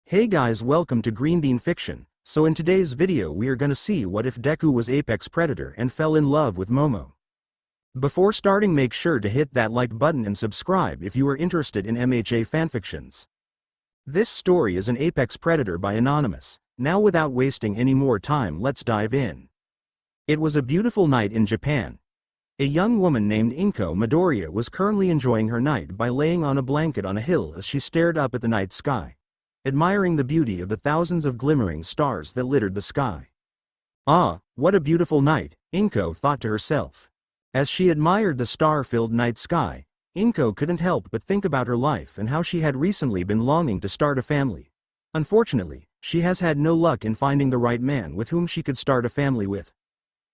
Hey guys, welcome to Green Bean Fiction. So in today's video we are gonna see what if Deku was Apex Predator and fell in love with Momo. Before starting, make sure to hit that like button and subscribe if you are interested in MHA fanfictions. This story is an Apex Predator by Anonymous. Now without wasting any more time, let's dive in. It was a beautiful night in Japan. A young woman named Inko Midoriya was currently enjoying her night by laying on a blanket on a hill as she stared up at the night sky, admiring the beauty of the thousands of glimmering stars that littered the sky. Ah, what a beautiful night, Inko thought to herself. As she admired the star-filled night sky, Inko couldn't help but think about her life and how she had recently been longing to start a family. Unfortunately, she has had no luck in finding the right man with whom she could start a family with.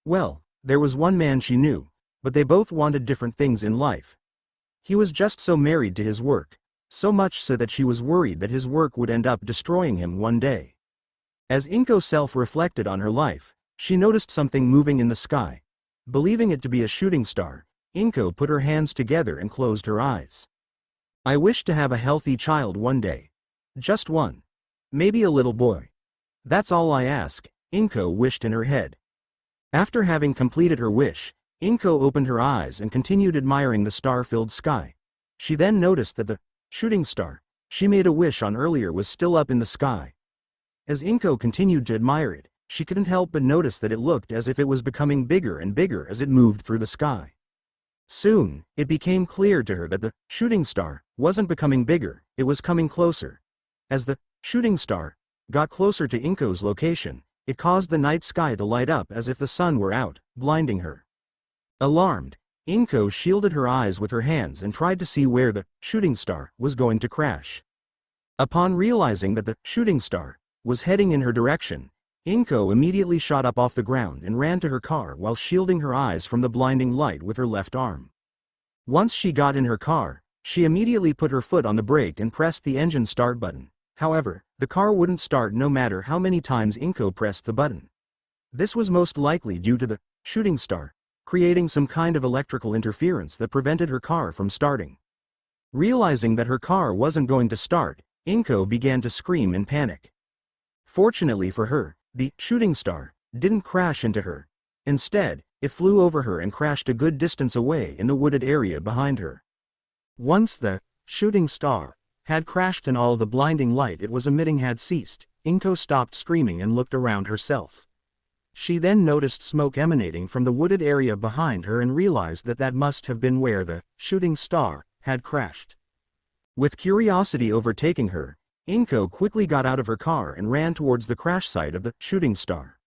Well, there was one man she knew, but they both wanted different things in life. He was just so married to his work, so much so that she was worried that his work would end up destroying him one day. As Inko self-reflected on her life, she noticed something moving in the sky. Believing it to be a shooting star, Inko put her hands together and closed her eyes. I wish to have a healthy child one day. Just one. Maybe a little boy. That's all I ask, Inko wished in her head. After having completed her wish, Inko opened her eyes and continued admiring the star-filled sky. She then noticed that the shooting star she made a wish on earlier was still up in the sky. As Inko continued to admire it, she couldn't help but notice that it looked as if it was becoming bigger and bigger as it moved through the sky. Soon, it became clear to her that the shooting star wasn't becoming bigger, it was coming closer. As the shooting star got closer to Inko's location, it caused the night sky to light up as if the sun were out, blinding her. Alarmed, Inko shielded her eyes with her hands and tried to see where the shooting star was going to crash. Upon realizing that the shooting star was heading in her direction, Inko immediately shot up off the ground and ran to her car while shielding her eyes from the blinding light with her left arm. Once she got in her car, she immediately put her foot on the brake and pressed the engine start button. However, the car wouldn't start no matter how many times Inko pressed the button. This was most likely due to the shooting star creating some kind of electrical interference that prevented her car from starting. Realizing that her car wasn't going to start, Inko began to scream in panic. Fortunately for her, the shooting star didn't crash into her. Instead, it flew over her and crashed a good distance away in the wooded area behind her. Once the shooting star had crashed and all the blinding light it was emitting had ceased, Inko stopped screaming and looked around herself. She then noticed smoke emanating from the wooded area behind her and realized that that must have been where the shooting star had crashed. With curiosity overtaking her, Inko quickly got out of her car and ran towards the crash site of the shooting star.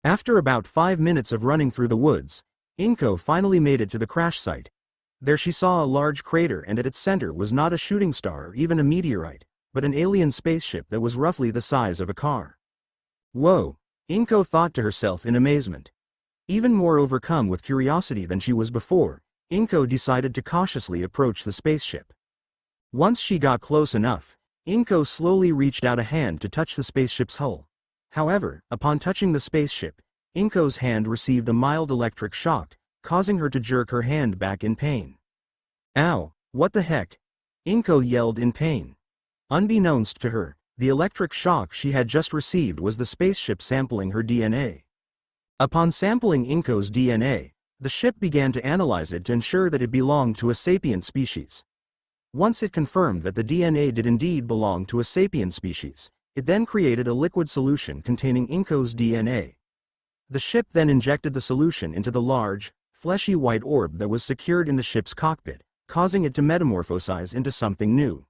After about 5 minutes of running through the woods, Inko finally made it to the crash site. There she saw a large crater, and at its center was not a shooting star or even a meteorite, but an alien spaceship that was roughly the size of a car. Whoa! Inko thought to herself in amazement. Even more overcome with curiosity than she was before, Inko decided to cautiously approach the spaceship. Once she got close enough, Inko slowly reached out a hand to touch the spaceship's hull. However, upon touching the spaceship, Inko's hand received a mild electric shock, causing her to jerk her hand back in pain. Ow, what the heck? Inko yelled in pain. Unbeknownst to her, the electric shock she had just received was the spaceship sampling her DNA. Upon sampling Inko's DNA, the ship began to analyze it to ensure that it belonged to a sapient species. Once it confirmed that the DNA did indeed belong to a sapient species, it then created a liquid solution containing Inko's DNA. The ship then injected the solution into the large, fleshy white orb that was secured in the ship's cockpit, causing it to metamorphosize into something new.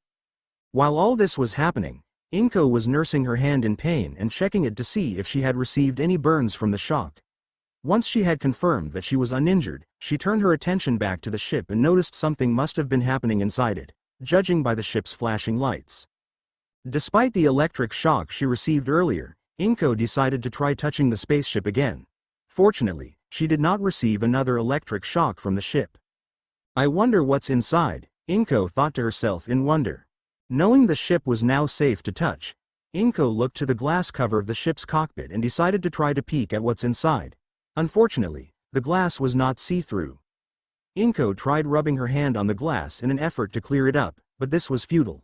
While all this was happening, Inko was nursing her hand in pain and checking it to see if she had received any burns from the shock. Once she had confirmed that she was uninjured, she turned her attention back to the ship and noticed something must have been happening inside it, judging by the ship's flashing lights. Despite the electric shock she received earlier, Inko decided to try touching the spaceship again. Fortunately, she did not receive another electric shock from the ship. I wonder what's inside, Inko thought to herself in wonder. Knowing the ship was now safe to touch, Inko looked to the glass cover of the ship's cockpit and decided to try to peek at what's inside. Unfortunately, the glass was not see-through. Inko tried rubbing her hand on the glass in an effort to clear it up, but this was futile.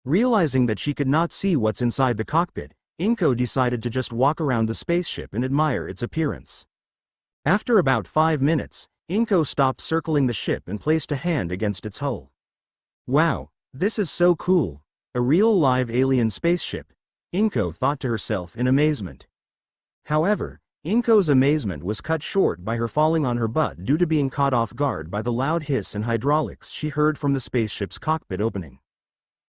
Realizing that she could not see what's inside the cockpit, Inko decided to just walk around the spaceship and admire its appearance. After about 5 minutes, Inko stopped circling the ship and placed a hand against its hull. Wow, this is so cool. A real live alien spaceship, Inko thought to herself in amazement. However, Inko's amazement was cut short by her falling on her butt due to being caught off guard by the loud hiss and hydraulics she heard from the spaceship's cockpit opening.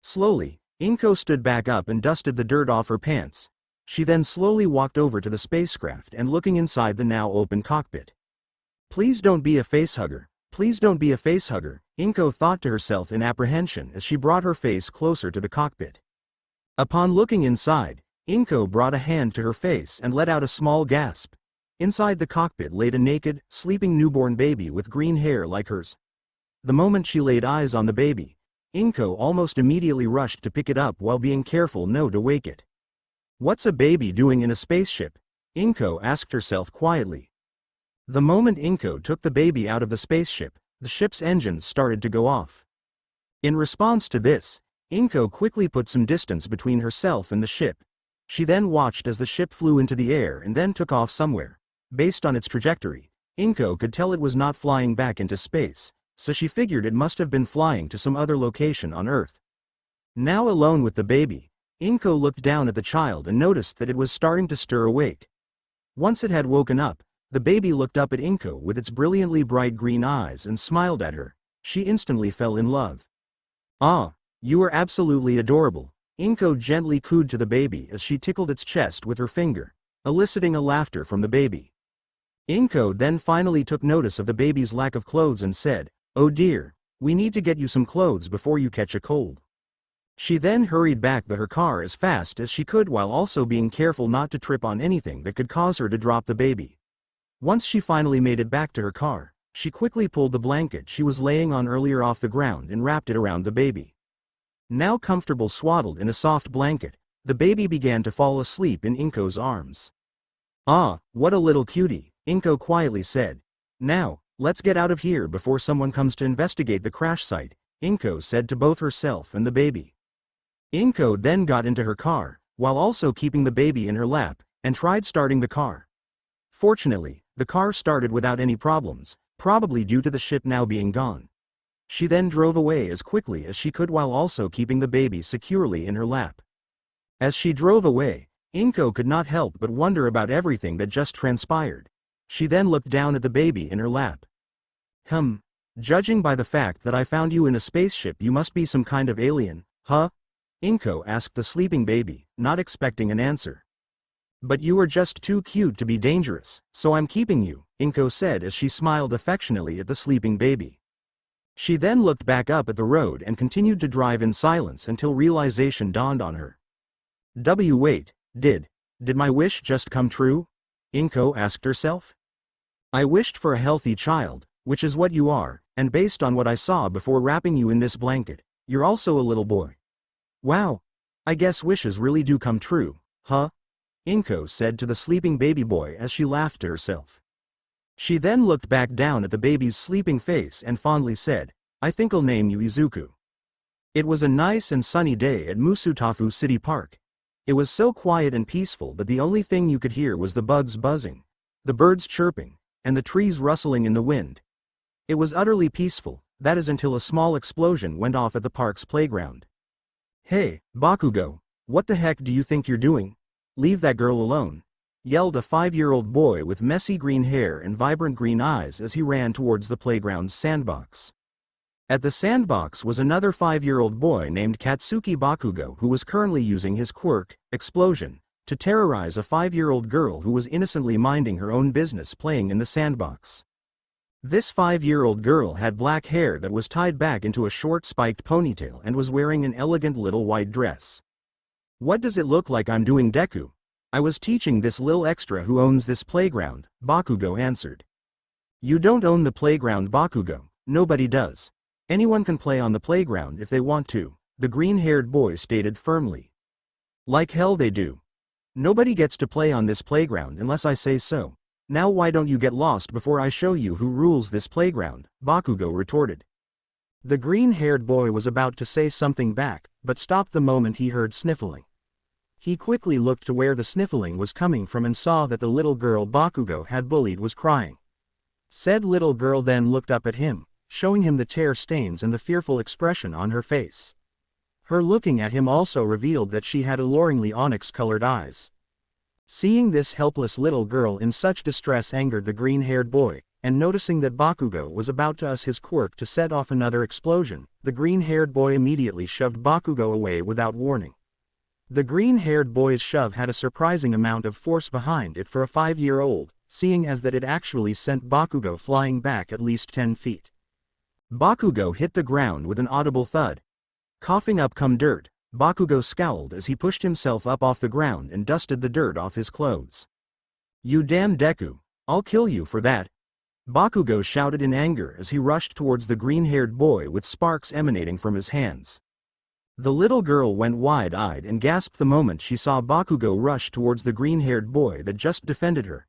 Slowly, Inko stood back up and dusted the dirt off her pants. She then slowly walked over to the spacecraft and looking inside the now open cockpit. Please don't be a facehugger, please don't be a facehugger, Inko thought to herself in apprehension as she brought her face closer to the cockpit. Upon looking inside, Inko brought a hand to her face and let out a small gasp. Inside the cockpit laid a naked, sleeping newborn baby with green hair like hers. The moment she laid eyes on the baby, Inko almost immediately rushed to pick it up while being careful not to wake it. What's a baby doing in a spaceship? Inko asked herself quietly. The moment Inko took the baby out of the spaceship, the ship's engines started to go off. In response to this, Inko quickly put some distance between herself and the ship. She then watched as the ship flew into the air and then took off somewhere. Based on its trajectory, Inko could tell it was not flying back into space, so she figured it must have been flying to some other location on Earth. Now alone with the baby, Inko looked down at the child and noticed that it was starting to stir awake. Once it had woken up, the baby looked up at Inko with its brilliantly bright green eyes and smiled at her. She instantly fell in love. "Ah, you are absolutely adorable," Inko gently cooed to the baby as she tickled its chest with her finger, eliciting a laughter from the baby. Inko then finally took notice of the baby's lack of clothes and said, "Oh dear, we need to get you some clothes before you catch a cold." She then hurried back to her car as fast as she could while also being careful not to trip on anything that could cause her to drop the baby. Once she finally made it back to her car, she quickly pulled the blanket she was laying on earlier off the ground and wrapped it around the baby. Now comfortable swaddled in a soft blanket, the baby began to fall asleep in Inko's arms. "Ah, what a little cutie," Inko quietly said. "Now, let's get out of here before someone comes to investigate the crash site," Inko said to both herself and the baby. Inko then got into her car, while also keeping the baby in her lap, and tried starting the car. Fortunately, the car started without any problems, probably due to the ship now being gone. She then drove away as quickly as she could while also keeping the baby securely in her lap. As she drove away, Inko could not help but wonder about everything that just transpired. She then looked down at the baby in her lap. Judging by the fact that I found you in a spaceship, you must be some kind of alien, huh?" Inko asked the sleeping baby, not expecting an answer. "But you are just too cute to be dangerous, so I'm keeping you," Inko said as she smiled affectionately at the sleeping baby. She then looked back up at the road and continued to drive in silence until realization dawned on her. Wait, did my wish just come true?" Inko asked herself. "I wished for a healthy child, which is what you are, and based on what I saw before wrapping you in this blanket, you're also a little boy. Wow, I guess wishes really do come true, huh?" Inko said to the sleeping baby boy as she laughed to herself. She then looked back down at the baby's sleeping face and fondly said, "I think I'll name you Izuku." It was a nice and sunny day at Musutafu City Park. It was so quiet and peaceful that the only thing you could hear was the bugs buzzing, the birds chirping, and the trees rustling in the wind. It was utterly peaceful, that is until a small explosion went off at the park's playground. "Hey, Bakugo, what the heck do you think you're doing? Leave that girl alone," yelled a 5-year-old boy with messy green hair and vibrant green eyes as he ran towards the playground's sandbox. At the sandbox was another 5-year-old boy named Katsuki Bakugo who was currently using his quirk, Explosion, to terrorize a 5-year-old girl who was innocently minding her own business playing in the sandbox. This 5-year-old girl had black hair that was tied back into a short spiked ponytail and was wearing an elegant little white dress. "What does it look like I'm doing, Deku? I was teaching this lil extra who owns this playground," Bakugo answered. "You don't own the playground, Bakugo, nobody does. Anyone can play on the playground if they want to," the green-haired boy stated firmly. "Like hell they do. Nobody gets to play on this playground unless I say so. Now why don't you get lost before I show you who rules this playground?" Bakugo retorted. The green-haired boy was about to say something back, but stopped the moment he heard sniffling. He quickly looked to where the sniffling was coming from and saw that the little girl Bakugo had bullied was crying. Said little girl then looked up at him, showing him the tear stains and the fearful expression on her face. Her looking at him also revealed that she had alluringly onyx-colored eyes. Seeing this helpless little girl in such distress angered the green-haired boy, and noticing that Bakugo was about to use his quirk to set off another explosion, the green-haired boy immediately shoved Bakugo away without warning. The green-haired boy's shove had a surprising amount of force behind it for a 5-year-old, seeing as that it actually sent Bakugo flying back at least 10 feet. Bakugo hit the ground with an audible thud. Coughing up come dirt, Bakugo scowled as he pushed himself up off the ground and dusted the dirt off his clothes. "You damn Deku, I'll kill you for that," Bakugo shouted in anger as he rushed towards the green-haired boy with sparks emanating from his hands. The little girl went wide-eyed and gasped the moment she saw Bakugo rush towards the green-haired boy that just defended her.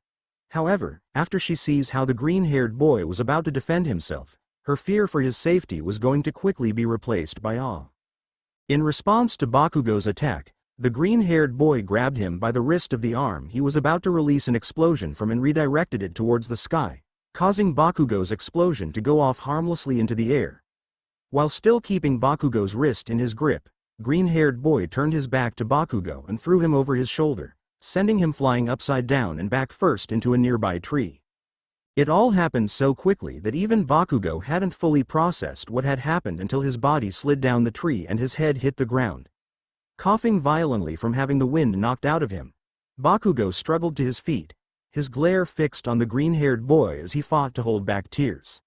However, after she sees how the green-haired boy was about to defend himself, her fear for his safety was going to quickly be replaced by awe. In response to Bakugo's attack, the green-haired boy grabbed him by the wrist of the arm he was about to release an explosion from and redirected it towards the sky, causing Bakugo's explosion to go off harmlessly into the air. While still keeping Bakugo's wrist in his grip, green-haired boy turned his back to Bakugo and threw him over his shoulder, sending him flying upside down and back first into a nearby tree. It all happened so quickly that even Bakugo hadn't fully processed what had happened until his body slid down the tree and his head hit the ground. Coughing violently from having the wind knocked out of him, Bakugo struggled to his feet, his glare fixed on the green-haired boy as he fought to hold back tears.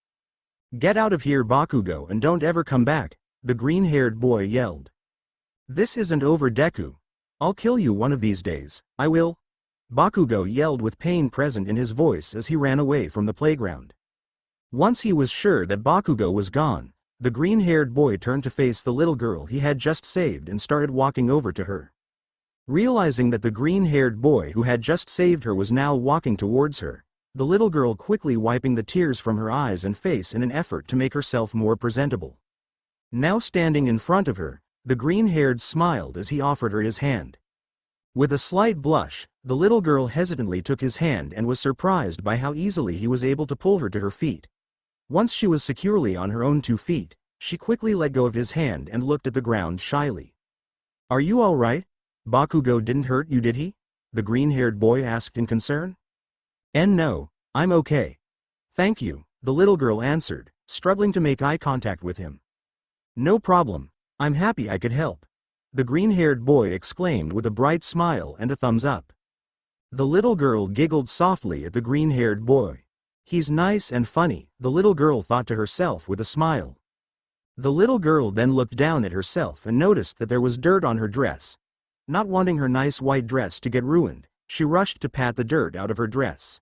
"Get out of here, Bakugo, and don't ever come back," the green-haired boy yelled. "This isn't over, Deku. I'll kill you one of these days, I will," Bakugo yelled with pain present in his voice as he ran away from the playground. Once he was sure that Bakugo was gone, the green-haired boy turned to face the little girl he had just saved and started walking over to her. Realizing that the green-haired boy who had just saved her was now walking towards her, the little girl quickly wiping the tears from her eyes and face in an effort to make herself more presentable. Now standing in front of her, the green-haired smiled as he offered her his hand. With a slight blush, the little girl hesitantly took his hand and was surprised by how easily he was able to pull her to her feet. Once she was securely on her own 2 feet, she quickly let go of his hand and looked at the ground shyly. "Are you all right? Bakugo didn't hurt you, did he?" the green-haired boy asked in concern. "No, I'm okay. Thank you," the little girl answered, struggling to make eye contact with him. "No problem, I'm happy I could help," the green-haired boy exclaimed with a bright smile and a thumbs up. The little girl giggled softly at the green-haired boy. "He's nice and funny," the little girl thought to herself with a smile. The little girl then looked down at herself and noticed that there was dirt on her dress. Not wanting her nice white dress to get ruined, she rushed to pat the dirt out of her dress.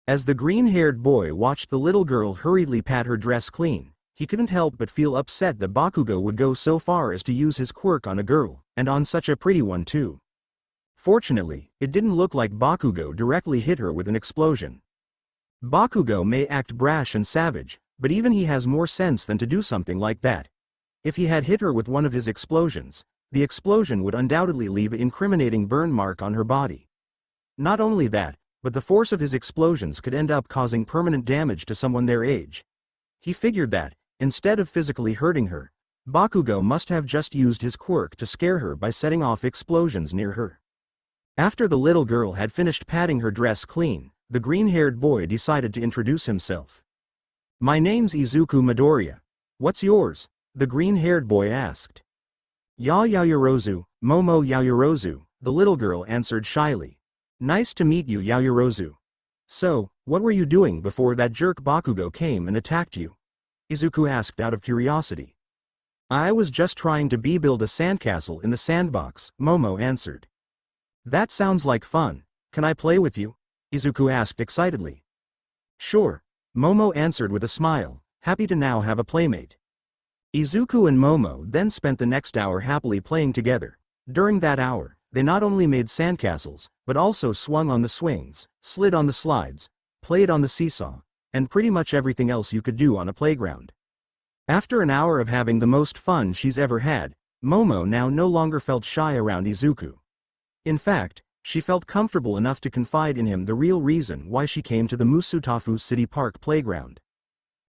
As the green-haired boy watched the little girl hurriedly pat her dress clean, he couldn't help but feel upset that Bakugo would go so far as to use his quirk on a girl, and on such a pretty one too. Fortunately, it didn't look like Bakugo directly hit her with an explosion. Bakugo may act brash and savage, but even he has more sense than to do something like that. If he had hit her with one of his explosions, the explosion would undoubtedly leave an incriminating burn mark on her body. Not only that, but the force of his explosions could end up causing permanent damage to someone their age. He figured that, instead of physically hurting her, Bakugo must have just used his quirk to scare her by setting off explosions near her. After the little girl had finished patting her dress clean, the green-haired boy decided to introduce himself. "My name's Izuku Midoriya. What's yours?" the green-haired boy asked. Yaoyorozu, Momo Yaoyorozu, the little girl answered shyly. "Nice to meet you, Yaoyorozu. So, what were you doing before that jerk Bakugo came and attacked you?" Izuku asked out of curiosity. "I was just trying to build a sandcastle in the sandbox," Momo answered. "That sounds like fun. Can I play with you?" Izuku asked excitedly. "Sure," Momo answered with a smile, happy to now have a playmate. Izuku and Momo then spent the next hour happily playing together. During that hour, they not only made sandcastles, but also swung on the swings, slid on the slides, played on the seesaw, and pretty much everything else you could do on a playground. After an hour of having the most fun she's ever had, Momo now no longer felt shy around Izuku. In fact, she felt comfortable enough to confide in him the real reason why she came to the Musutafu City Park playground.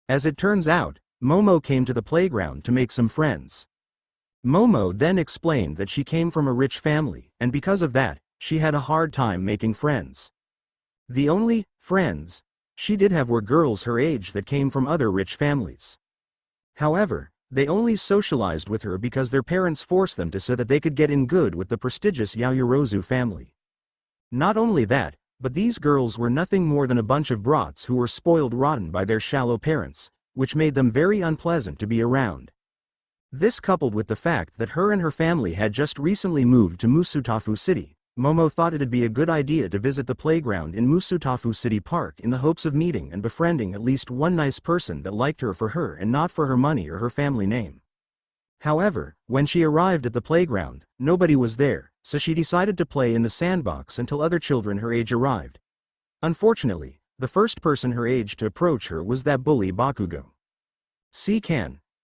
As it turns out, Momo came to the playground to make some friends. Momo then explained that she came from a rich family, and because of that, she had a hard time making friends. The only friends she did have were girls her age that came from other rich families. However, they only socialized with her because their parents forced them to so that they could get in good with the prestigious Yaoyorozu family. Not only that, but these girls were nothing more than a bunch of brats who were spoiled rotten by their shallow parents, which made them very unpleasant to be around. This coupled with the fact that her and her family had just recently moved to Musutafu City, Momo thought it'd be a good idea to visit the playground in Musutafu City Park in the hopes of meeting and befriending at least one nice person that liked her for her and not for her money or her family name. However, when she arrived at the playground, nobody was there, so she decided to play in the sandbox until other children her age arrived. Unfortunately, the first person her age to approach her was that bully Bakugo.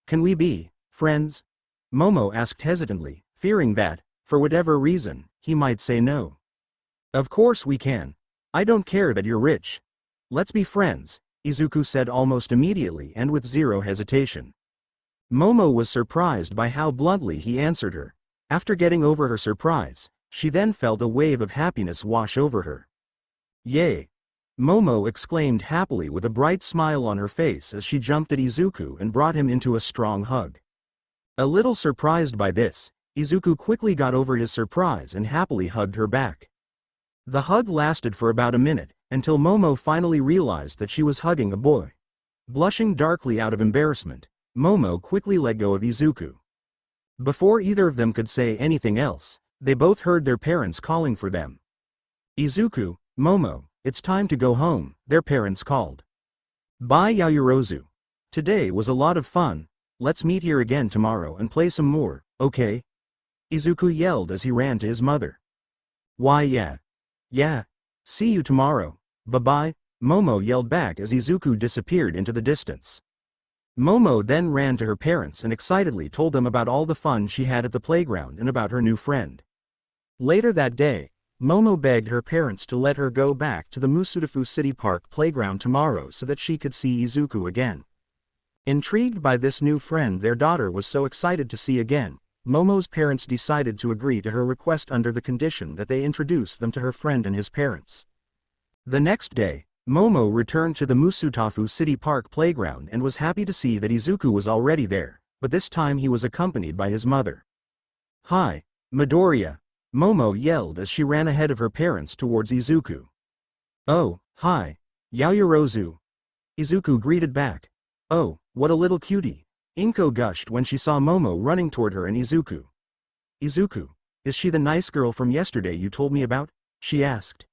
Can we be friends? Momo asked hesitantly, fearing that, for whatever reason, he might say no. Of course we can. I don't care that you're rich. Let's be friends, Izuku said almost immediately and with zero hesitation. Momo was surprised by how bluntly he answered her. After getting over her surprise, she then felt a wave of happiness wash over her. Yay! Momo exclaimed happily with a bright smile on her face as she jumped at Izuku and brought him into a strong hug. A little surprised by this, Izuku quickly got over his surprise and happily hugged her back. The hug lasted for about a minute, until Momo finally realized that she was hugging a boy. Blushing darkly out of embarrassment, Momo quickly let go of Izuku. Before either of them could say anything else, they both heard their parents calling for them. Izuku, Momo, it's time to go home, their parents called. Bye Yaoyorozu. Today was a lot of fun, let's meet here again tomorrow and play some more, okay? Izuku yelled as he ran to his mother. Why yeah. See you tomorrow, bye-bye, Momo yelled back as Izuku disappeared into the distance. Momo then ran to her parents and excitedly told them about all the fun she had at the playground and about her new friend. Later that day, Momo begged her parents to let her go back to the Musutafu City Park playground tomorrow so that she could see Izuku again. Intrigued by this new friend their daughter was so excited to see again, Momo's parents decided to agree to her request under the condition that they introduce them to her friend and his parents. The next day, Momo returned to the Musutafu City Park playground and was happy to see that Izuku was already there, but this time he was accompanied by his mother. Hi, Midoriya, Momo yelled as she ran ahead of her parents towards Izuku. Oh, hi, Yaoyorozu. Izuku greeted back. Oh, what a little cutie. Inko gushed when she saw Momo running toward her and Izuku. Izuku, is she the nice girl from yesterday you told me about? She asked.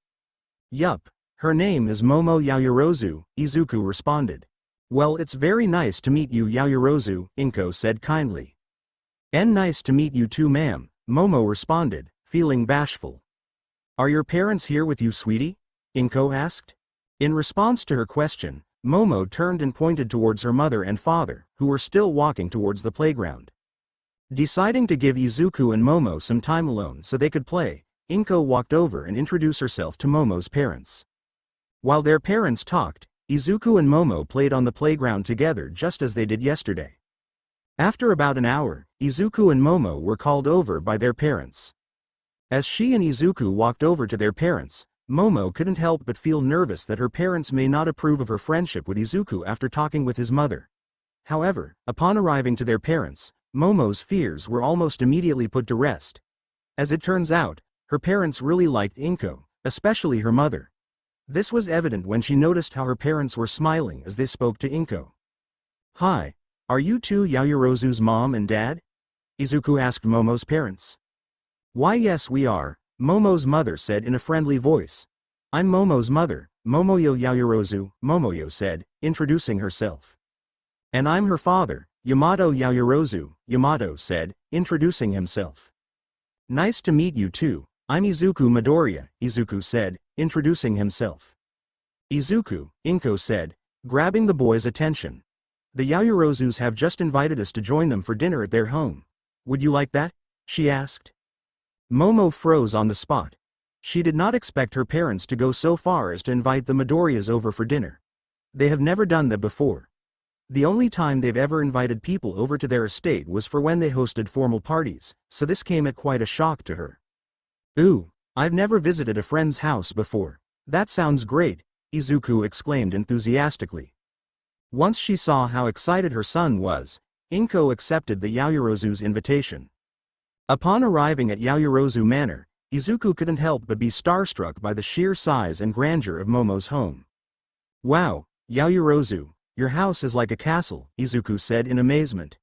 Yup, her name is Momo Yaoyorozu, Izuku responded. Well, it's very nice to meet you Yaoyorozu, Inko said kindly. And nice to meet you too ma'am, Momo responded, feeling bashful. Are your parents here with you sweetie? Inko asked. In response to her question, Momo turned and pointed towards her mother and father, who were still walking towards the playground. Deciding to give Izuku and Momo some time alone so they could play, Inko walked over and introduced herself to Momo's parents. While their parents talked, Izuku and Momo played on the playground together just as they did yesterday. After about an hour, Izuku and Momo were called over by their parents. As she and Izuku walked over to their parents, Momo couldn't help but feel nervous that her parents may not approve of her friendship with Izuku after talking with his mother. However, upon arriving to their parents, Momo's fears were almost immediately put to rest. As it turns out, her parents really liked Inko, especially her mother. This was evident when she noticed how her parents were smiling as they spoke to Inko. Hi, are you two Yaoyorozu's mom and dad? Izuku asked Momo's parents. Why yes we are, Momo's mother said in a friendly voice. I'm Momo's mother, Momoyo Yaoyorozu, Momoyo said, introducing herself. And I'm her father, Yamato Yaoyorozu, Yamato said, introducing himself. Nice to meet you too, I'm Izuku Midoriya, Izuku said, introducing himself. Izuku, Inko said, grabbing the boy's attention. The Yaoyorozus have just invited us to join them for dinner at their home. Would you like that? She asked. Momo froze on the spot. She did not expect her parents to go so far as to invite the Midoriyas over for dinner. They have never done that before. The only time they've ever invited people over to their estate was for when they hosted formal parties, so this came at quite a shock to her. Ooh, I've never visited a friend's house before. That sounds great, Izuku exclaimed enthusiastically. Once she saw how excited her son was, Inko accepted the Yaoyorozu's invitation. Upon arriving at Yaoyorozu Manor, Izuku couldn't help but be starstruck by the sheer size and grandeur of Momo's home. Wow, Yaoyorozu, your house is like a castle, Izuku said in amazement.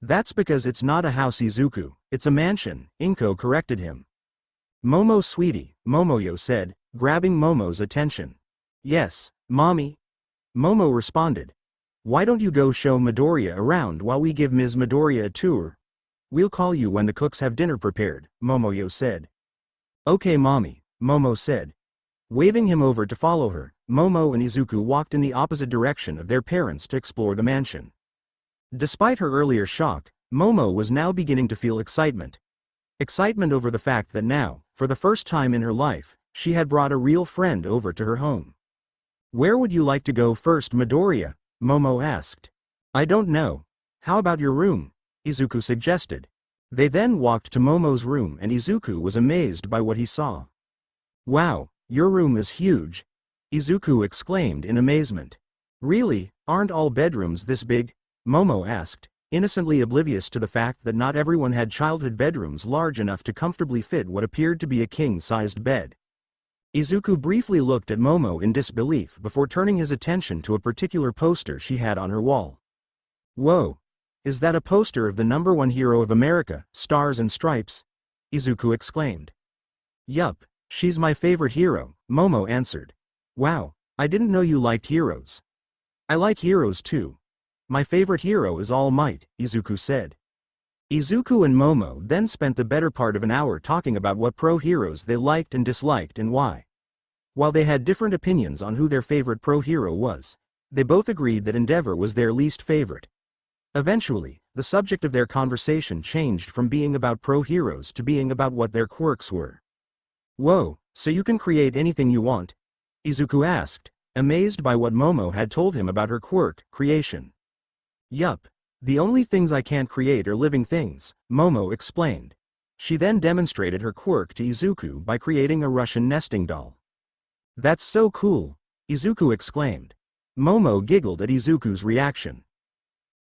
That's because it's not a house, Izuku, it's a mansion, Inko corrected him. Momo sweetie, Momoyo said, grabbing Momo's attention. Yes, mommy. Momo responded. Why don't you go show Midoriya around while we give Ms. Midoriya a tour? We'll call you when the cooks have dinner prepared, Momoyo said. Okay mommy, Momo said. Waving him over to follow her, Momo and Izuku walked in the opposite direction of their parents to explore the mansion. Despite her earlier shock, Momo was now beginning to feel excitement. Excitement over the fact that now, for the first time in her life, she had brought a real friend over to her home. Where would you like to go first, Midoriya? Momo asked. I don't know. How about your room? Izuku suggested. They then walked to Momo's room and Izuku was amazed by what he saw. Wow, your room is huge, Izuku exclaimed in amazement. Really, aren't all bedrooms this big? Momo asked, innocently oblivious to the fact that not everyone had childhood bedrooms large enough to comfortably fit what appeared to be a king-sized bed. Izuku briefly looked at Momo in disbelief before turning his attention to a particular poster she had on her wall. Whoa! Is that a poster of the #1 hero of America, Stars and Stripes? Izuku exclaimed. Yup, she's my favorite hero, Momo answered. Wow, I didn't know you liked heroes. I like heroes too. My favorite hero is All Might, Izuku said. Izuku and Momo then spent the better part of an hour talking about what pro-heroes they liked and disliked and why. While they had different opinions on who their favorite pro-hero was, they both agreed that Endeavor was their least favorite. Eventually, the subject of their conversation changed from being about pro-heroes to being about what their quirks were. Whoa, so you can create anything you want? Izuku asked, amazed by what Momo had told him about her quirk, creation. Yup. The only things I can't create are living things, Momo explained. She then demonstrated her quirk to Izuku by creating a Russian nesting doll. That's so cool, Izuku exclaimed. Momo giggled at Izuku's reaction.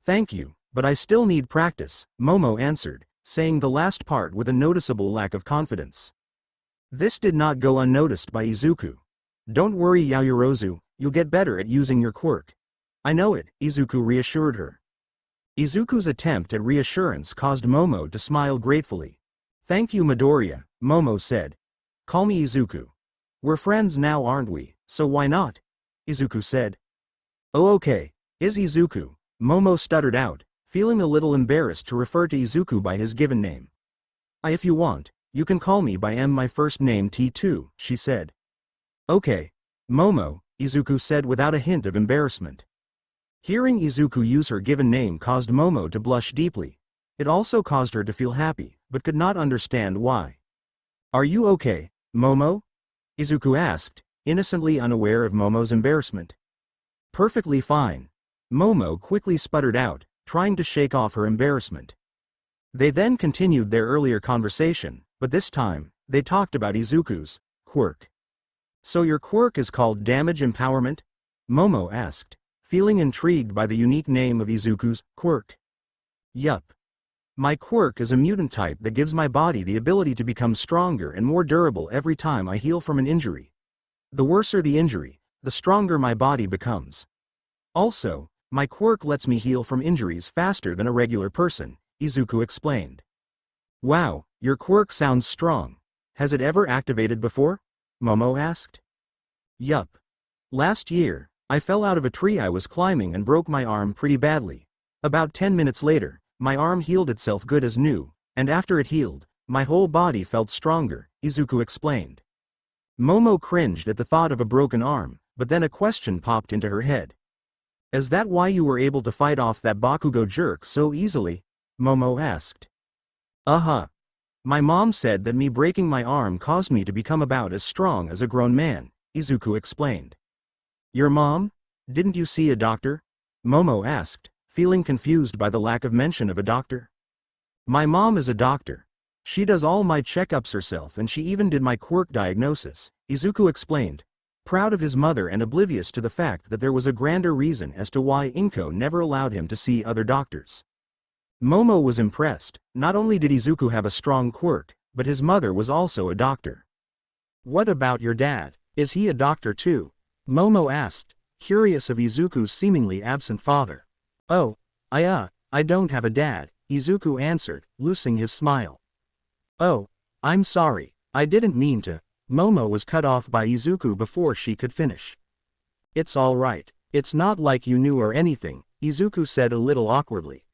Thank you, but I still need practice, Momo answered, saying the last part with a noticeable lack of confidence. This did not go unnoticed by Izuku. Don't worry Yaoyorozu, you'll get better at using your quirk. I know it, Izuku reassured her. Izuku's attempt at reassurance caused Momo to smile gratefully. Thank you Midoriya, Momo said. Call me Izuku. We're friends now aren't we, so why not? Izuku said. Oh okay, is Izuku, Momo stuttered out, feeling a little embarrassed to refer to Izuku by his given name. If you want, you can call me by my first name T2, she said. Okay, Momo, Izuku said without a hint of embarrassment. Hearing Izuku use her given name caused Momo to blush deeply. It also caused her to feel happy, but could not understand why. Are you okay, Momo? Izuku asked, innocently unaware of Momo's embarrassment. Perfectly fine. Momo quickly sputtered out, trying to shake off her embarrassment. They then continued their earlier conversation, but this time, they talked about Izuku's quirk. So your quirk is called Damage Empowerment? Momo asked, feeling intrigued by the unique name of Izuku's quirk. Yup. My quirk is a mutant type that gives my body the ability to become stronger and more durable every time I heal from an injury. The worser the injury, the stronger my body becomes. Also, my quirk lets me heal from injuries faster than a regular person, Izuku explained. Wow, your quirk sounds strong. Has it ever activated before? Momo asked. Yup. Last year, I fell out of a tree I was climbing and broke my arm pretty badly. About 10 minutes later, my arm healed itself good as new, and after it healed, my whole body felt stronger, Izuku explained. Momo cringed at the thought of a broken arm, but then a question popped into her head. Is that why you were able to fight off that Bakugo jerk so easily? Momo asked. Uh-huh. My mom said that me breaking my arm caused me to become about as strong as a grown man, Izuku explained. Your mom? Didn't you see a doctor? Momo asked, feeling confused by the lack of mention of a doctor. My mom is a doctor. She does all my checkups herself and she even did my quirk diagnosis, Izuku explained, proud of his mother and oblivious to the fact that there was a grander reason as to why Inko never allowed him to see other doctors. Momo was impressed. Not only did Izuku have a strong quirk, but his mother was also a doctor. What about your dad? Is he a doctor too? Momo asked, curious of Izuku's seemingly absent father. Oh, I don't have a dad, Izuku answered, losing his smile. Oh, I'm sorry, I didn't mean to. Momo was cut off by Izuku before she could finish. It's all right, it's not like you knew or anything, Izuku said a little awkwardly.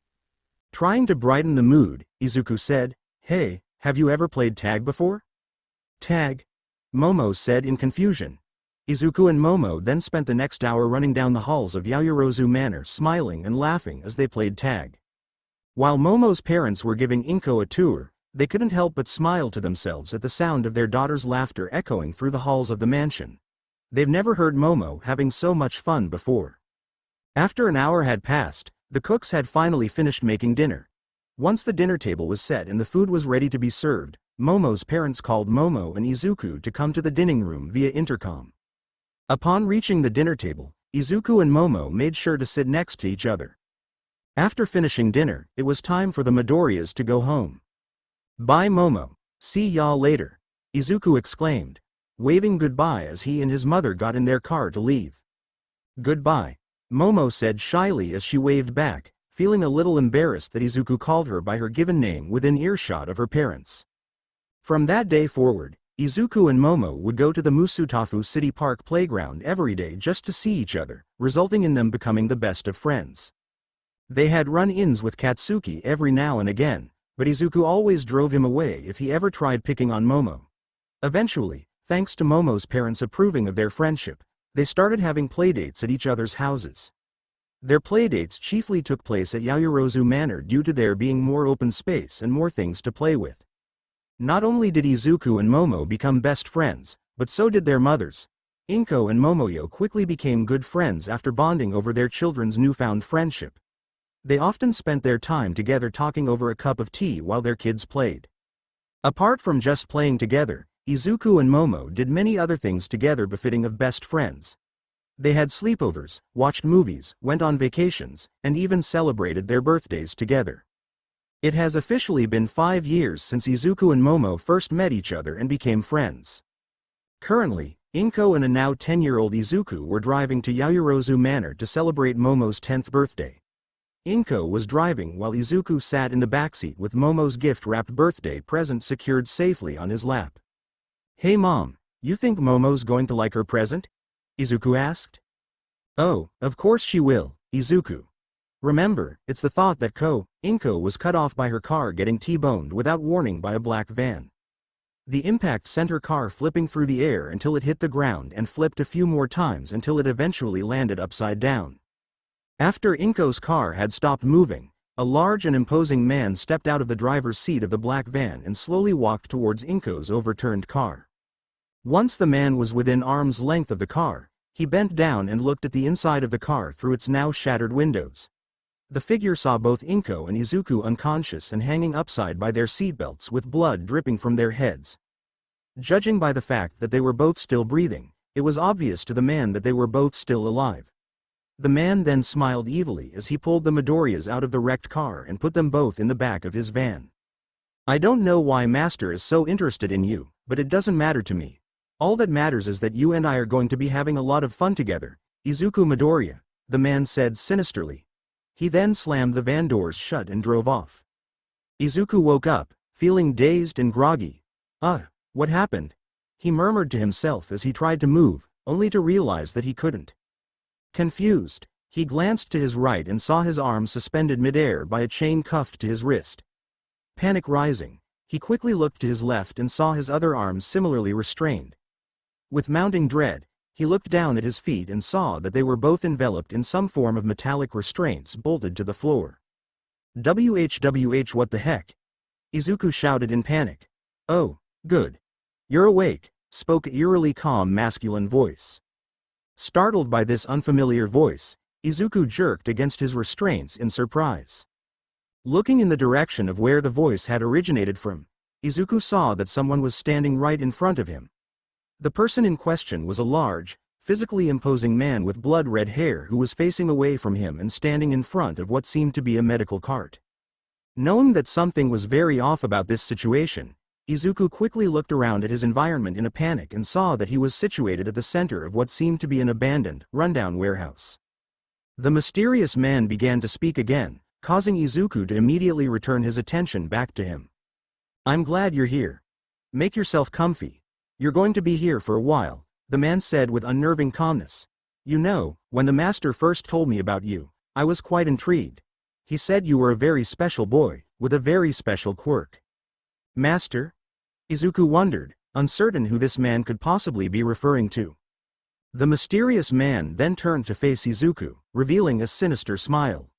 Trying to brighten the mood, Izuku said, hey, have you ever played tag before? Tag? Momo said in confusion. Izuku and Momo then spent the next hour running down the halls of Yaoyorozu Manor smiling and laughing as they played tag. While Momo's parents were giving Inko a tour, they couldn't help but smile to themselves at the sound of their daughter's laughter echoing through the halls of the mansion. They've never heard Momo having so much fun before. After an hour had passed, the cooks had finally finished making dinner. Once the dinner table was set and the food was ready to be served, Momo's parents called Momo and Izuku to come to the dining room via intercom. Upon reaching the dinner table, Izuku and Momo made sure to sit next to each other. After finishing dinner, it was time for the Midoriyas to go home. Bye Momo, see y'all later, Izuku exclaimed, waving goodbye as he and his mother got in their car to leave. Goodbye, Momo said shyly as she waved back, feeling a little embarrassed that Izuku called her by her given name within earshot of her parents. From that day forward, Izuku and Momo would go to the Musutafu City Park playground every day just to see each other, resulting in them becoming the best of friends. They had run-ins with Katsuki every now and again, but Izuku always drove him away if he ever tried picking on Momo. Eventually, thanks to Momo's parents approving of their friendship, they started having playdates at each other's houses. Their playdates chiefly took place at Yaoyorozu Manor due to there being more open space and more things to play with. Not only did Izuku and Momo become best friends, but so did their mothers. Inko and Momoyo quickly became good friends after bonding over their children's newfound friendship. They often spent their time together talking over a cup of tea while their kids played. Apart from just playing together, Izuku and Momo did many other things together befitting of best friends. They had sleepovers, watched movies, went on vacations, and even celebrated their birthdays together. It has officially been 5 years since Izuku and Momo first met each other and became friends. Currently, Inko and a now 10-year-old Izuku were driving to Yaoyorozu Manor to celebrate Momo's 10th birthday. Inko was driving while Izuku sat in the backseat with Momo's gift-wrapped birthday present secured safely on his lap. Hey mom, you think Momo's going to like her present? Izuku asked. Oh, of course she will, Izuku. Remember, it's the thought that Inko was cut off by her car getting T-boned without warning by a black van. The impact sent her car flipping through the air until it hit the ground and flipped a few more times until it eventually landed upside down. After Inko's car had stopped moving, a large and imposing man stepped out of the driver's seat of the black van and slowly walked towards Inko's overturned car. Once the man was within arm's length of the car, he bent down and looked at the inside of the car through its now shattered windows. The figure saw both Inko and Izuku unconscious and hanging upside by their seatbelts with blood dripping from their heads. Judging by the fact that they were both still breathing, it was obvious to the man that they were both still alive. The man then smiled evilly as he pulled the Midoriyas out of the wrecked car and put them both in the back of his van. I don't know why Master is so interested in you, but it doesn't matter to me. All that matters is that you and I are going to be having a lot of fun together, Izuku Midoriya, the man said sinisterly. He then slammed the van doors shut and drove off. Izuku woke up, feeling dazed and groggy. What happened? He murmured to himself as he tried to move, only to realize that he couldn't. Confused, he glanced to his right and saw his arm suspended midair by a chain cuffed to his wrist. Panic rising, he quickly looked to his left and saw his other arm similarly restrained. With mounting dread, He looked down at his feet and saw that they were both enveloped in some form of metallic restraints bolted to the floor. WHWH, what the heck? Izuku shouted in panic. Oh, good. You're awake, spoke an eerily calm masculine voice. Startled by this unfamiliar voice, Izuku jerked against his restraints in surprise. Looking in the direction of where the voice had originated from, Izuku saw that someone was standing right in front of him. The person in question was a large, physically imposing man with blood-red hair who was facing away from him and standing in front of what seemed to be a medical cart. Knowing that something was very off about this situation, Izuku quickly looked around at his environment in a panic and saw that he was situated at the center of what seemed to be an abandoned, rundown warehouse. The mysterious man began to speak again, causing Izuku to immediately return his attention back to him. I'm glad you're here. Make yourself comfy. You're going to be here for a while, the man said with unnerving calmness. You know, when the master first told me about you, I was quite intrigued. He said you were a very special boy, with a very special quirk. Master? Izuku wondered, uncertain who this man could possibly be referring to. The mysterious man then turned to face Izuku, revealing a sinister smile.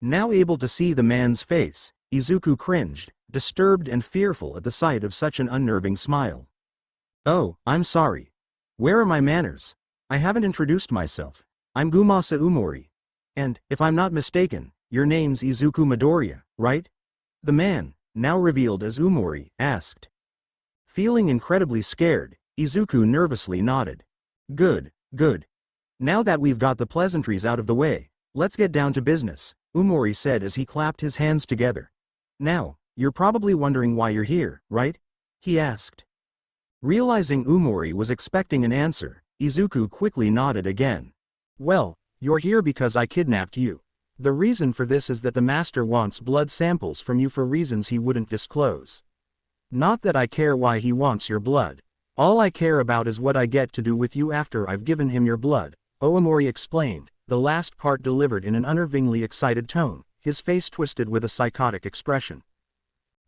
Now able to see the man's face, Izuku cringed, disturbed and fearful at the sight of such an unnerving smile. Oh, I'm sorry. Where are my manners? I haven't introduced myself. I'm Gumasa Umori. And, if I'm not mistaken, your name's Izuku Midoriya, right? The man, now revealed as Umori, asked. Feeling incredibly scared, Izuku nervously nodded. Good, good. Now that we've got the pleasantries out of the way, let's get down to business, Umori said as he clapped his hands together. Now, you're probably wondering why you're here, right? He asked. Realizing Umori was expecting an answer, Izuku quickly nodded again. Well, you're here because I kidnapped you. The reason for this is that the master wants blood samples from you for reasons he wouldn't disclose. Not that I care why he wants your blood. All I care about is what I get to do with you after I've given him your blood, Omori explained, the last part delivered in an unnervingly excited tone, his face twisted with a psychotic expression.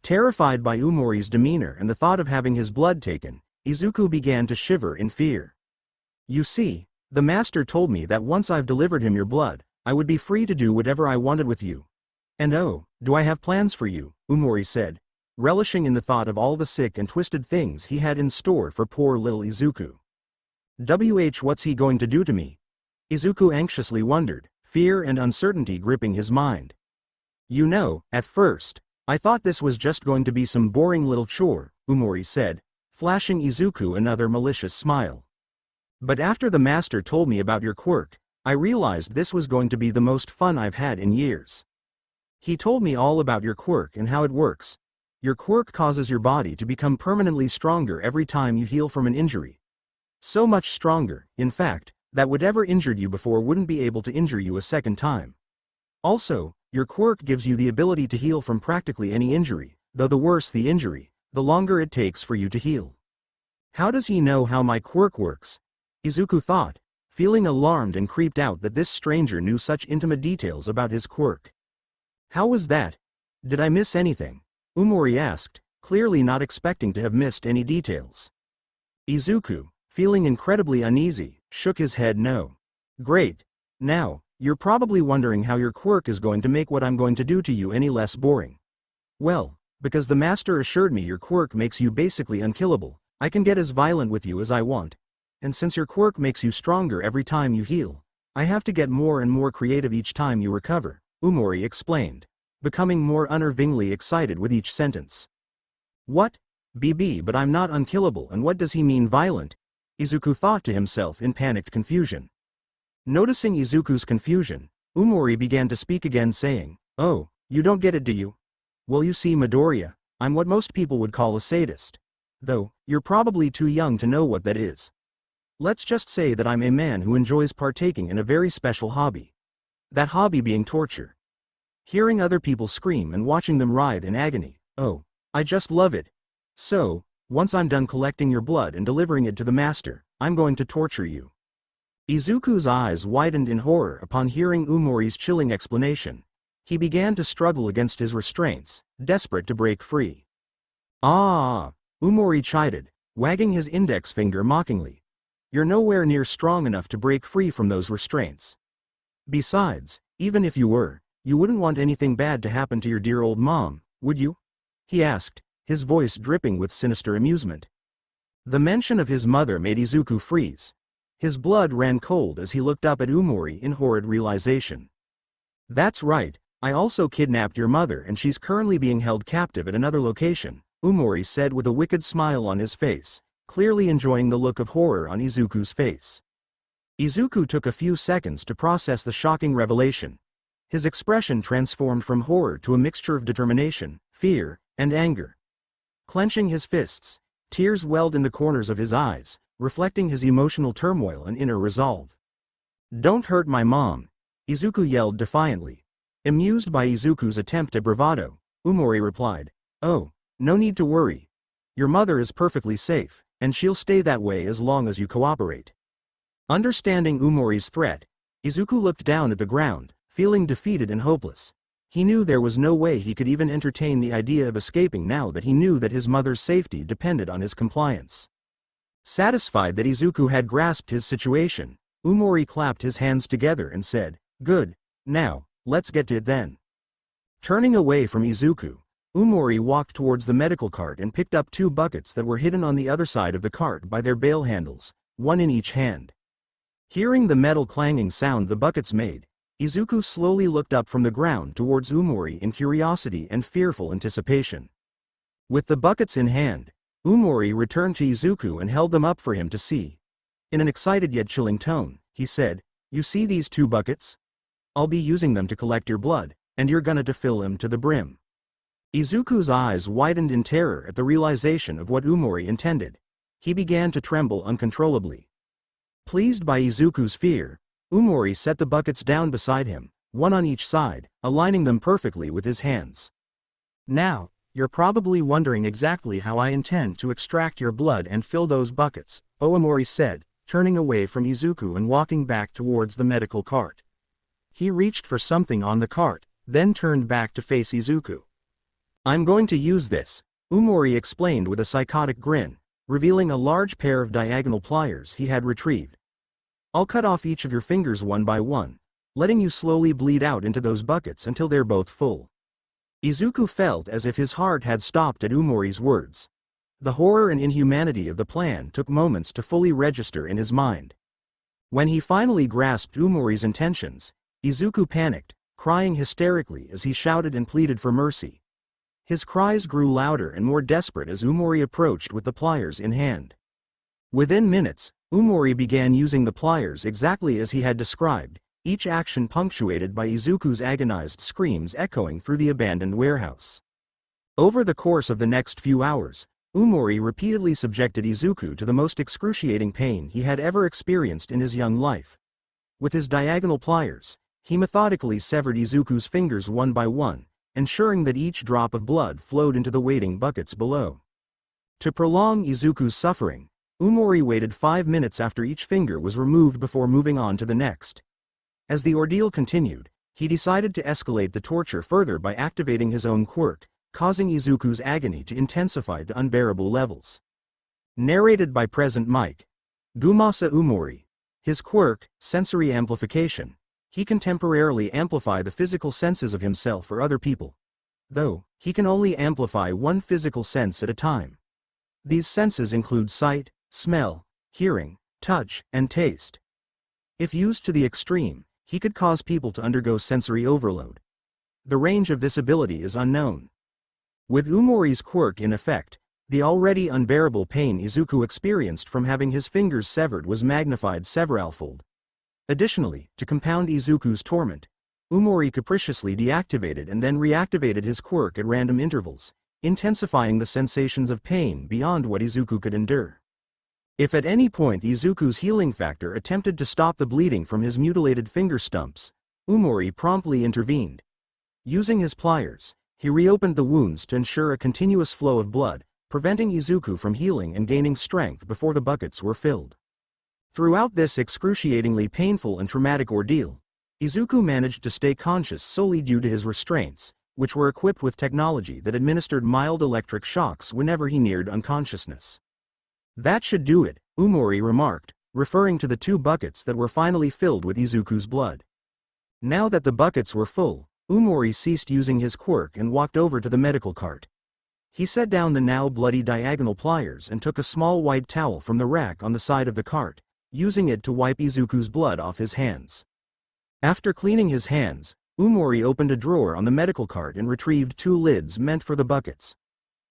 Terrified by Umori's demeanor and the thought of having his blood taken, Izuku began to shiver in fear. You see, the master told me that once I've delivered him your blood, I would be free to do whatever I wanted with you. And oh, do I have plans for you, Umori said, relishing in the thought of all the sick and twisted things he had in store for poor little Izuku. What's he going to do to me? Izuku anxiously wondered, fear and uncertainty gripping his mind. You know, at first, I thought this was just going to be some boring little chore, Umori said, flashing Izuku another malicious smile. But after the master told me about your quirk, I realized this was going to be the most fun I've had in years. He told me all about your quirk and how it works. Your quirk causes your body to become permanently stronger every time you heal from an injury. So much stronger, in fact, that whatever injured you before wouldn't be able to injure you a second time. Also, your quirk gives you the ability to heal from practically any injury, though the worse the injury, the longer it takes for you to heal. How does he know how my quirk works? Izuku thought, feeling alarmed and creeped out that this stranger knew such intimate details about his quirk. How was that? Did I miss anything? Umori asked, clearly not expecting to have missed any details. Izuku, feeling incredibly uneasy, shook his head no. Great. Now, you're probably wondering how your quirk is going to make what I'm going to do to you any less boring. Well, because the master assured me your quirk makes you basically unkillable, I can get as violent with you as I want. And since your quirk makes you stronger every time you heal, I have to get more and more creative each time you recover, Umori explained, becoming more unnervingly excited with each sentence. What? BB, but I'm not unkillable, and what does he mean violent? Izuku thought to himself in panicked confusion. Noticing Izuku's confusion, Umori began to speak again saying, Oh, you don't get it, do you? Well, you see, Midoriya, I'm what most people would call a sadist. Though, you're probably too young to know what that is. Let's just say that I'm a man who enjoys partaking in a very special hobby. That hobby being torture. Hearing other people scream and watching them writhe in agony, oh, I just love it. So, once I'm done collecting your blood and delivering it to the master, I'm going to torture you. Izuku's eyes widened in horror upon hearing Umori's chilling explanation. He began to struggle against his restraints, desperate to break free. Ah! Umori chided, wagging his index finger mockingly. You're nowhere near strong enough to break free from those restraints. Besides, even if you were, you wouldn't want anything bad to happen to your dear old mom, would you? He asked, his voice dripping with sinister amusement. The mention of his mother made Izuku freeze. His blood ran cold as he looked up at Umori in horrid realization. That's right, I also kidnapped your mother and she's currently being held captive at another location, Umori said with a wicked smile on his face, clearly enjoying the look of horror on Izuku's face. Izuku took a few seconds to process the shocking revelation. His expression transformed from horror to a mixture of determination, fear, and anger. Clenching his fists, tears welled in the corners of his eyes, reflecting his emotional turmoil and inner resolve. Don't hurt my mom, Izuku yelled defiantly. Amused by Izuku's attempt at bravado, Umori replied, Oh, no need to worry. Your mother is perfectly safe, and she'll stay that way as long as you cooperate. Understanding Umori's threat, Izuku looked down at the ground, feeling defeated and hopeless. He knew there was no way he could even entertain the idea of escaping now that he knew that his mother's safety depended on his compliance. Satisfied that Izuku had grasped his situation, Umori clapped his hands together and said, Good, now, let's get to it then. Turning away from Izuku, Umori walked towards the medical cart and picked up 2 buckets that were hidden on the other side of the cart by their bale handles, one in each hand. Hearing the metal clanging sound the buckets made, Izuku slowly looked up from the ground towards Umori in curiosity and fearful anticipation. With the buckets in hand, Umori returned to Izuku and held them up for him to see. In an excited yet chilling tone, he said, You see these 2 buckets? I'll be using them to collect your blood, and you're gonna to fill them to the brim. Izuku's eyes widened in terror at the realization of what Umori intended. He began to tremble uncontrollably. Pleased by Izuku's fear, Umori set the buckets down beside him, one on each side, aligning them perfectly with his hands. Now, you're probably wondering exactly how I intend to extract your blood and fill those buckets, Umori said, turning away from Izuku and walking back towards the medical cart. He reached for something on the cart, then turned back to face Izuku. I'm going to use this, Umori explained with a psychotic grin, revealing a large pair of diagonal pliers he had retrieved. I'll cut off each of your fingers one by one, letting you slowly bleed out into those buckets until they're both full. Izuku felt as if his heart had stopped at Umori's words. The horror and inhumanity of the plan took moments to fully register in his mind. When he finally grasped Umori's intentions, Izuku panicked, crying hysterically as he shouted and pleaded for mercy. His cries grew louder and more desperate as Umori approached with the pliers in hand. Within minutes, Umori began using the pliers exactly as he had described, each action punctuated by Izuku's agonized screams echoing through the abandoned warehouse. Over the course of the next few hours, Umori repeatedly subjected Izuku to the most excruciating pain he had ever experienced in his young life. With his diagonal pliers, he methodically severed Izuku's fingers one by one, ensuring that each drop of blood flowed into the waiting buckets below. To prolong Izuku's suffering, Umori waited 5 minutes after each finger was removed before moving on to the next. As the ordeal continued, he decided to escalate the torture further by activating his own quirk, causing Izuku's agony to intensify to unbearable levels. Narrated by Present Mike. Gumasa Umori. His quirk, sensory amplification. He can temporarily amplify the physical senses of himself or other people. Though, he can only amplify one physical sense at a time. These senses include sight, smell, hearing, touch, and taste. If used to the extreme, he could cause people to undergo sensory overload. The range of this ability is unknown. With Umori's quirk in effect, the already unbearable pain Izuku experienced from having his fingers severed was magnified severalfold. Additionally, to compound Izuku's torment, Umori capriciously deactivated and then reactivated his quirk at random intervals, intensifying the sensations of pain beyond what Izuku could endure. If at any point Izuku's healing factor attempted to stop the bleeding from his mutilated finger stumps, Umori promptly intervened. Using his pliers, he reopened the wounds to ensure a continuous flow of blood, preventing Izuku from healing and gaining strength before the buckets were filled. Throughout this excruciatingly painful and traumatic ordeal, Izuku managed to stay conscious solely due to his restraints, which were equipped with technology that administered mild electric shocks whenever he neared unconsciousness. That should do it, Umori remarked, referring to the 2 buckets that were finally filled with Izuku's blood. Now that the buckets were full, Umori ceased using his quirk and walked over to the medical cart. He set down the now bloody diagonal pliers and took a small white towel from the rack on the side of the cart, using it to wipe Izuku's blood off his hands. After cleaning his hands, Umori opened a drawer on the medical cart and retrieved 2 lids meant for the buckets.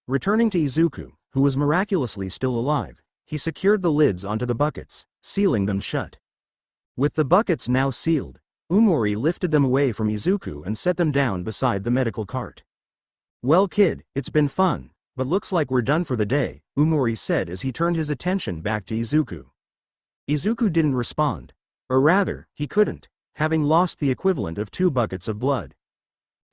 Returning to Izuku, who was miraculously still alive, he secured the lids onto the buckets, sealing them shut. With the buckets now sealed, Umori lifted them away from Izuku and set them down beside the medical cart. "Well kid, it's been fun, but looks like we're done for the day," Umori said as he turned his attention back to Izuku. Izuku didn't respond. Or rather, he couldn't, having lost the equivalent of 2 buckets of blood.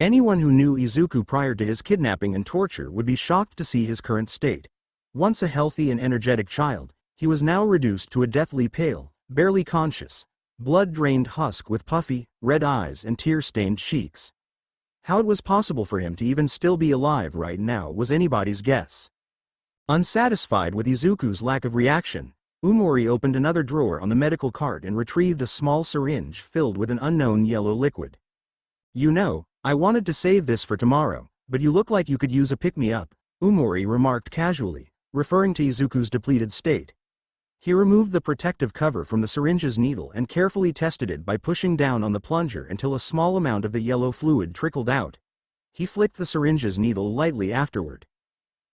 Anyone who knew Izuku prior to his kidnapping and torture would be shocked to see his current state. Once a healthy and energetic child, he was now reduced to a deathly pale, barely conscious, blood-drained husk with puffy, red eyes and tear-stained cheeks. How it was possible for him to even still be alive right now was anybody's guess. Unsatisfied with Izuku's lack of reaction, Umori opened another drawer on the medical cart and retrieved a small syringe filled with an unknown yellow liquid. "You know, I wanted to save this for tomorrow, but you look like you could use a pick-me-up," Umori remarked casually, referring to Izuku's depleted state. He removed the protective cover from the syringe's needle and carefully tested it by pushing down on the plunger until a small amount of the yellow fluid trickled out. He flicked the syringe's needle lightly afterward.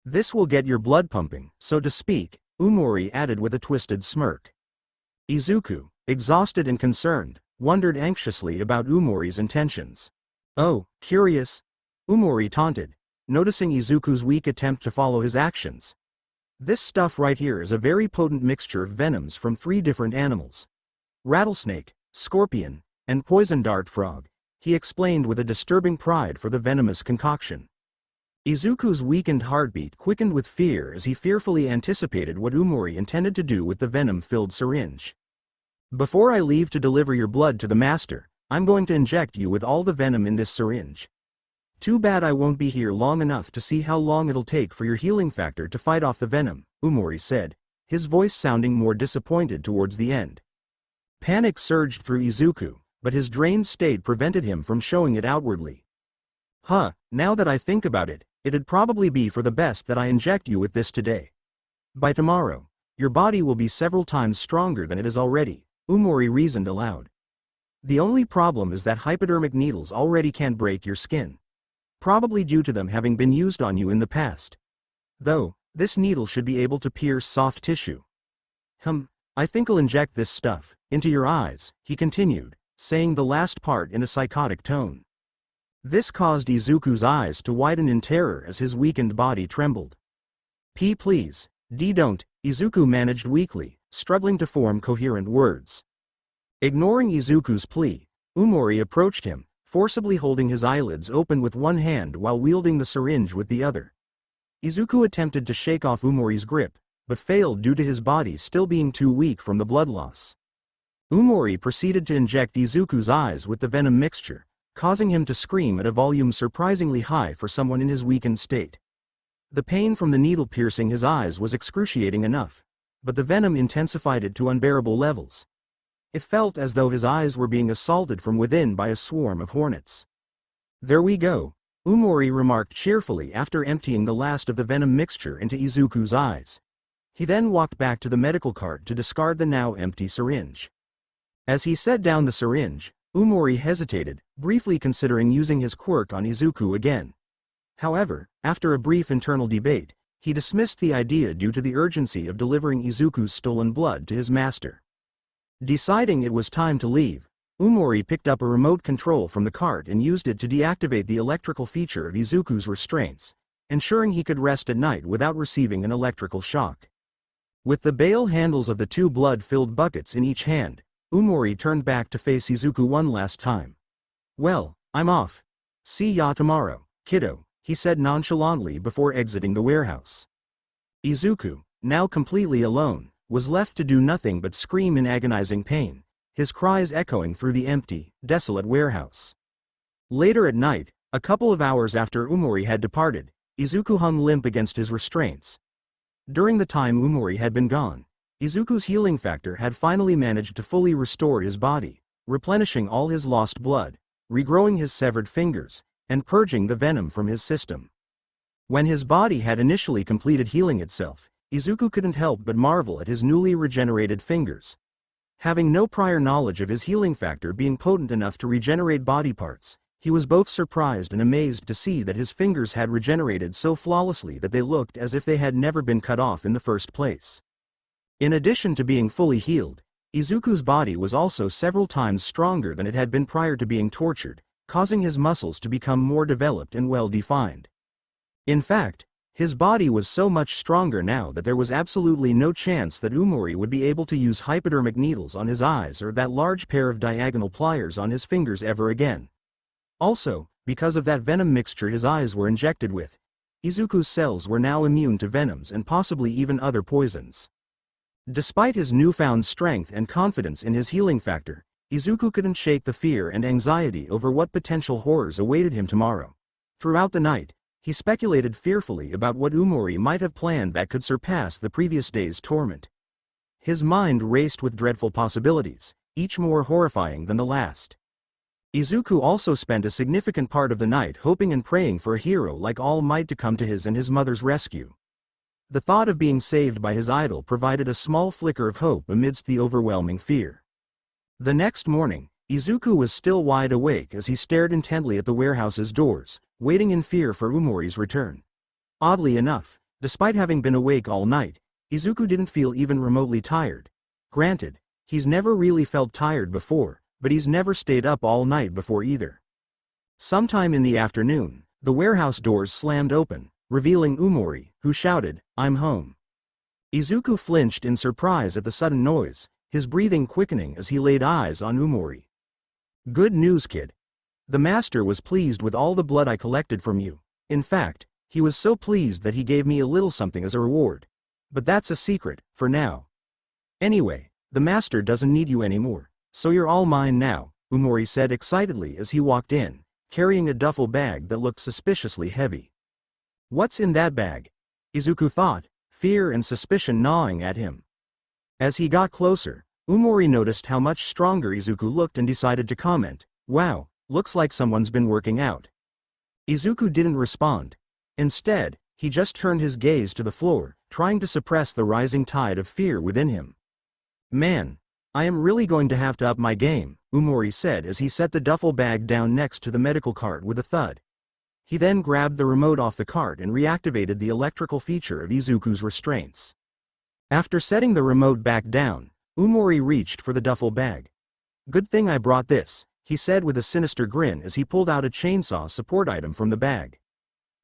"This will get your blood pumping, so to speak," Umori added with a twisted smirk. Izuku, exhausted and concerned, wondered anxiously about Umori's intentions. "Oh, curious?" Umori taunted, noticing Izuku's weak attempt to follow his actions. "This stuff right here is a very potent mixture of venoms from 3 different animals. Rattlesnake, scorpion, and poison dart frog," he explained with a disturbing pride for the venomous concoction. Izuku's weakened heartbeat quickened with fear as he fearfully anticipated what Umori intended to do with the venom-filled syringe. "Before I leave to deliver your blood to the master, I'm going to inject you with all the venom in this syringe. Too bad I won't be here long enough to see how long it'll take for your healing factor to fight off the venom," Umori said, his voice sounding more disappointed towards the end. Panic surged through Izuku, but his drained state prevented him from showing it outwardly. Now that I think about it, it'd probably be for the best that I inject you with this today. By tomorrow, your body will be several times stronger than it is already," Umori reasoned aloud. "The only problem is that hypodermic needles already can't break your skin. Probably due to them having been used on you in the past. Though, this needle should be able to pierce soft tissue. I think I'll inject this stuff into your eyes," he continued, saying the last part in a psychotic tone. This caused Izuku's eyes to widen in terror as his weakened body trembled. Please, don't," Izuku managed weakly, struggling to form coherent words. Ignoring Izuku's plea, Umori approached him, forcibly holding his eyelids open with one hand while wielding the syringe with the other. Izuku attempted to shake off Umori's grip, but failed due to his body still being too weak from the blood loss. Umori proceeded to inject Izuku's eyes with the venom mixture, causing him to scream at a volume surprisingly high for someone in his weakened state. The pain from the needle piercing his eyes was excruciating enough, but the venom intensified it to unbearable levels. It felt as though his eyes were being assaulted from within by a swarm of hornets. "There we go," Umori remarked cheerfully after emptying the last of the venom mixture into Izuku's eyes. He then walked back to the medical cart to discard the now empty syringe. As he set down the syringe, Umori hesitated, briefly considering using his quirk on Izuku again. However, after a brief internal debate, he dismissed the idea due to the urgency of delivering Izuku's stolen blood to his master. Deciding it was time to leave, Umori picked up a remote control from the cart and used it to deactivate the electrical feature of Izuku's restraints, ensuring he could rest at night without receiving an electrical shock. With the bale handles of the 2 blood-filled buckets in each hand, Umori turned back to face Izuku one last time. "Well, I'm off. See ya tomorrow, kiddo," he said nonchalantly before exiting the warehouse. Izuku, now completely alone, was left to do nothing but scream in agonizing pain, his cries echoing through the empty, desolate warehouse. Later at night, a couple of hours after Umori had departed, Izuku hung limp against his restraints. During the time Umori had been gone, Izuku's healing factor had finally managed to fully restore his body, replenishing all his lost blood, regrowing his severed fingers, and purging the venom from his system. When his body had initially completed healing itself, Izuku couldn't help but marvel at his newly regenerated fingers. Having no prior knowledge of his healing factor being potent enough to regenerate body parts, he was both surprised and amazed to see that his fingers had regenerated so flawlessly that they looked as if they had never been cut off in the first place. In addition to being fully healed, Izuku's body was also several times stronger than it had been prior to being tortured, causing his muscles to become more developed and well-defined. In fact, his body was so much stronger now that there was absolutely no chance that Umori would be able to use hypodermic needles on his eyes or that large pair of diagonal pliers on his fingers ever again. Also, because of that venom mixture his eyes were injected with, Izuku's cells were now immune to venoms and possibly even other poisons. Despite his newfound strength and confidence in his healing factor, Izuku couldn't shake the fear and anxiety over what potential horrors awaited him tomorrow. Throughout the night, he speculated fearfully about what Umori might have planned that could surpass the previous day's torment. His mind raced with dreadful possibilities, each more horrifying than the last. Izuku also spent a significant part of the night hoping and praying for a hero like All Might to come to his and his mother's rescue. The thought of being saved by his idol provided a small flicker of hope amidst the overwhelming fear. The next morning, Izuku was still wide awake as he stared intently at the warehouse's doors, waiting in fear for Umori's return. Oddly enough, despite having been awake all night, Izuku didn't feel even remotely tired. Granted, he's never really felt tired before, but he's never stayed up all night before either. Sometime in the afternoon, the warehouse doors slammed open, revealing Umori, who shouted, "I'm home." Izuku flinched in surprise at the sudden noise, his breathing quickening as he laid eyes on Umori. "Good news, kid. The master was pleased with all the blood I collected from you. In fact, he was so pleased that he gave me a little something as a reward. But that's a secret, for now. Anyway, the master doesn't need you anymore, so you're all mine now," Umori said excitedly as he walked in, carrying a duffel bag that looked suspiciously heavy. "What's in that bag?" Izuku thought, fear and suspicion gnawing at him. As he got closer, Umori noticed how much stronger Izuku looked and decided to comment, "Wow, looks like someone's been working out." Izuku didn't respond. Instead, he just turned his gaze to the floor, trying to suppress the rising tide of fear within him. "Man, I am really going to have to up my game," Umori said as he set the duffel bag down next to the medical cart with a thud. He then grabbed the remote off the cart and reactivated the electrical feature of Izuku's restraints. After setting the remote back down, Umori reached for the duffel bag. "Good thing I brought this," he said with a sinister grin as he pulled out a chainsaw support item from the bag.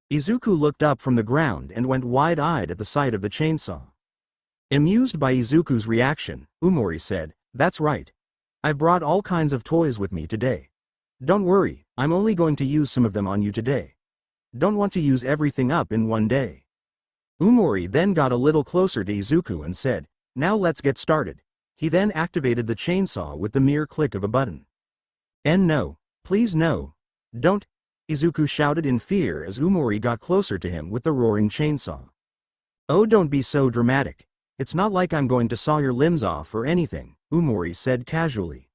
Izuku looked up from the ground and went wide-eyed at the sight of the chainsaw. Amused by Izuku's reaction, Umori said, "That's right. I've brought all kinds of toys with me today. Don't worry, I'm only going to use some of them on you today. Don't want to use everything up in one day." Umori then got a little closer to Izuku and said, "Now let's get started." He then activated the chainsaw with the mere click of a button. "And no, please no. Don't," Izuku shouted in fear as Umori got closer to him with the roaring chainsaw. "Oh, don't be so dramatic. It's not like I'm going to saw your limbs off or anything," Umori said casually.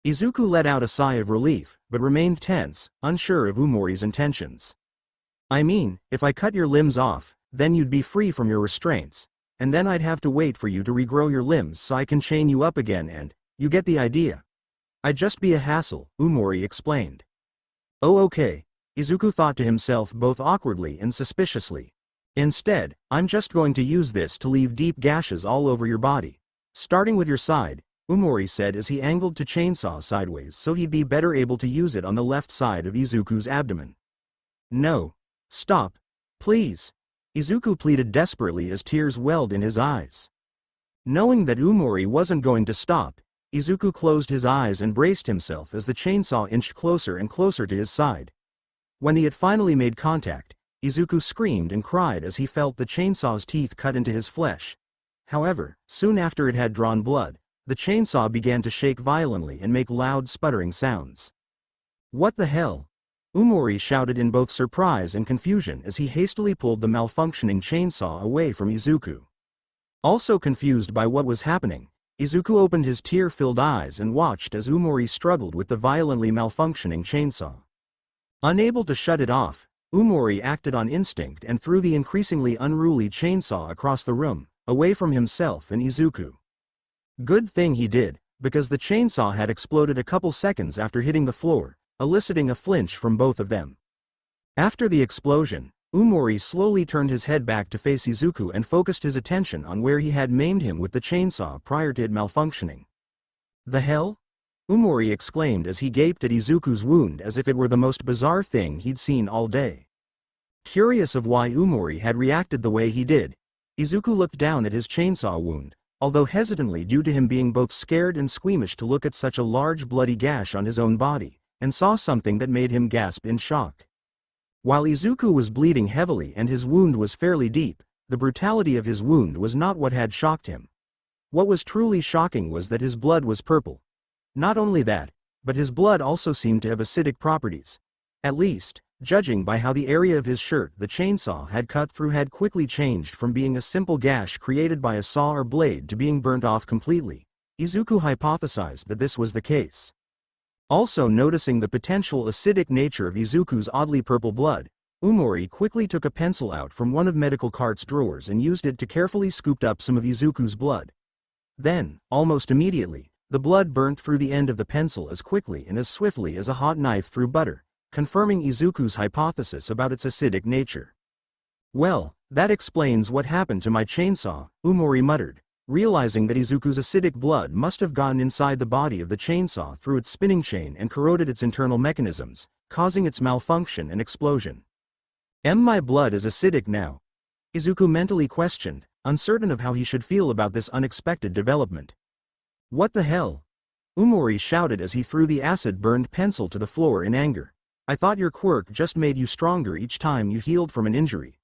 Izuku let out a sigh of relief, but remained tense, unsure of Umori's intentions. "I mean, if I cut your limbs off, then you'd be free from your restraints, and then I'd have to wait for you to regrow your limbs so I can chain you up again and, you get the idea. I'd just be a hassle," Umori explained. "Oh okay," Izuku thought to himself both awkwardly and suspiciously. "Instead, I'm just going to use this to leave deep gashes all over your body. Starting with your side," Umori said as he angled to chainsaw sideways so he'd be better able to use it on the left side of Izuku's abdomen. "No. Stop. Please," Izuku pleaded desperately as tears welled in his eyes. Knowing that Umori wasn't going to stop, Izuku closed his eyes and braced himself as the chainsaw inched closer and closer to his side. When he had finally made contact, Izuku screamed and cried as he felt the chainsaw's teeth cut into his flesh. However, soon after it had drawn blood, the chainsaw began to shake violently and make loud sputtering sounds. "What the hell?" Umori shouted in both surprise and confusion as he hastily pulled the malfunctioning chainsaw away from Izuku. Also confused by what was happening, Izuku opened his tear-filled eyes and watched as Umori struggled with the violently malfunctioning chainsaw. Unable to shut it off, Umori acted on instinct and threw the increasingly unruly chainsaw across the room, away from himself and Izuku. Good thing he did, because the chainsaw had exploded a couple seconds after hitting the floor, eliciting a flinch from both of them. After the explosion, Umori slowly turned his head back to face Izuku and focused his attention on where he had maimed him with the chainsaw prior to it malfunctioning. "The hell?" Umori exclaimed as he gaped at Izuku's wound as if it were the most bizarre thing he'd seen all day. Curious of why Umori had reacted the way he did, Izuku looked down at his chainsaw wound, although hesitantly due to him being both scared and squeamish to look at such a large bloody gash on his own body, and saw something that made him gasp in shock. While Izuku was bleeding heavily and his wound was fairly deep, the brutality of his wound was not what had shocked him. What was truly shocking was that his blood was purple. Not only that, but his blood also seemed to have acidic properties. At least, judging by how the area of his shirt the chainsaw had cut through had quickly changed from being a simple gash created by a saw or blade to being burnt off completely, Izuku hypothesized that this was the case. Also noticing the potential acidic nature of Izuku's oddly purple blood, Umori quickly took a pencil out from one of Medical Cart's drawers and used it to carefully scoop up some of Izuku's blood. Then, almost immediately, the blood burnt through the end of the pencil as quickly and as swiftly as a hot knife through butter, confirming Izuku's hypothesis about its acidic nature. "Well, that explains what happened to my chainsaw," Umori muttered, realizing that Izuku's acidic blood must have gotten inside the body of the chainsaw through its spinning chain and corroded its internal mechanisms, causing its malfunction and explosion. "Am my blood as acidic now?" Izuku mentally questioned, uncertain of how he should feel about this unexpected development. "What the hell?" Umori shouted as he threw the acid-burned pencil to the floor in anger. "I thought your quirk just made you stronger each time you healed from an injury.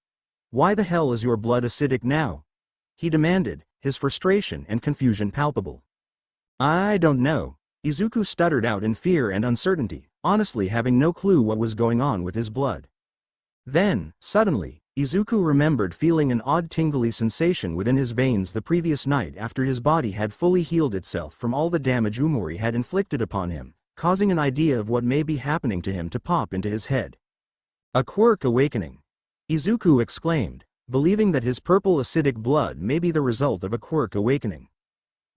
Why the hell is your blood acidic now?" he demanded, his frustration and confusion palpable. "I don't know," Izuku stuttered out in fear and uncertainty, honestly having no clue what was going on with his blood. Then, suddenly, Izuku remembered feeling an odd tingly sensation within his veins the previous night after his body had fully healed itself from all the damage Umori had inflicted upon him, causing an idea of what may be happening to him to pop into his head. "A quirk awakening," Izuku exclaimed, believing that his purple acidic blood may be the result of a quirk awakening.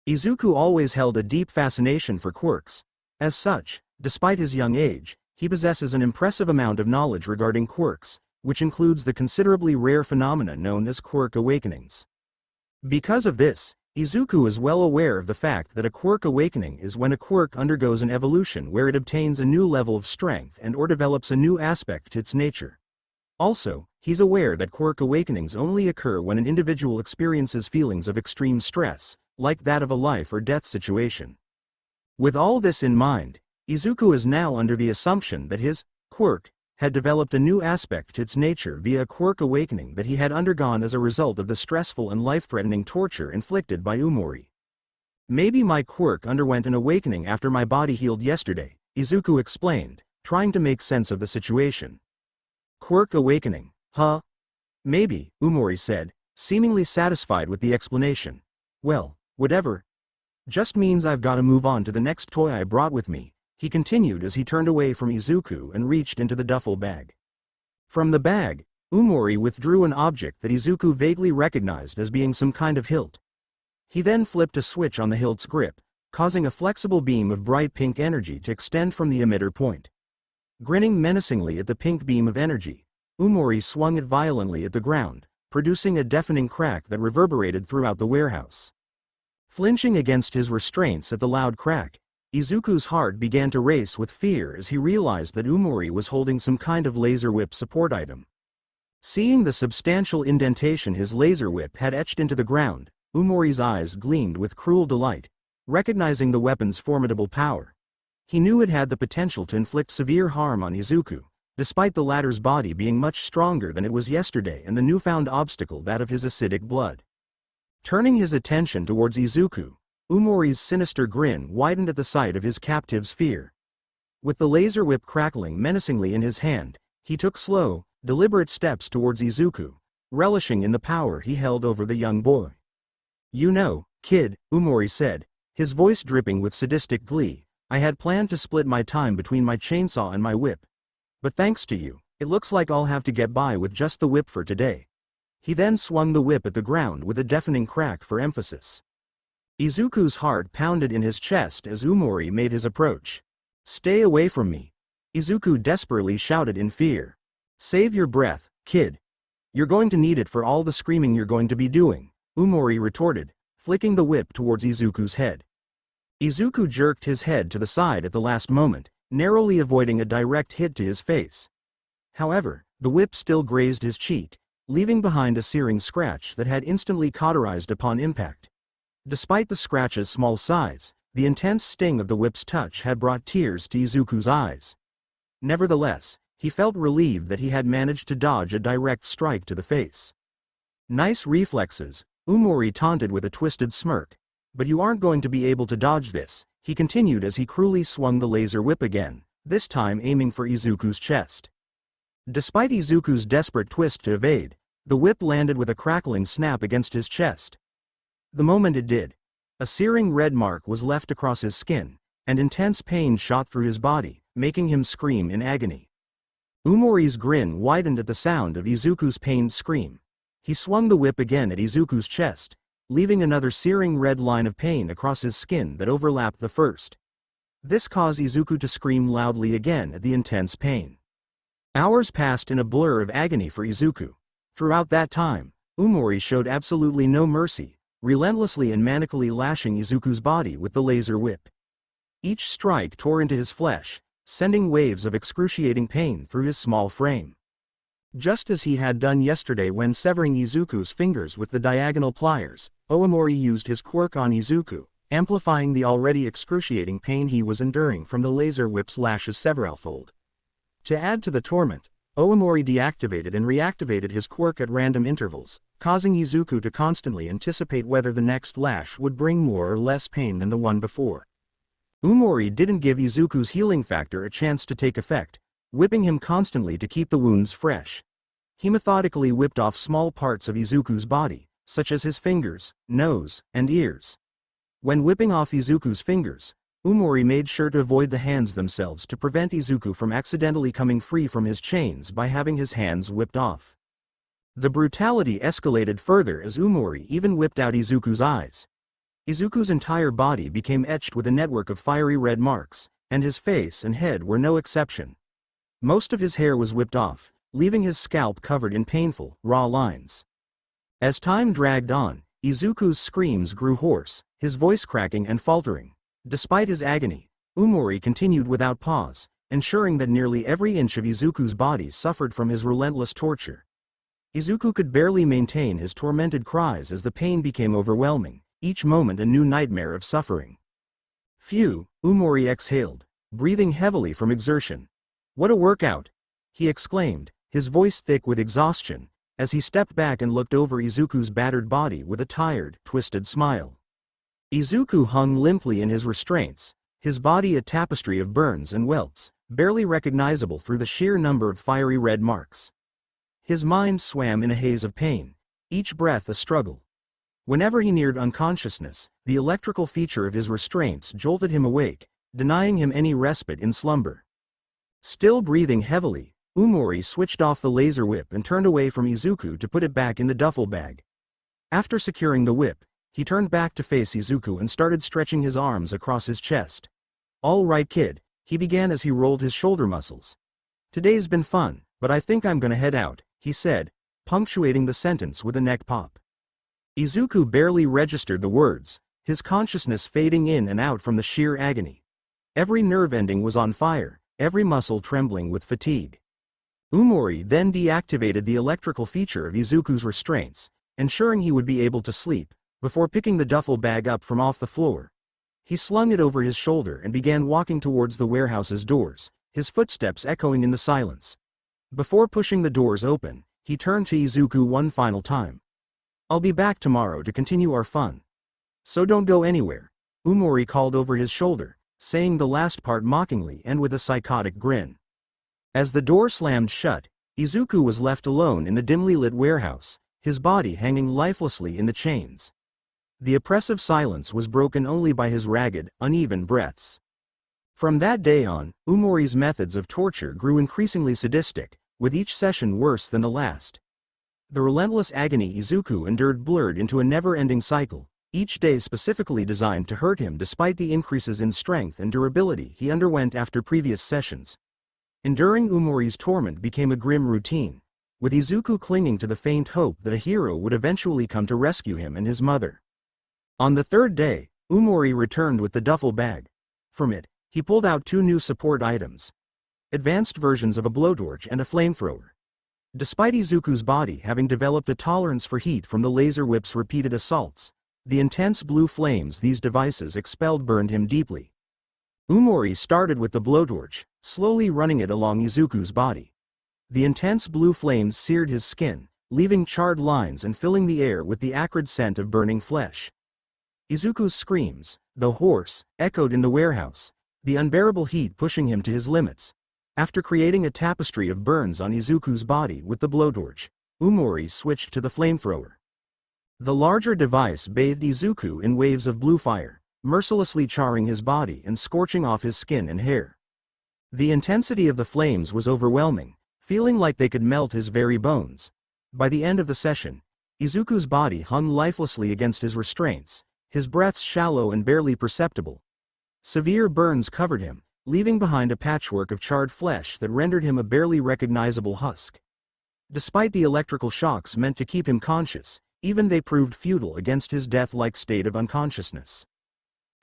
Izuku always held a deep fascination for quirks. As such, despite his young age, he possesses an impressive amount of knowledge regarding quirks, which includes the considerably rare phenomena known as quirk awakenings. Because of this, Izuku is well aware of the fact that a quirk awakening is when a quirk undergoes an evolution where it obtains a new level of strength and or develops a new aspect to its nature. Also, he's aware that quirk awakenings only occur when an individual experiences feelings of extreme stress, like that of a life or death situation. With all this in mind, Izuku is now under the assumption that his quirk had developed a new aspect to its nature via a quirk awakening that he had undergone as a result of the stressful and life-threatening torture inflicted by Umori. "Maybe my quirk underwent an awakening after my body healed yesterday," Izuku explained, trying to make sense of the situation. "Quirk awakening, huh?" "Maybe," Umori said, seemingly satisfied with the explanation. "Well, whatever. Just means I've got to move on to the next toy I brought with me," he continued as he turned away from Izuku and reached into the duffel bag. From the bag, Umori withdrew an object that Izuku vaguely recognized as being some kind of hilt. He then flipped a switch on the hilt's grip, causing a flexible beam of bright pink energy to extend from the emitter point. Grinning menacingly at the pink beam of energy, Umori swung it violently at the ground, producing a deafening crack that reverberated throughout the warehouse. Flinching against his restraints at the loud crack, Izuku's heart began to race with fear as he realized that Umori was holding some kind of laser whip support item. Seeing the substantial indentation his laser whip had etched into the ground, Umori's eyes gleamed with cruel delight, recognizing the weapon's formidable power. He knew it had the potential to inflict severe harm on Izuku, despite the latter's body being much stronger than it was yesterday and the newfound obstacle that of his acidic blood. Turning his attention towards Izuku, Umori's sinister grin widened at the sight of his captive's fear. With the laser whip crackling menacingly in his hand, he took slow, deliberate steps towards Izuku, relishing in the power he held over the young boy. You know, kid, Umori said, his voice dripping with sadistic glee, I had planned to split my time between my chainsaw and my whip. But thanks to you, it looks like I'll have to get by with just the whip for today. He then swung the whip at the ground with a deafening crack for emphasis. Izuku's heart pounded in his chest as Umori made his approach. Stay away from me. Izuku desperately shouted in fear. Save your breath, kid. You're going to need it for all the screaming you're going to be doing, Umori retorted, flicking the whip towards Izuku's head. Izuku jerked his head to the side at the last moment, narrowly avoiding a direct hit to his face. However, the whip still grazed his cheek, leaving behind a searing scratch that had instantly cauterized upon impact. Despite the scratch's small size, the intense sting of the whip's touch had brought tears to Izuku's eyes. Nevertheless, he felt relieved that he had managed to dodge a direct strike to the face. Nice reflexes, Umori taunted with a twisted smirk. But you aren't going to be able to dodge this, he continued as he cruelly swung the laser whip again, this time aiming for Izuku's chest. Despite Izuku's desperate twist to evade, the whip landed with a crackling snap against his chest. The moment it did, a searing red mark was left across his skin, and intense pain shot through his body, making him scream in agony. Umori's grin widened at the sound of Izuku's pained scream. He swung the whip again at Izuku's chest, leaving another searing red line of pain across his skin that overlapped the first. This caused Izuku to scream loudly again at the intense pain. Hours passed in a blur of agony for Izuku. Throughout that time, Umori showed absolutely no mercy, relentlessly and manically lashing Izuku's body with the laser whip. Each strike tore into his flesh, sending waves of excruciating pain through his small frame. Just as he had done yesterday when severing Izuku's fingers with the diagonal pliers, Umori used his quirk on Izuku, amplifying the already excruciating pain he was enduring from the laser whip's lashes severalfold. To add to the torment, Umori deactivated and reactivated his quirk at random intervals, causing Izuku to constantly anticipate whether the next lash would bring more or less pain than the one before. Umori didn't give Izuku's healing factor a chance to take effect, whipping him constantly to keep the wounds fresh. He methodically whipped off small parts of Izuku's body, such as his fingers, nose, and ears. When whipping off Izuku's fingers, Umori made sure to avoid the hands themselves to prevent Izuku from accidentally coming free from his chains by having his hands whipped off. The brutality escalated further as Umori even whipped out Izuku's eyes. Izuku's entire body became etched with a network of fiery red marks, and his face and head were no exception. Most of his hair was whipped off, leaving his scalp covered in painful, raw lines. As time dragged on, Izuku's screams grew hoarse, his voice cracking and faltering. Despite his agony, Umori continued without pause, ensuring that nearly every inch of Izuku's body suffered from his relentless torture. Izuku could barely maintain his tormented cries as the pain became overwhelming, each moment a new nightmare of suffering. Phew, Umori exhaled, breathing heavily from exertion. What a workout! He exclaimed, his voice thick with exhaustion, as he stepped back and looked over Izuku's battered body with a tired, twisted smile. Izuku hung limply in his restraints, his body a tapestry of burns and welts, barely recognizable through the sheer number of fiery red marks. His mind swam in a haze of pain, each breath a struggle. Whenever he neared unconsciousness, the electrical feature of his restraints jolted him awake, denying him any respite in slumber. Still breathing heavily, Umori switched off the laser whip and turned away from Izuku to put it back in the duffel bag. After securing the whip, he turned back to face Izuku and started stretching his arms across his chest. All right, kid, he began as he rolled his shoulder muscles. Today's been fun, but I think I'm gonna head out, he said, punctuating the sentence with a neck pop. Izuku barely registered the words, his consciousness fading in and out from the sheer agony. Every nerve ending was on fire, every muscle trembling with fatigue. Umori then deactivated the electrical feature of Izuku's restraints, ensuring he would be able to sleep, before picking the duffel bag up from off the floor. He slung it over his shoulder and began walking towards the warehouse's doors, his footsteps echoing in the silence. Before pushing the doors open, he turned to Izuku one final time. I'll be back tomorrow to continue our fun. So don't go anywhere, Umori called over his shoulder, saying the last part mockingly and with a psychotic grin. As the door slammed shut, Izuku was left alone in the dimly lit warehouse, his body hanging lifelessly in the chains. The oppressive silence was broken only by his ragged, uneven breaths. From that day on, Umori's methods of torture grew increasingly sadistic, with each session worse than the last. The relentless agony Izuku endured blurred into a never-ending cycle, each day specifically designed to hurt him despite the increases in strength and durability he underwent after previous sessions. Enduring Umori's torment became a grim routine, with Izuku clinging to the faint hope that a hero would eventually come to rescue him and his mother. On the third day, Umori returned with the duffel bag. From it, he pulled out 2 new support items: advanced versions of a blowtorch and a flamethrower. Despite Izuku's body having developed a tolerance for heat from the laser whip's repeated assaults, the intense blue flames these devices expelled burned him deeply. Umori started with the blowtorch, slowly running it along Izuku's body. The intense blue flames seared his skin, leaving charred lines and filling the air with the acrid scent of burning flesh. Izuku's screams, though hoarse, echoed in the warehouse, the unbearable heat pushing him to his limits. After creating a tapestry of burns on Izuku's body with the blowtorch, Umori switched to the flamethrower. The larger device bathed Izuku in waves of blue fire, mercilessly charring his body and scorching off his skin and hair. The intensity of the flames was overwhelming, feeling like they could melt his very bones. By the end of the session, Izuku's body hung lifelessly against his restraints, his breaths shallow and barely perceptible. Severe burns covered him, leaving behind a patchwork of charred flesh that rendered him a barely recognizable husk. Despite the electrical shocks meant to keep him conscious, even they proved futile against his death-like state of unconsciousness.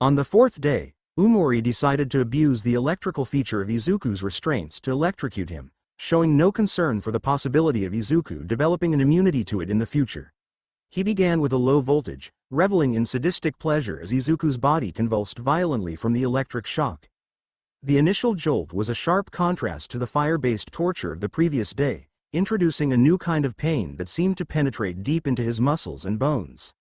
On the 4th day, Umori decided to abuse the electrical feature of Izuku's restraints to electrocute him, showing no concern for the possibility of Izuku developing an immunity to it in the future. He began with a low voltage, reveling in sadistic pleasure as Izuku's body convulsed violently from the electric shock. The initial jolt was a sharp contrast to the fire-based torture of the previous day, introducing a new kind of pain that seemed to penetrate deep into his muscles and bones.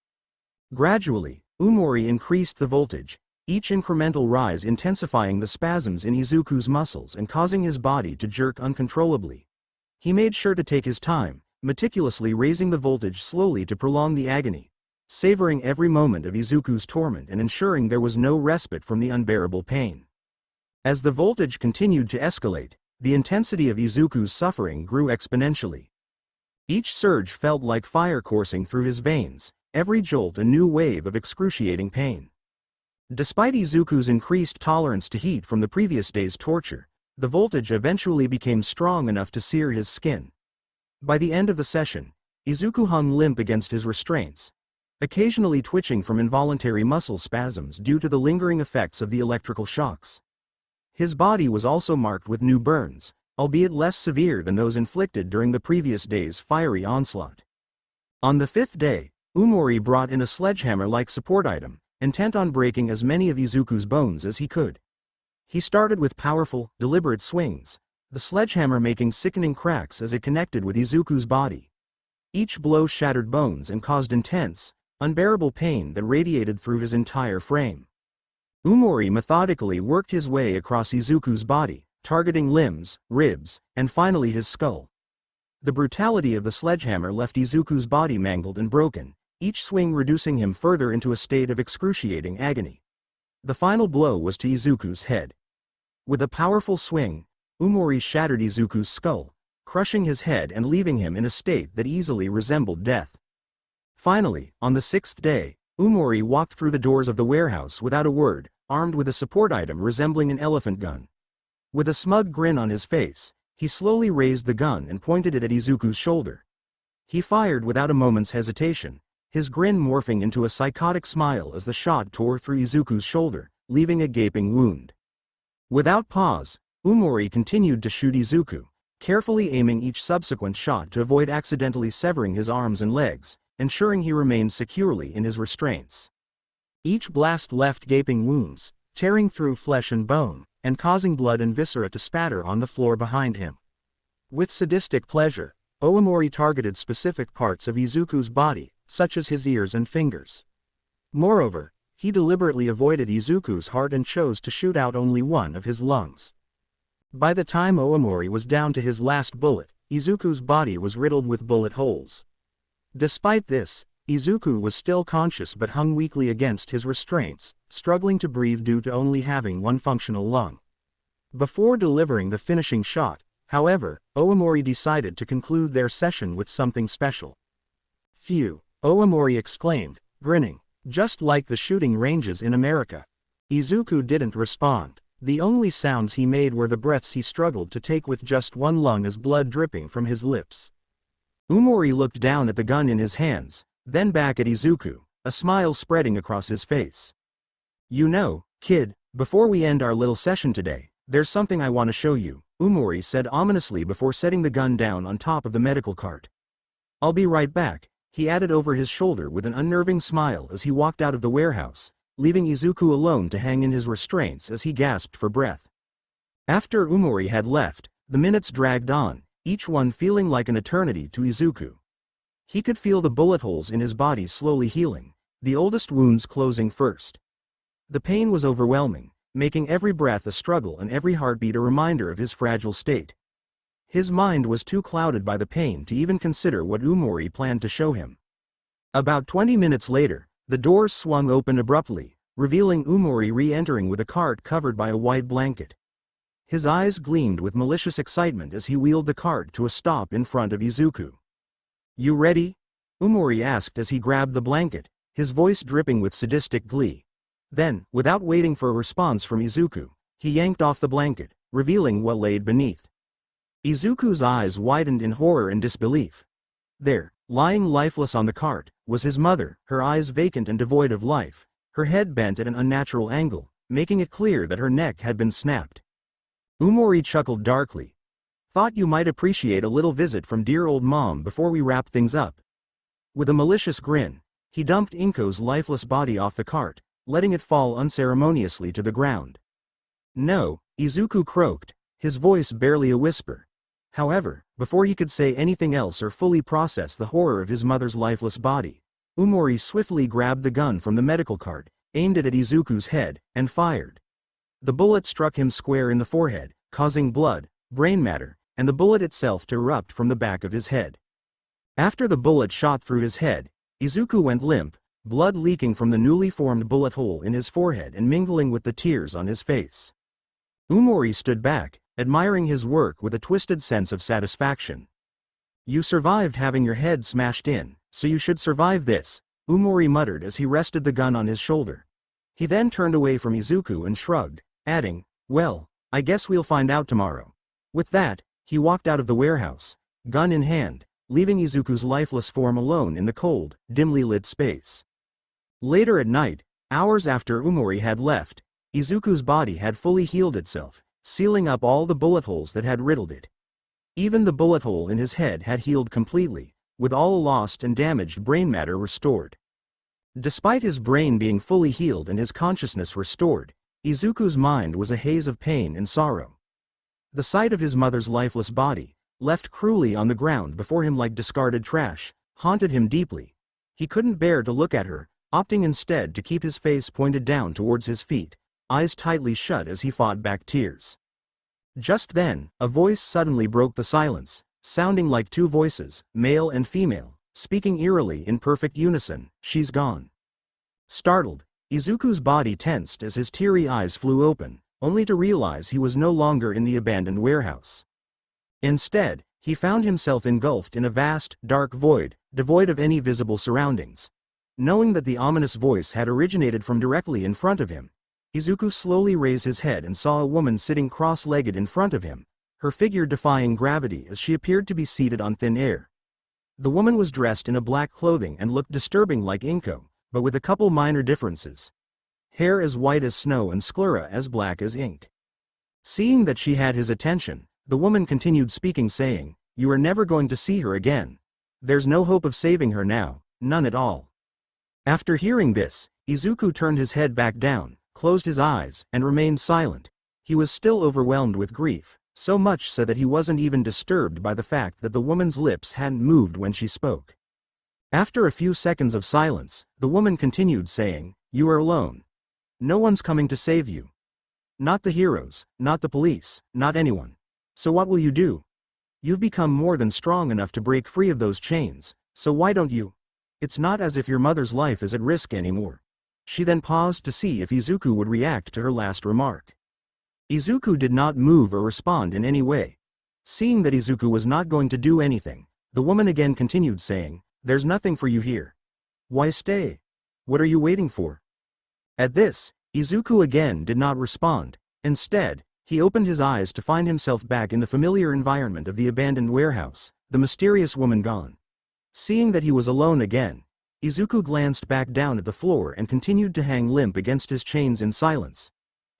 Gradually, Umori increased the voltage, each incremental rise intensifying the spasms in Izuku's muscles and causing his body to jerk uncontrollably. He made sure to take his time, meticulously raising the voltage slowly to prolong the agony, savoring every moment of Izuku's torment and ensuring there was no respite from the unbearable pain. As the voltage continued to escalate, the intensity of Izuku's suffering grew exponentially. Each surge felt like fire coursing through his veins, every jolt a new wave of excruciating pain. Despite Izuku's increased tolerance to heat from the previous day's torture, the voltage eventually became strong enough to sear his skin. By the end of the session, Izuku hung limp against his restraints, occasionally twitching from involuntary muscle spasms due to the lingering effects of the electrical shocks. His body was also marked with new burns, albeit less severe than those inflicted during the previous day's fiery onslaught. On the 5th day, Umori brought in a sledgehammer-like support item, intent on breaking as many of Izuku's bones as he could. He started with powerful, deliberate swings, the sledgehammer making sickening cracks as it connected with Izuku's body. Each blow shattered bones and caused intense, unbearable pain that radiated through his entire frame. Umori methodically worked his way across Izuku's body, targeting limbs, ribs, and finally his skull. The brutality of the sledgehammer left Izuku's body mangled and broken, each swing reducing him further into a state of excruciating agony. The final blow was to Izuku's head. With a powerful swing, Umori shattered Izuku's skull, crushing his head and leaving him in a state that easily resembled death. Finally, on the 6th day, Umori walked through the doors of the warehouse without a word, armed with a support item resembling an elephant gun. With a smug grin on his face, he slowly raised the gun and pointed it at Izuku's shoulder. He fired without a moment's hesitation, his grin morphing into a psychotic smile as the shot tore through Izuku's shoulder, leaving a gaping wound. Without pause, Umori continued to shoot Izuku, carefully aiming each subsequent shot to avoid accidentally severing his arms and legs, ensuring he remained securely in his restraints. Each blast left gaping wounds, tearing through flesh and bone, and causing blood and viscera to spatter on the floor behind him. With sadistic pleasure, Umori targeted specific parts of Izuku's body, such as his ears and fingers. Moreover, he deliberately avoided Izuku's heart and chose to shoot out only one of his lungs. By the time Umori was down to his last bullet, Izuku's body was riddled with bullet holes. Despite this, Izuku was still conscious but hung weakly against his restraints, struggling to breathe due to only having one functional lung. Before delivering the finishing shot, however, Oomori decided to conclude their session with something special. "Phew," Oomori exclaimed, grinning. "Just like the shooting ranges in America." Izuku didn't respond. The only sounds he made were the breaths he struggled to take with just one lung as blood dripping from his lips. Oomori looked down at the gun in his hands, then back at Izuku, a smile spreading across his face. "You know, kid, before we end our little session today, there's something I want to show you," Oomori said ominously before setting the gun down on top of the medical cart. "I'll be right back," he added over his shoulder with an unnerving smile as he walked out of the warehouse, leaving Izuku alone to hang in his restraints as he gasped for breath. After Oomori had left, the minutes dragged on, each one feeling like an eternity to Izuku. He could feel the bullet holes in his body slowly healing, the oldest wounds closing first. The pain was overwhelming, making every breath a struggle and every heartbeat a reminder of his fragile state. His mind was too clouded by the pain to even consider what Oomori planned to show him. About 20 minutes later, the doors swung open abruptly, revealing Oomori re-entering with a cart covered by a white blanket. His eyes gleamed with malicious excitement as he wheeled the cart to a stop in front of Izuku. "You ready?" Oomori asked as he grabbed the blanket, his voice dripping with sadistic glee. Then, without waiting for a response from Izuku, he yanked off the blanket, revealing what lay beneath. Izuku's eyes widened in horror and disbelief. There, lying lifeless on the cart, was his mother, her eyes vacant and devoid of life, her head bent at an unnatural angle, making it clear that her neck had been snapped. Oomori chuckled darkly. "Thought you might appreciate a little visit from dear old mom before we wrap things up." With a malicious grin, he dumped Inko's lifeless body off the cart, letting it fall unceremoniously to the ground. "No," Izuku croaked, his voice barely a whisper. However, before he could say anything else or fully process the horror of his mother's lifeless body, Oomori swiftly grabbed the gun from the medical cart, aimed it at Izuku's head, and fired. The bullet struck him square in the forehead, causing blood, brain matter, and the bullet itself to erupt from the back of his head. After the bullet shot through his head, Izuku went limp, blood leaking from the newly formed bullet hole in his forehead and mingling with the tears on his face. Oomori stood back, admiring his work with a twisted sense of satisfaction. "You survived having your head smashed in, so you should survive this," Oomori muttered as he rested the gun on his shoulder. He then turned away from Izuku and shrugged, adding, "Well, I guess we'll find out tomorrow." With that, he walked out of the warehouse, gun in hand, leaving Izuku's lifeless form alone in the cold, dimly lit space. Later at night, hours after Oomori had left, Izuku's body had fully healed itself, sealing up all the bullet holes that had riddled it. Even the bullet hole in his head had healed completely, with all lost and damaged brain matter restored. Despite his brain being fully healed and his consciousness restored, Izuku's mind was a haze of pain and sorrow. The sight of his mother's lifeless body, left cruelly on the ground before him like discarded trash, haunted him deeply. He couldn't bear to look at her, opting instead to keep his face pointed down towards his feet, eyes tightly shut as he fought back tears. Just then, a voice suddenly broke the silence, sounding like two voices, male and female, speaking eerily in perfect unison. "She's gone." Startled, Izuku's body tensed as his teary eyes flew open, only to realize he was no longer in the abandoned warehouse. Instead, he found himself engulfed in a vast, dark void, devoid of any visible surroundings. Knowing that the ominous voice had originated from directly in front of him, Izuku slowly raised his head and saw a woman sitting cross-legged in front of him, her figure defying gravity as she appeared to be seated on thin air. The woman was dressed in a black clothing and looked disturbing like Inko, but with a couple minor differences. Hair as white as snow and sclera as black as ink. Seeing that she had his attention, the woman continued speaking, saying, "You are never going to see her again. There's no hope of saving her now, none at all." After hearing this, Izuku turned his head back down, closed his eyes, and remained silent. He was still overwhelmed with grief, so much so that he wasn't even disturbed by the fact that the woman's lips hadn't moved when she spoke. After a few seconds of silence, the woman continued saying, "You are alone. No one's coming to save you. Not the heroes, not the police, not anyone. So what will you do? You've become more than strong enough to break free of those chains, so why don't you?" It's not as if your mother's life is at risk anymore. She then paused to see if Izuku would react to her last remark. Izuku did not move or respond in any way. Seeing that Izuku was not going to do anything, the woman again continued saying, "There's nothing for you here. Why stay? What are you waiting for?" At this, Izuku again did not respond. Instead, he opened his eyes to find himself back in the familiar environment of the abandoned warehouse, the mysterious woman gone. Seeing that he was alone again, Izuku glanced back down at the floor and continued to hang limp against his chains in silence.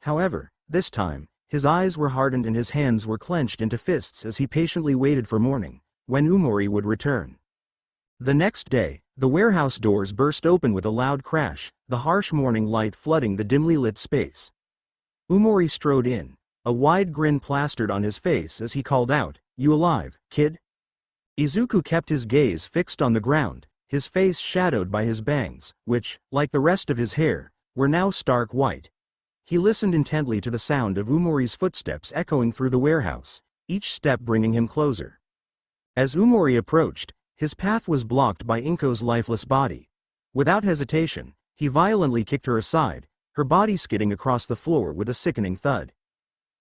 However, this time, his eyes were hardened and his hands were clenched into fists as he patiently waited for morning, when Umori would return. The next day, the warehouse doors burst open with a loud crash, the harsh morning light flooding the dimly lit space. Umori strode in, a wide grin plastered on his face as he called out, "You alive, kid?" Izuku kept his gaze fixed on the ground, his face shadowed by his bangs, which, like the rest of his hair, were now stark white. He listened intently to the sound of Umori's footsteps echoing through the warehouse, each step bringing him closer. As Umori approached, his path was blocked by Inko's lifeless body. Without hesitation, he violently kicked her aside, her body skidding across the floor with a sickening thud.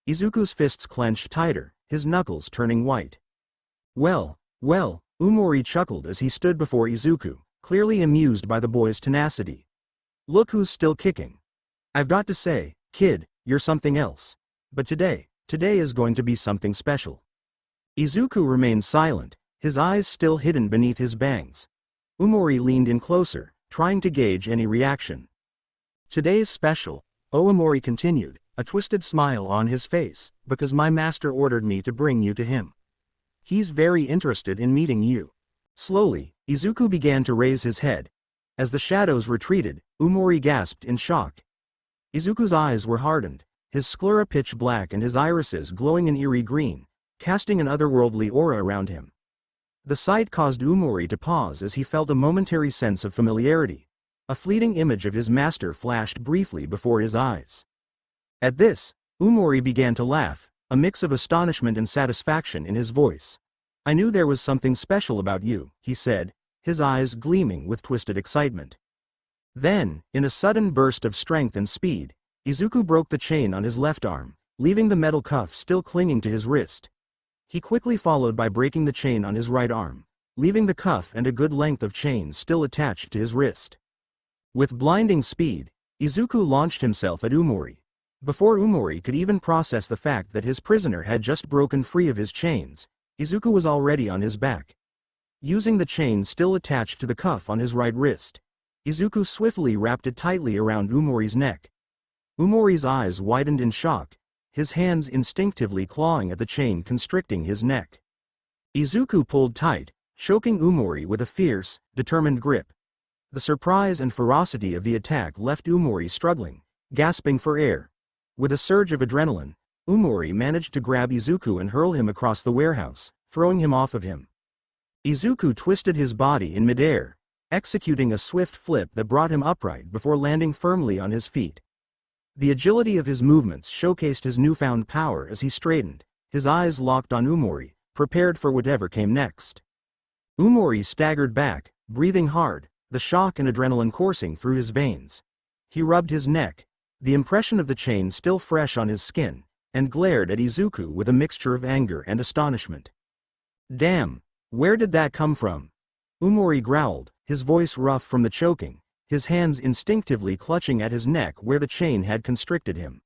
Izuku's fists clenched tighter, his knuckles turning white. Well, Umori chuckled as he stood before Izuku, clearly amused by the boy's tenacity. "Look who's still kicking. I've got to say, kid, you're something else. But today is going to be something special." Izuku remained silent, his eyes still hidden beneath his bangs. Umori leaned in closer, trying to gauge any reaction. "Today's special," Umori continued, a twisted smile on his face, "because my master ordered me to bring you to him. He's very interested in meeting you." Slowly, Izuku began to raise his head. As the shadows retreated, Umori gasped in shock. Izuku's eyes were hardened, his sclera pitch black and his irises glowing an eerie green, casting an otherworldly aura around him. The sight caused Umori to pause as he felt a momentary sense of familiarity. A fleeting image of his master flashed briefly before his eyes. At this, Umori began to laugh, a mix of astonishment and satisfaction in his voice. "I knew there was something special about you," he said, his eyes gleaming with twisted excitement. Then, in a sudden burst of strength and speed, Izuku broke the chain on his left arm, leaving the metal cuff still clinging to his wrist. He quickly followed by breaking the chain on his right arm, leaving the cuff and a good length of chain still attached to his wrist. With blinding speed, Izuku launched himself at Umori. Before Umori could even process the fact that his prisoner had just broken free of his chains, Izuku was already on his back. Using the chain still attached to the cuff on his right wrist, Izuku swiftly wrapped it tightly around Umori's neck. Umori's eyes widened in shock, his hands instinctively clawing at the chain constricting his neck. Izuku pulled tight, choking Umori with a fierce, determined grip. The surprise and ferocity of the attack left Umori struggling, gasping for air. With a surge of adrenaline, Umori managed to grab Izuku and hurl him across the warehouse, throwing him off of him. Izuku twisted his body in midair, executing a swift flip that brought him upright before landing firmly on his feet. The agility of his movements showcased his newfound power as he straightened, his eyes locked on Umori, prepared for whatever came next. Umori staggered back, breathing hard, the shock and adrenaline coursing through his veins. He rubbed his neck, the impression of the chain still fresh on his skin, and glared at Izuku with a mixture of anger and astonishment. "Damn, where did that come from?" Umori growled, his voice rough from the choking, his hands instinctively clutching at his neck where the chain had constricted him.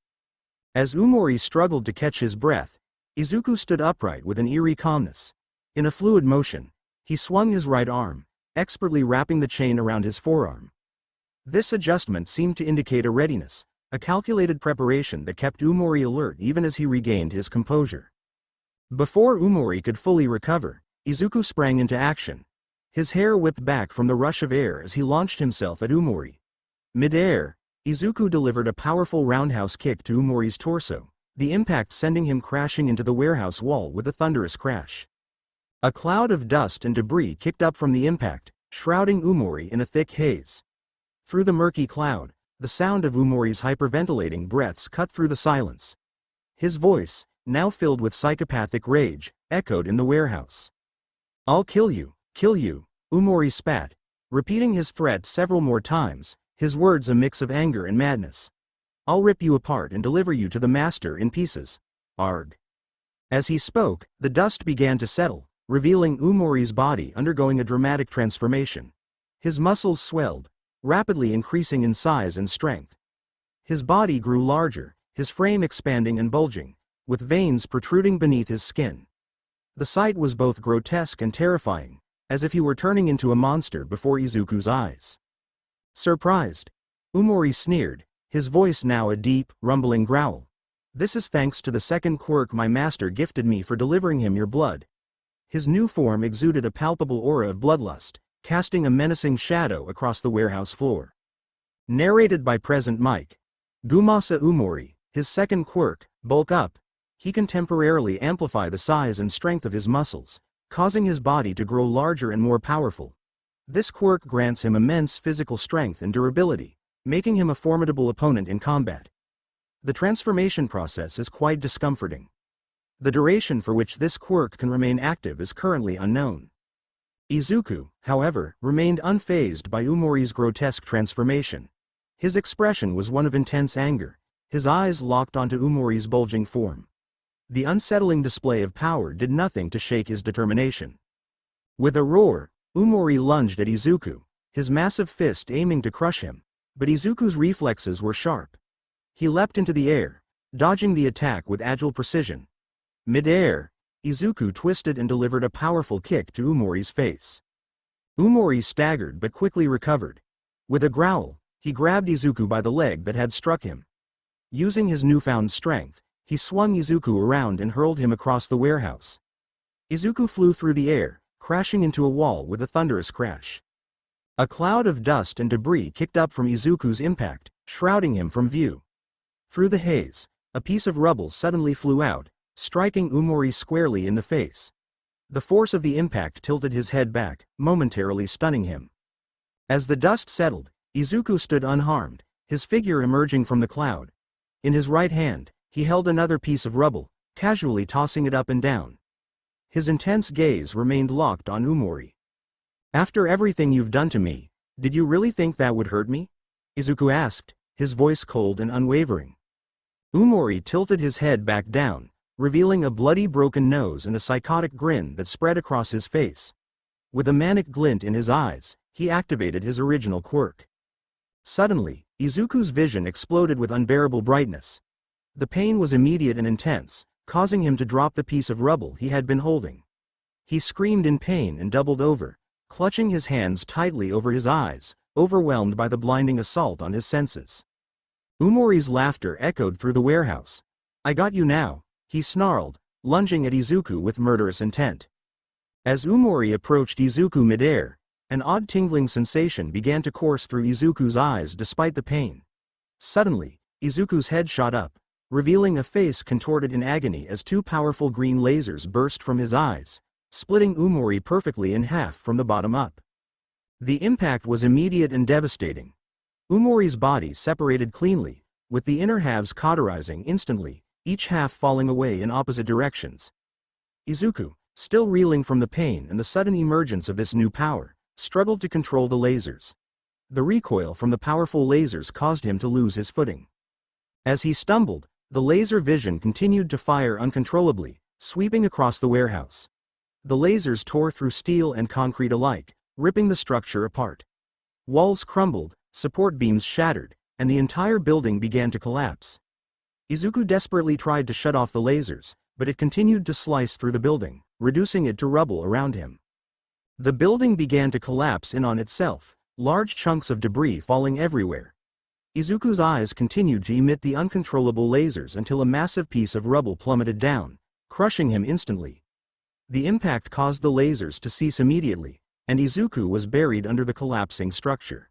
As Umori struggled to catch his breath, Izuku stood upright with an eerie calmness. In a fluid motion, he swung his right arm, expertly wrapping the chain around his forearm. This adjustment seemed to indicate a readiness, a calculated preparation that kept Umori alert even as he regained his composure. Before Umori could fully recover, Izuku sprang into action. His hair whipped back from the rush of air as he launched himself at Umori. Mid-air, Izuku delivered a powerful roundhouse kick to Umori's torso, the impact sending him crashing into the warehouse wall with a thunderous crash. A cloud of dust and debris kicked up from the impact, shrouding Umori in a thick haze. Through the murky cloud, the sound of Umori's hyperventilating breaths cut through the silence. His voice, now filled with psychopathic rage, echoed in the warehouse. "I'll kill you, Umori spat, repeating his threat several more times, his words a mix of anger and madness. "I'll rip you apart and deliver you to the master in pieces. Arg." As he spoke, the dust began to settle, revealing Umori's body undergoing a dramatic transformation. His muscles swelled, rapidly increasing in size and strength. His body grew larger, his frame expanding and bulging, with veins protruding beneath his skin. The sight was both grotesque and terrifying, as if he were turning into a monster before Izuku's eyes. Surprised, Umori sneered, his voice now a deep, rumbling growl. "This is thanks to the second quirk my master gifted me for delivering him your blood." His new form exuded a palpable aura of bloodlust, casting a menacing shadow across the warehouse floor. Narrated by Present Mike. Gumasa Umori, his second quirk, bulk up. He can temporarily amplify the size and strength of his muscles, causing his body to grow larger and more powerful. This quirk grants him immense physical strength and durability, making him a formidable opponent in combat. The transformation process is quite discomforting. The duration for which this quirk can remain active is currently unknown. Izuku, however, remained unfazed by Umori's grotesque transformation. His expression was one of intense anger, his eyes locked onto Umori's bulging form. The unsettling display of power did nothing to shake his determination. With a roar, Umori lunged at Izuku, his massive fist aiming to crush him, but Izuku's reflexes were sharp. He leapt into the air, dodging the attack with agile precision. Mid-air, Izuku twisted and delivered a powerful kick to Umori's face. Umori staggered but quickly recovered. With a growl, he grabbed Izuku by the leg that had struck him. Using his newfound strength, he swung Izuku around and hurled him across the warehouse. Izuku flew through the air, crashing into a wall with a thunderous crash. A cloud of dust and debris kicked up from Izuku's impact, shrouding him from view. Through the haze, a piece of rubble suddenly flew out, striking Umori squarely in the face. The force of the impact tilted his head back, momentarily stunning him. As the dust settled, Izuku stood unharmed, his figure emerging from the cloud. In his right hand, he held another piece of rubble, casually tossing it up and down. His intense gaze remained locked on Umori. "After everything you've done to me, did you really think that would hurt me?" Izuku asked, his voice cold and unwavering. Umori tilted his head back down, revealing a bloody broken nose and a psychotic grin that spread across his face. With a manic glint in his eyes, he activated his original quirk. Suddenly, Izuku's vision exploded with unbearable brightness. The pain was immediate and intense, causing him to drop the piece of rubble he had been holding. He screamed in pain and doubled over, clutching his hands tightly over his eyes, overwhelmed by the blinding assault on his senses. Umori's laughter echoed through the warehouse. "I got you now," he snarled, lunging at Izuku with murderous intent. As Umori approached Izuku midair, an odd tingling sensation began to course through Izuku's eyes despite the pain. Suddenly, Izuku's head shot up, revealing a face contorted in agony as two powerful green lasers burst from his eyes, splitting Umori perfectly in half from the bottom up. The impact was immediate and devastating. Umori's body separated cleanly, with the inner halves cauterizing instantly, each half falling away in opposite directions. Izuku, still reeling from the pain and the sudden emergence of this new power, struggled to control the lasers. The recoil from the powerful lasers caused him to lose his footing. As he stumbled, the laser vision continued to fire uncontrollably, sweeping across the warehouse. The lasers tore through steel and concrete alike, ripping the structure apart. Walls crumbled, support beams shattered, and the entire building began to collapse. Izuku desperately tried to shut off the lasers, but it continued to slice through the building, reducing it to rubble around him. The building began to collapse in on itself, large chunks of debris falling everywhere. Izuku's eyes continued to emit the uncontrollable lasers until a massive piece of rubble plummeted down, crushing him instantly. The impact caused the lasers to cease immediately, and Izuku was buried under the collapsing structure.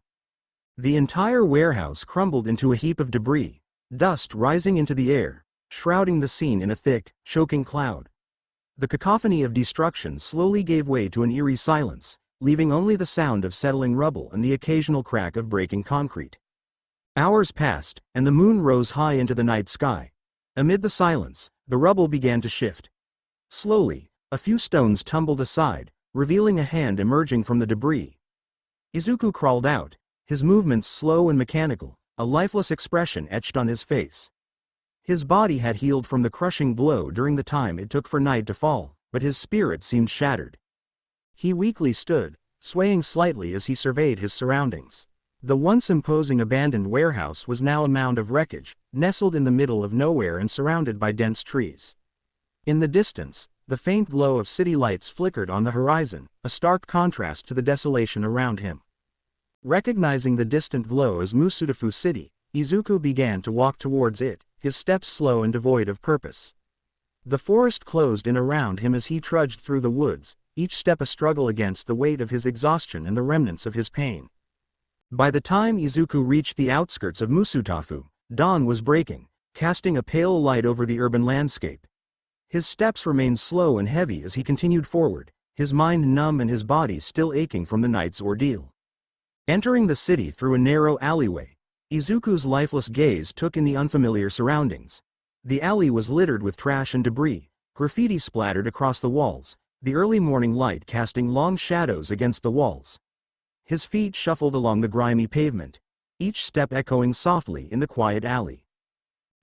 The entire warehouse crumbled into a heap of debris, dust rising into the air, shrouding the scene in a thick, choking cloud. The cacophony of destruction slowly gave way to an eerie silence, leaving only the sound of settling rubble and the occasional crack of breaking concrete. Hours passed, and the moon rose high into the night sky. Amid the silence, the rubble began to shift. Slowly, a few stones tumbled aside, revealing a hand emerging from the debris. Izuku crawled out, his movements slow and mechanical, a lifeless expression etched on his face. His body had healed from the crushing blow during the time it took for night to fall, but his spirit seemed shattered. He weakly stood, swaying slightly as he surveyed his surroundings. The once imposing abandoned warehouse was now a mound of wreckage, nestled in the middle of nowhere and surrounded by dense trees. In the distance, the faint glow of city lights flickered on the horizon, a stark contrast to the desolation around him. Recognizing the distant glow as Musutafu City, Izuku began to walk towards it, his steps slow and devoid of purpose. The forest closed in around him as he trudged through the woods, each step a struggle against the weight of his exhaustion and the remnants of his pain. By the time Izuku reached the outskirts of Musutafu, dawn was breaking, casting a pale light over the urban landscape. His steps remained slow and heavy as he continued forward, his mind numb and his body still aching from the night's ordeal. Entering the city through a narrow alleyway, Izuku's lifeless gaze took in the unfamiliar surroundings. The alley was littered with trash and debris, graffiti splattered across the walls, the early morning light casting long shadows against the walls. His feet shuffled along the grimy pavement, each step echoing softly in the quiet alley.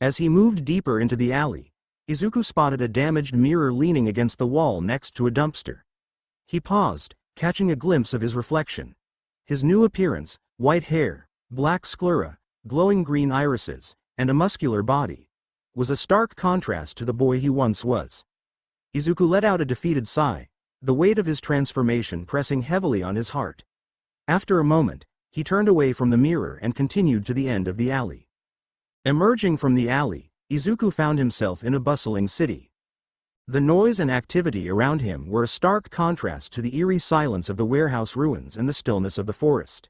As he moved deeper into the alley, Izuku spotted a damaged mirror leaning against the wall next to a dumpster. He paused, catching a glimpse of his reflection. His new appearance, white hair, black sclera, glowing green irises, and a muscular body, was a stark contrast to the boy he once was. Izuku let out a defeated sigh, the weight of his transformation pressing heavily on his heart. After a moment, he turned away from the mirror and continued to the end of the alley. Emerging from the alley, Izuku found himself in a bustling city. The noise and activity around him were a stark contrast to the eerie silence of the warehouse ruins and the stillness of the forest.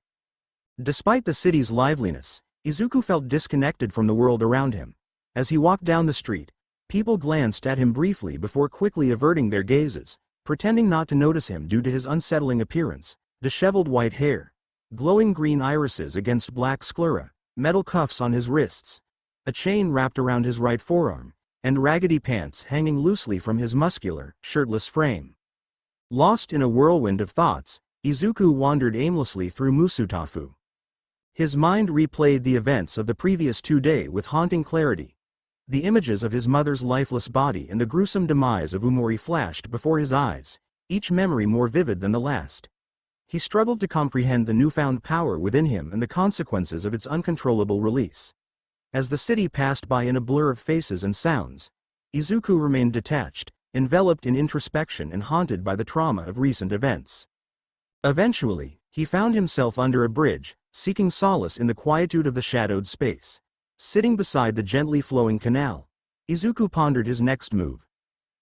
Despite the city's liveliness, Izuku felt disconnected from the world around him. As he walked down the street, people glanced at him briefly before quickly averting their gazes, pretending not to notice him due to his unsettling appearance, disheveled white hair, glowing green irises against black sclera, metal cuffs on his wrists, a chain wrapped around his right forearm, and raggedy pants hanging loosely from his muscular, shirtless frame. Lost in a whirlwind of thoughts, Izuku wandered aimlessly through Musutafu. His mind replayed the events of the previous 2 days with haunting clarity. The images of his mother's lifeless body and the gruesome demise of Umori flashed before his eyes, each memory more vivid than the last. He struggled to comprehend the newfound power within him and the consequences of its uncontrollable release. As the city passed by in a blur of faces and sounds, Izuku remained detached, enveloped in introspection and haunted by the trauma of recent events. Eventually, he found himself under a bridge, seeking solace in the quietude of the shadowed space. Sitting beside the gently flowing canal, Izuku pondered his next move.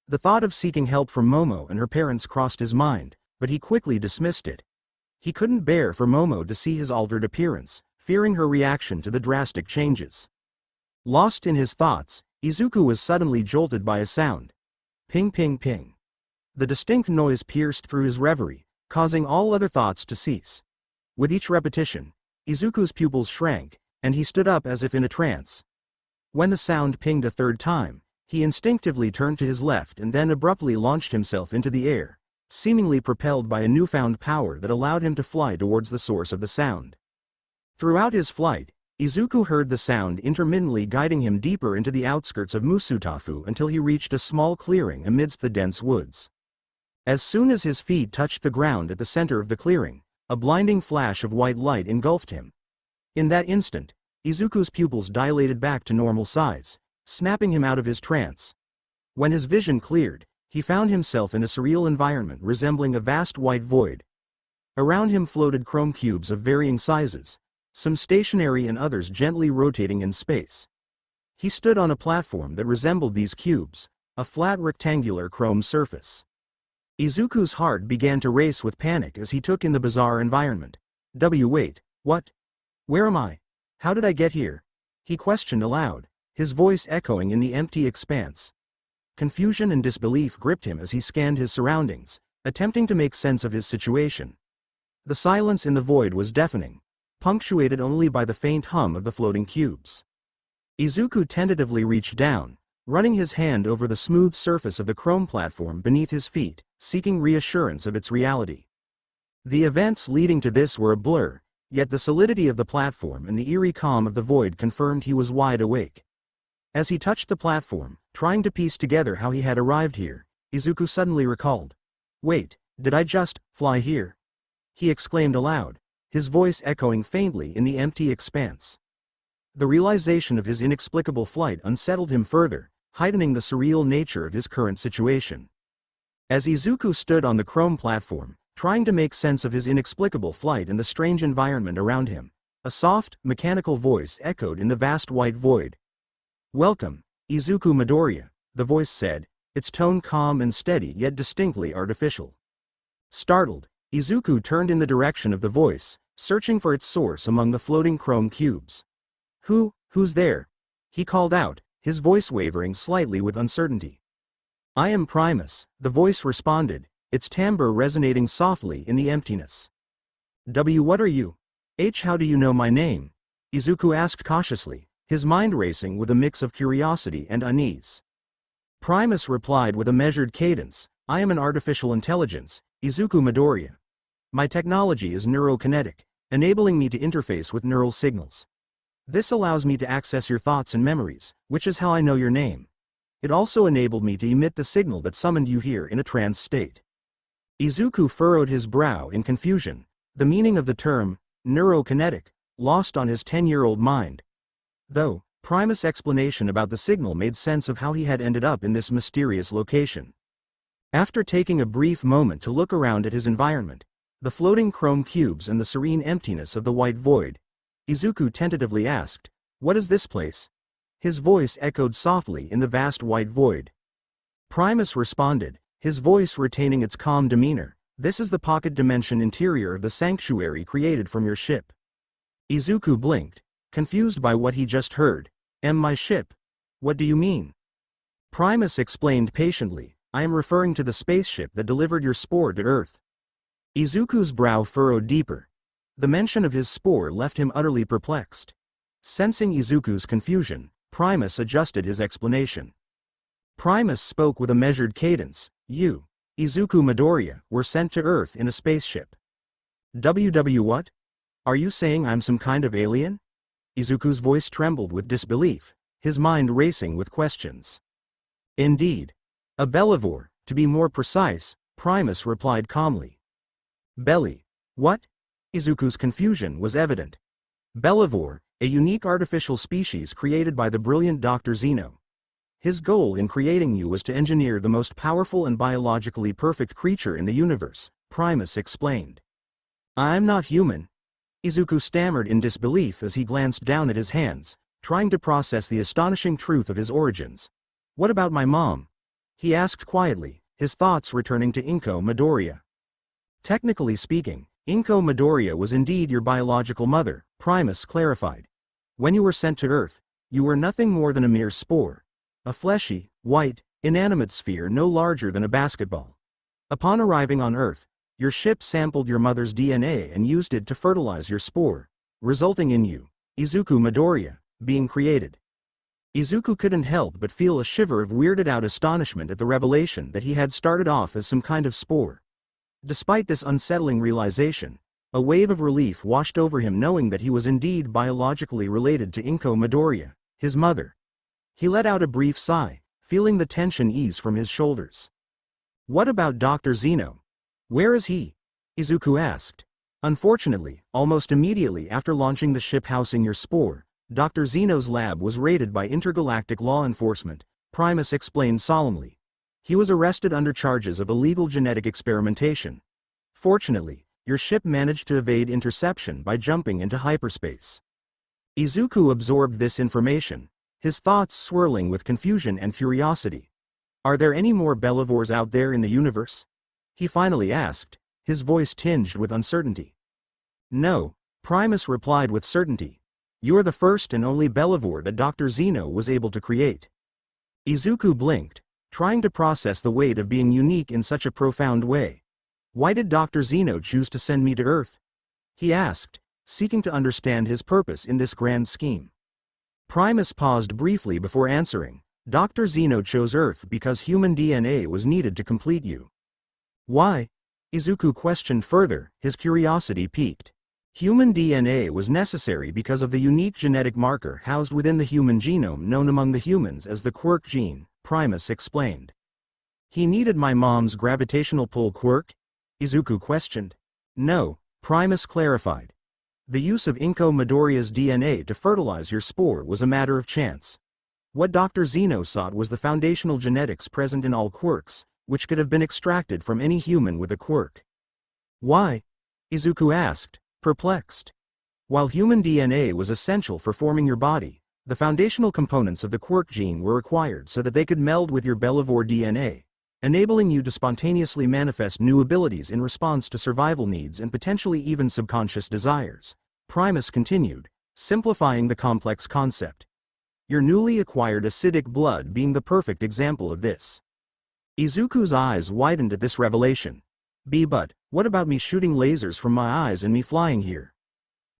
The thought of seeking help from Momo and her parents crossed his mind, but he quickly dismissed it. He couldn't bear for Momo to see his altered appearance, fearing her reaction to the drastic changes. Lost in his thoughts, Izuku was suddenly jolted by a sound. Ping ping ping. The distinct noise pierced through his reverie, causing all other thoughts to cease. With each repetition, Izuku's pupils shrank, and he stood up as if in a trance. When the sound pinged a third time, he instinctively turned to his left and then abruptly launched himself into the air, seemingly propelled by a newfound power that allowed him to fly towards the source of the sound. Throughout his flight, Izuku heard the sound intermittently guiding him deeper into the outskirts of Musutafu until he reached a small clearing amidst the dense woods. As soon as his feet touched the ground at the center of the clearing, a blinding flash of white light engulfed him. In that instant, Izuku's pupils dilated back to normal size, snapping him out of his trance. When his vision cleared, he found himself in a surreal environment resembling a vast white void. Around him floated chrome cubes of varying sizes, some stationary and others gently rotating in space. He stood on a platform that resembled these cubes, a flat rectangular chrome surface. Izuku's heart began to race with panic as he took in the bizarre environment. Wait, what? Where am I? How did I get here? He questioned aloud, his voice echoing in the empty expanse. Confusion and disbelief gripped him as he scanned his surroundings, attempting to make sense of his situation. The silence in the void was deafening, punctuated only by the faint hum of the floating cubes. Izuku tentatively reached down, running his hand over the smooth surface of the chrome platform beneath his feet, seeking reassurance of its reality. The events leading to this were a blur, yet the solidity of the platform and the eerie calm of the void confirmed he was wide awake. As he touched the platform, trying to piece together how he had arrived here, Izuku suddenly recalled. "Wait, did I just fly here?" he exclaimed aloud, his voice echoing faintly in the empty expanse. The realization of his inexplicable flight unsettled him further, heightening the surreal nature of his current situation. As Izuku stood on the chrome platform, trying to make sense of his inexplicable flight and the strange environment around him, a soft, mechanical voice echoed in the vast white void. "Welcome, Izuku Midoriya," the voice said, its tone calm and steady yet distinctly artificial. Startled, Izuku turned in the direction of the voice, searching for its source among the floating chrome cubes. Who's there?" he called out, his voice wavering slightly with uncertainty. "I am Primus," the voice responded, its timbre resonating softly in the emptiness. What are you? How do you know my name?" Izuku asked cautiously, his mind racing with a mix of curiosity and unease. Primus replied with a measured cadence, "I am an artificial intelligence, Izuku Midoriya. My technology is neurokinetic, enabling me to interface with neural signals. This allows me to access your thoughts and memories, which is how I know your name. It also enabled me to emit the signal that summoned you here in a trance state." Izuku furrowed his brow in confusion, the meaning of the term, neurokinetic, lost on his 10-year-old mind. Though, Primus' explanation about the signal made sense of how he had ended up in this mysterious location. After taking a brief moment to look around at his environment, the floating chrome cubes and the serene emptiness of the white void, Izuku tentatively asked, "What is this place?" His voice echoed softly in the vast white void. Primus responded, his voice retaining its calm demeanor, "This is the pocket dimension interior of the sanctuary created from your ship." Izuku blinked, confused by what he just heard. My ship? What do you mean?" Primus explained patiently, "I am referring to the spaceship that delivered your spore to Earth." Izuku's brow furrowed deeper. The mention of his spore left him utterly perplexed. Sensing Izuku's confusion, Primus adjusted his explanation. Primus spoke with a measured cadence, "You, Izuku Midoriya, were sent to Earth in a spaceship." What? Are you saying I'm some kind of alien?" Izuku's voice trembled with disbelief, his mind racing with questions. "Indeed. A bellivore, to be more precise," Primus replied calmly. "Belly? What?" Izuku's confusion was evident. Bellivore, a unique artificial species created by the brilliant Dr. Zeno. His goal in creating you was to engineer the most powerful and biologically perfect creature in the universe, Primus explained. "I'm not human." Izuku stammered in disbelief as he glanced down at his hands, trying to process the astonishing truth of his origins. "What about my mom?" he asked quietly, his thoughts returning to Inko Midoriya. "Technically speaking, Inko Midoriya was indeed your biological mother," Primus clarified. "When you were sent to Earth, you were nothing more than a mere spore. A fleshy, white, inanimate sphere no larger than a basketball. Upon arriving on Earth, your ship sampled your mother's DNA and used it to fertilize your spore, resulting in you, Izuku Midoriya, being created." Izuku couldn't help but feel a shiver of weirded-out astonishment at the revelation that he had started off as some kind of spore. Despite this unsettling realization, a wave of relief washed over him knowing that he was indeed biologically related to Inko Midoriya, his mother. He let out a brief sigh, feeling the tension ease from his shoulders. "What about Dr. Zeno? Where is he?" Izuku asked. "Unfortunately, almost immediately after launching the ship housing your spore, Dr. Zeno's lab was raided by intergalactic law enforcement," Primus explained solemnly. "He was arrested under charges of illegal genetic experimentation. Fortunately, your ship managed to evade interception by jumping into hyperspace." Izuku absorbed this information, his thoughts swirling with confusion and curiosity. "Are there any more bellivores out there in the universe?" he finally asked, his voice tinged with uncertainty. "No," Primus replied with certainty. "You are the first and only bellivore that Dr. Zeno was able to create." Izuku blinked, trying to process the weight of being unique in such a profound way. "Why did Dr. Zeno choose to send me to Earth?" he asked, seeking to understand his purpose in this grand scheme. Primus paused briefly before answering. "Dr. Zeno chose Earth because human DNA was needed to complete you." "Why?" Izuku questioned further, his curiosity piqued. Human DNA was necessary because of the unique genetic marker housed within the human genome known among the humans as the Quirk gene, Primus explained. He needed my mom's gravitational pull Quirk? Izuku questioned. No, Primus clarified. The use of Inko Midoriya's DNA to fertilize your spore was a matter of chance. What Dr. Zeno sought was the foundational genetics present in all quirks, which could have been extracted from any human with a quirk. Why? Izuku asked, perplexed. While human DNA was essential for forming your body, the foundational components of the Quirk gene were required so that they could meld with your Belivore DNA, enabling you to spontaneously manifest new abilities in response to survival needs and potentially even subconscious desires. Primus continued, simplifying the complex concept. Your newly acquired acidic blood being the perfect example of this. Izuku's eyes widened at this revelation. But what about me shooting lasers from my eyes and me flying here?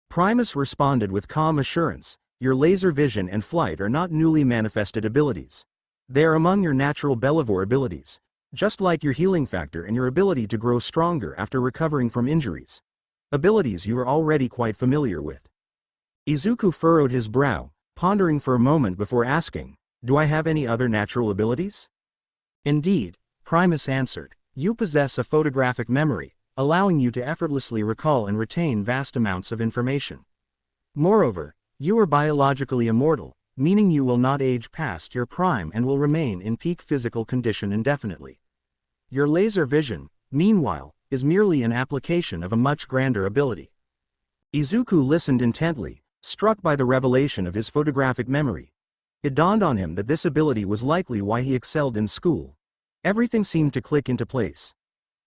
Primus responded with calm assurance, your laser vision and flight are not newly manifested abilities. They are among your natural Belivore abilities, just like your healing factor and your ability to grow stronger after recovering from injuries. Abilities you are already quite familiar with. Izuku furrowed his brow, pondering for a moment before asking, do I have any other natural abilities? Indeed, Primus answered, you possess a photographic memory, allowing you to effortlessly recall and retain vast amounts of information. Moreover, you are biologically immortal, meaning you will not age past your prime and will remain in peak physical condition indefinitely. Your laser vision, meanwhile, is merely an application of a much grander ability. Izuku listened intently, struck by the revelation of his photographic memory. It dawned on him that this ability was likely why he excelled in school. Everything seemed to click into place.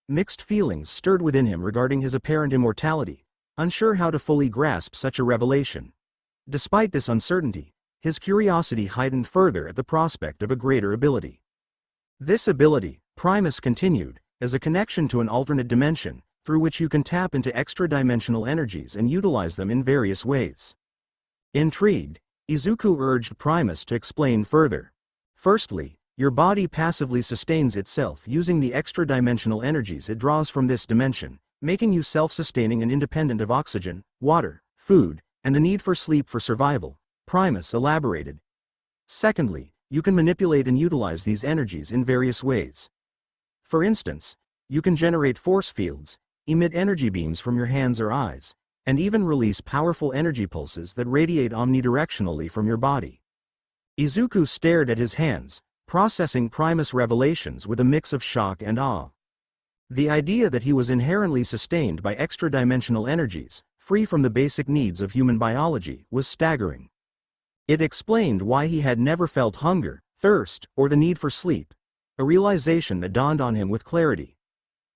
Mixed feelings stirred within him regarding his apparent immortality, unsure how to fully grasp such a revelation. Despite this uncertainty, his curiosity heightened further at the prospect of a greater ability. This ability, Primus continued, is a connection to an alternate dimension, through which you can tap into extra-dimensional energies and utilize them in various ways. Intrigued, Izuku urged Primus to explain further. Firstly, your body passively sustains itself using the extra-dimensional energies it draws from this dimension, making you self-sustaining and independent of oxygen, water, food, and the need for sleep for survival, Primus elaborated. Secondly, you can manipulate and utilize these energies in various ways. For instance, you can generate force fields, emit energy beams from your hands or eyes, and even release powerful energy pulses that radiate omnidirectionally from your body. Izuku stared at his hands, processing Primus' revelations with a mix of shock and awe. The idea that he was inherently sustained by extra-dimensional energies, free from the basic needs of human biology, was staggering. It explained why he had never felt hunger, thirst, or the need for sleep, a realization that dawned on him with clarity.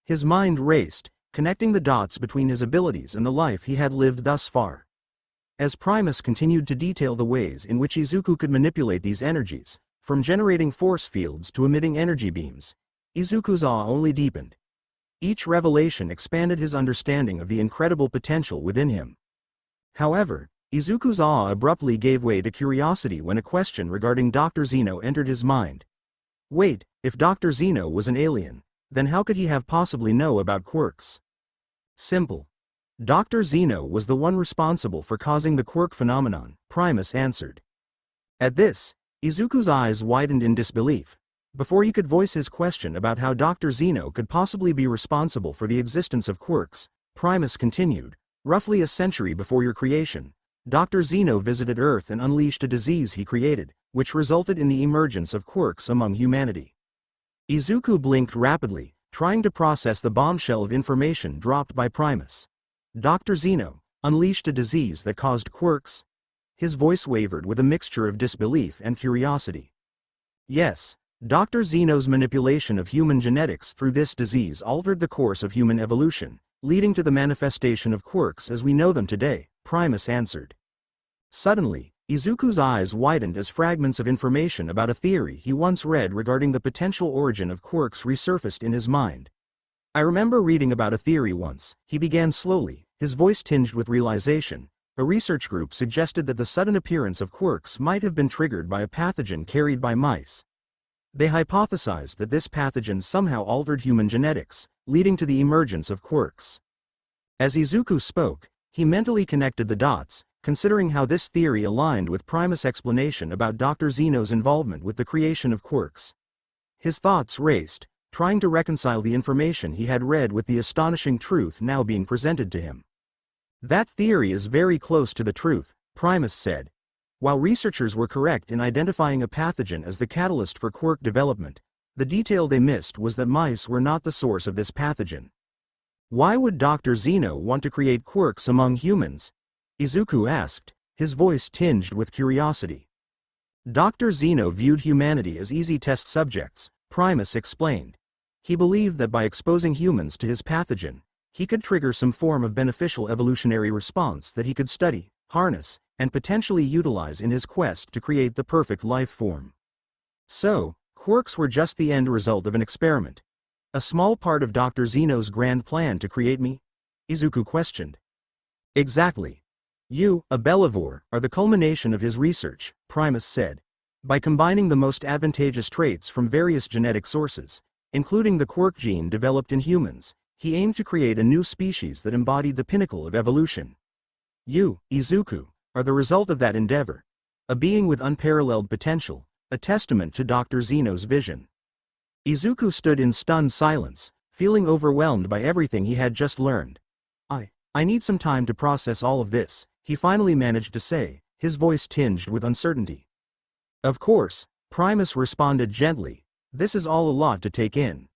His mind raced, connecting the dots between his abilities and the life he had lived thus far. As Primus continued to detail the ways in which Izuku could manipulate these energies, from generating force fields to emitting energy beams, Izuku's awe only deepened. Each revelation expanded his understanding of the incredible potential within him. However, Izuku's awe abruptly gave way to curiosity when a question regarding Dr. Zeno entered his mind. Wait, if Dr. Zeno was an alien, then how could he have possibly know about quirks? Simple. Dr. Zeno was the one responsible for causing the quirk phenomenon, Primus answered. At this, Izuku's eyes widened in disbelief. Before he could voice his question about how Dr. Zeno could possibly be responsible for the existence of quirks, Primus continued, roughly a century before your creation, Dr. Zeno visited Earth and unleashed a disease he created, which resulted in the emergence of quirks among humanity. Izuku blinked rapidly, trying to process the bombshell of information dropped by Primus. Dr. Zeno unleashed a disease that caused quirks? His voice wavered with a mixture of disbelief and curiosity. Yes, Dr. Zeno's manipulation of human genetics through this disease altered the course of human evolution, leading to the manifestation of quirks as we know them today, Primus answered. Suddenly, Izuku's eyes widened as fragments of information about a theory he once read regarding the potential origin of quirks resurfaced in his mind. I remember reading about a theory once, he began slowly, his voice tinged with realization. A research group suggested that the sudden appearance of quirks might have been triggered by a pathogen carried by mice. They hypothesized that this pathogen somehow altered human genetics, leading to the emergence of quirks. As Izuku spoke, he mentally connected the dots, considering how this theory aligned with Primus' explanation about Dr. Zeno's involvement with the creation of quirks. His thoughts raced, trying to reconcile the information he had read with the astonishing truth now being presented to him. That theory is very close to the truth, Primus said. While researchers were correct in identifying a pathogen as the catalyst for quirk development, the detail they missed was that mice were not the source of this pathogen. Why would Dr. Zeno want to create quirks among humans? Izuku asked, his voice tinged with curiosity. Dr. Zeno viewed humanity as easy test subjects, Primus explained. He believed that by exposing humans to his pathogen, he could trigger some form of beneficial evolutionary response that he could study, harness, and potentially utilize in his quest to create the perfect life form. So, quirks were just the end result of an experiment. A small part of Dr. Zeno's grand plan to create me? Izuku questioned. Exactly. You, a Bellivore, are the culmination of his research, Primus said. By combining the most advantageous traits from various genetic sources, including the quirk gene developed in humans, he aimed to create a new species that embodied the pinnacle of evolution. You, Izuku, are the result of that endeavor. A being with unparalleled potential, a testament to Dr. Zeno's vision. Izuku stood in stunned silence, feeling overwhelmed by everything he had just learned. I need some time to process all of this, he finally managed to say, his voice tinged with uncertainty. Of course, Primus responded gently, this is all a lot to take in.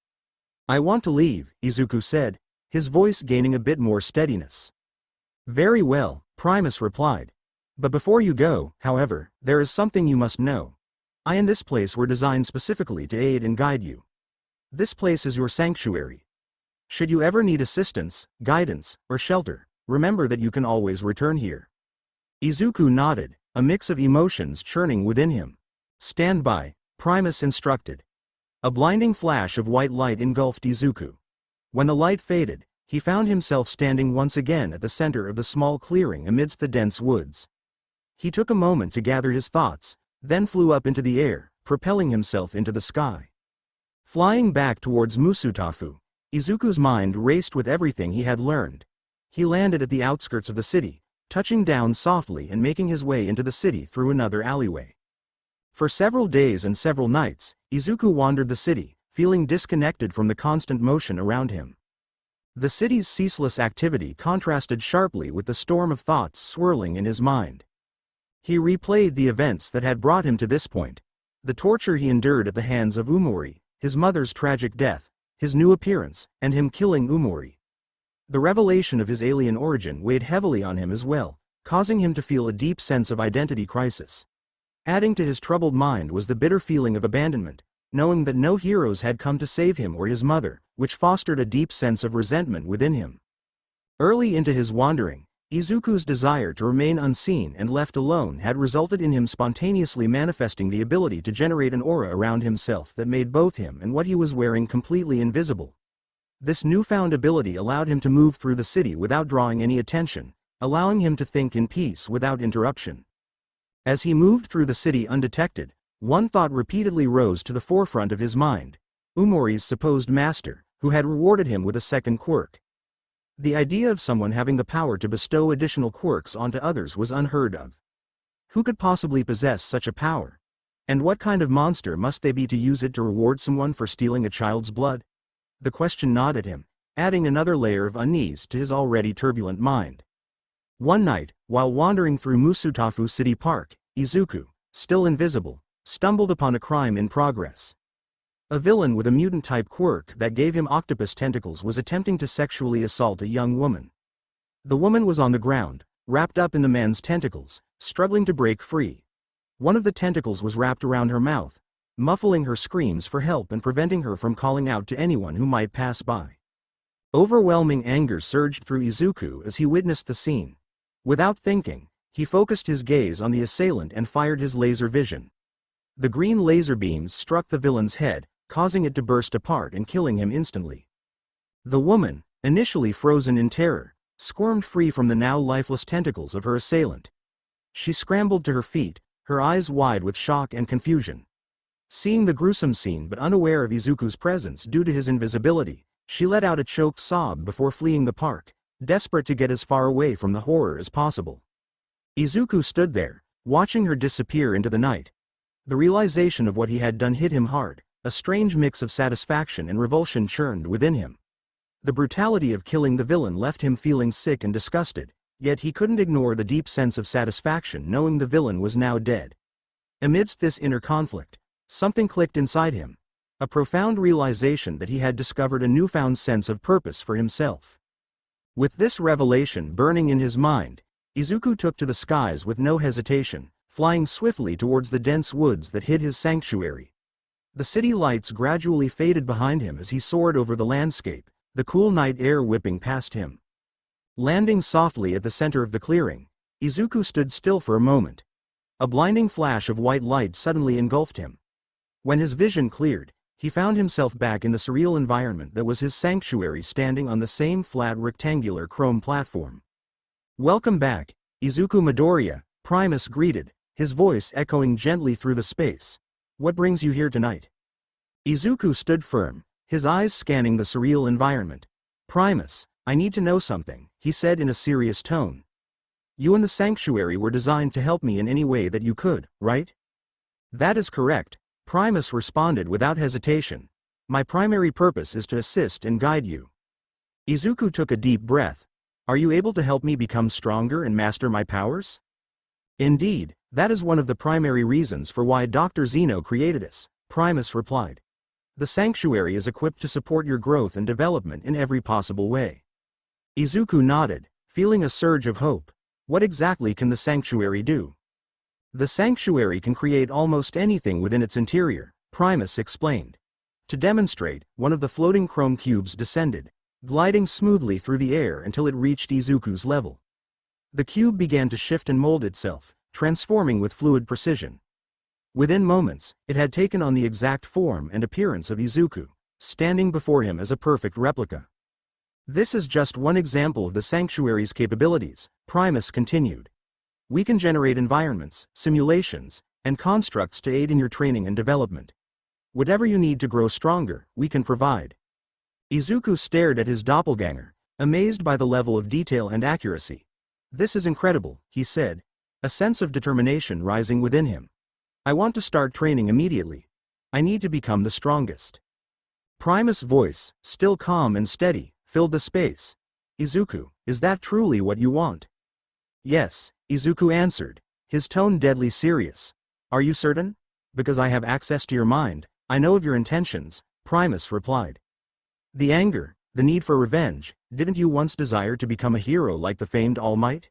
I want to leave, Izuku said, his voice gaining a bit more steadiness. Very well, Primus replied. But before you go, however, there is something you must know. I and this place were designed specifically to aid and guide you. This place is your sanctuary. Should you ever need assistance, guidance, or shelter, remember that you can always return here. Izuku nodded, a mix of emotions churning within him. Stand by, Primus instructed. A blinding flash of white light engulfed Izuku. When the light faded, he found himself standing once again at the center of the small clearing amidst the dense woods. He took a moment to gather his thoughts, then flew up into the air, propelling himself into the sky. Flying back towards Musutafu, Izuku's mind raced with everything he had learned. He landed at the outskirts of the city, touching down softly and making his way into the city through another alleyway. For several days and several nights, Izuku wandered the city, feeling disconnected from the constant motion around him. The city's ceaseless activity contrasted sharply with the storm of thoughts swirling in his mind. He replayed the events that had brought him to this point, the torture he endured at the hands of Umori, his mother's tragic death, his new appearance, and him killing Umori. The revelation of his alien origin weighed heavily on him as well, causing him to feel a deep sense of identity crisis. Adding to his troubled mind was the bitter feeling of abandonment, knowing that no heroes had come to save him or his mother, which fostered a deep sense of resentment within him. Early into his wandering, Izuku's desire to remain unseen and left alone had resulted in him spontaneously manifesting the ability to generate an aura around himself that made both him and what he was wearing completely invisible. This newfound ability allowed him to move through the city without drawing any attention, allowing him to think in peace without interruption. As he moved through the city undetected, one thought repeatedly rose to the forefront of his mind: Umori's supposed master, who had rewarded him with a second quirk. The idea of someone having the power to bestow additional quirks onto others was unheard of. Who could possibly possess such a power? And what kind of monster must they be to use it to reward someone for stealing a child's blood? The question gnawed at him, adding another layer of unease to his already turbulent mind. One night, while wandering through Musutafu City Park, Izuku, still invisible, stumbled upon a crime in progress. A villain with a mutant-type quirk that gave him octopus tentacles was attempting to sexually assault a young woman. The woman was on the ground, wrapped up in the man's tentacles, struggling to break free. One of the tentacles was wrapped around her mouth, muffling her screams for help and preventing her from calling out to anyone who might pass by. Overwhelming anger surged through Izuku as he witnessed the scene. Without thinking, he focused his gaze on the assailant and fired his laser vision. The green laser beams struck the villain's head, causing it to burst apart and killing him instantly. The woman, initially frozen in terror, squirmed free from the now lifeless tentacles of her assailant. She scrambled to her feet, her eyes wide with shock and confusion. Seeing the gruesome scene but unaware of Izuku's presence due to his invisibility, She let out a choked sob before fleeing the park, desperate to get as far away from the horror as possible. Izuku stood there, watching her disappear into the night. The realization of what he had done hit him hard, a strange mix of satisfaction and revulsion churned within him. The brutality of killing the villain left him feeling sick and disgusted, yet he couldn't ignore the deep sense of satisfaction knowing the villain was now dead. Amidst this inner conflict, something clicked inside him, a profound realization that he had discovered a newfound sense of purpose for himself. With this revelation burning in his mind, Izuku took to the skies with no hesitation, flying swiftly towards the dense woods that hid his sanctuary. The city lights gradually faded behind him as he soared over the landscape, the cool night air whipping past him. Landing softly at the center of the clearing, Izuku stood still for a moment. A blinding flash of white light suddenly engulfed him. When his vision cleared, he found himself back in the surreal environment that was his sanctuary, standing on the same flat rectangular chrome platform. "Welcome back, Izuku Midoriya," Primus greeted, his voice echoing gently through the space. "What brings you here tonight?" Izuku stood firm, his eyes scanning the surreal environment. "Primus, I need to know something," he said in a serious tone. "You and the sanctuary were designed to help me in any way that you could, right?" "That is correct," Primus responded without hesitation. "My primary purpose is to assist and guide you." Izuku took a deep breath. "Are you able to help me become stronger and master my powers?" "Indeed, that is one of the primary reasons for why Dr. Zeno created us," Primus replied. "The sanctuary is equipped to support your growth and development in every possible way." Izuku nodded, feeling a surge of hope. What exactly can the sanctuary do? "The sanctuary can create almost anything within its interior," Primus explained. To demonstrate, one of the floating chrome cubes descended, gliding smoothly through the air until it reached Izuku's level. The cube began to shift and mold itself, transforming with fluid precision. Within moments, it had taken on the exact form and appearance of Izuku, standing before him as a perfect replica. "This is just one example of the sanctuary's capabilities," Primus continued. "We can generate environments, simulations, and constructs to aid in your training and development. Whatever you need to grow stronger, we can provide." Izuku stared at his doppelganger, amazed by the level of detail and accuracy. "This is incredible," he said, a sense of determination rising within him. "I want to start training immediately. I need to become the strongest." Primus' voice, still calm and steady, filled the space. "Izuku, is that truly what you want?" "Yes," Izuku answered, his tone deadly serious. "Are you certain? Because I have access to your mind, I know of your intentions," Primus replied. "The anger, the need for revenge, didn't you once desire to become a hero like the famed All Might?"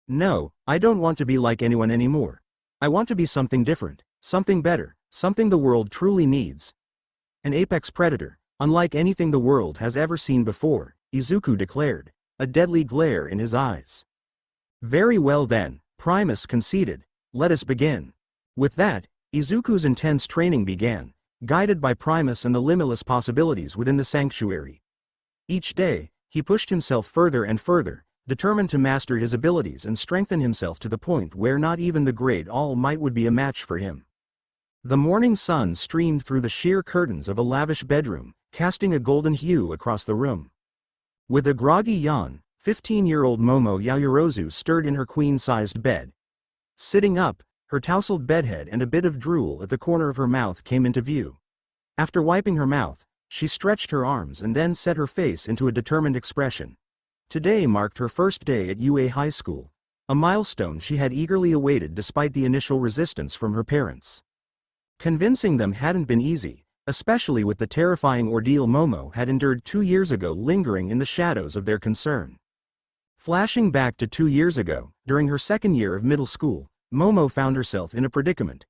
"No, I don't want to be like anyone anymore. I want to be something different, something better, something the world truly needs. An apex predator, unlike anything the world has ever seen before," Izuku declared, a deadly glare in his eyes. "Very well then," Primus conceded, "let us begin." With that, Izuku's intense training began, guided by Primus and the limitless possibilities within the sanctuary. Each day, he pushed himself further and further, determined to master his abilities and strengthen himself to the point where not even the great All Might would be a match for him. The morning sun streamed through the sheer curtains of a lavish bedroom, casting a golden hue across the room. With a groggy yawn, 15-year-old Momo Yaoyorozu stirred in her queen-sized bed. Sitting up, her tousled bedhead and a bit of drool at the corner of her mouth came into view. After wiping her mouth, she stretched her arms and then set her face into a determined expression. Today marked her first day at UA High School, a milestone she had eagerly awaited despite the initial resistance from her parents. Convincing them hadn't been easy, especially with the terrifying ordeal Momo had endured 2 years ago lingering in the shadows of their concern. Flashing back to 2 years ago, during her second year of middle school, Momo found herself in a predicament.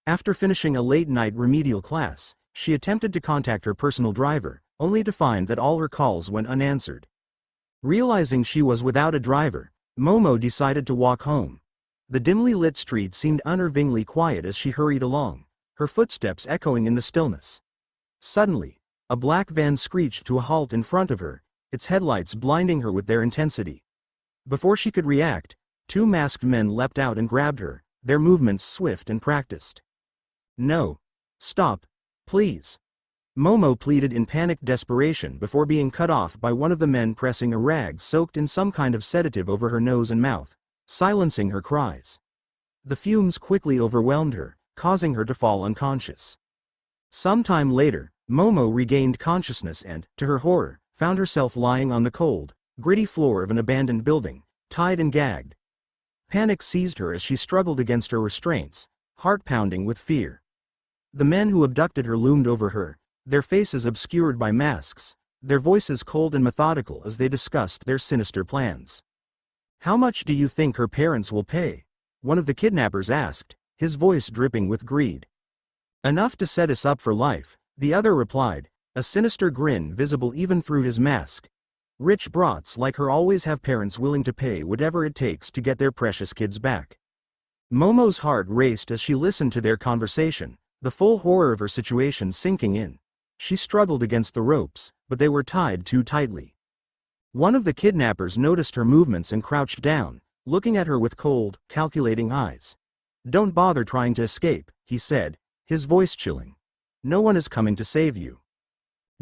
After finishing a late-night remedial class, she attempted to contact her personal driver, only to find that all her calls went unanswered. Realizing she was without a driver, Momo decided to walk home. The dimly lit street seemed unnervingly quiet as she hurried along, her footsteps echoing in the stillness. Suddenly, a black van screeched to a halt in front of her, its headlights blinding her with their intensity. Before she could react, 2 masked men leapt out and grabbed her, their movements swift and practiced. "No. Stop. Please." Momo pleaded in panicked desperation before being cut off by one of the men pressing a rag soaked in some kind of sedative over her nose and mouth, silencing her cries. The fumes quickly overwhelmed her, causing her to fall unconscious. Sometime later, Momo regained consciousness and, to her horror, found herself lying on the cold, gritty floor of an abandoned building, tied and gagged. Panic seized her as she struggled against her restraints, heart pounding with fear. The men who abducted her loomed over her, their faces obscured by masks, their voices cold and methodical as they discussed their sinister plans. "How much do you think her parents will pay?" one of the kidnappers asked, his voice dripping with greed. "Enough to set us up for life," the other replied, a sinister grin visible even through his mask. "Rich brats like her always have parents willing to pay whatever it takes to get their precious kids back." Momo's heart raced as she listened to their conversation, the full horror of her situation sinking in. She struggled against the ropes, but they were tied too tightly. One of the kidnappers noticed her movements and crouched down, looking at her with cold, calculating eyes. "Don't bother trying to escape," he said, his voice chilling. "No one is coming to save you."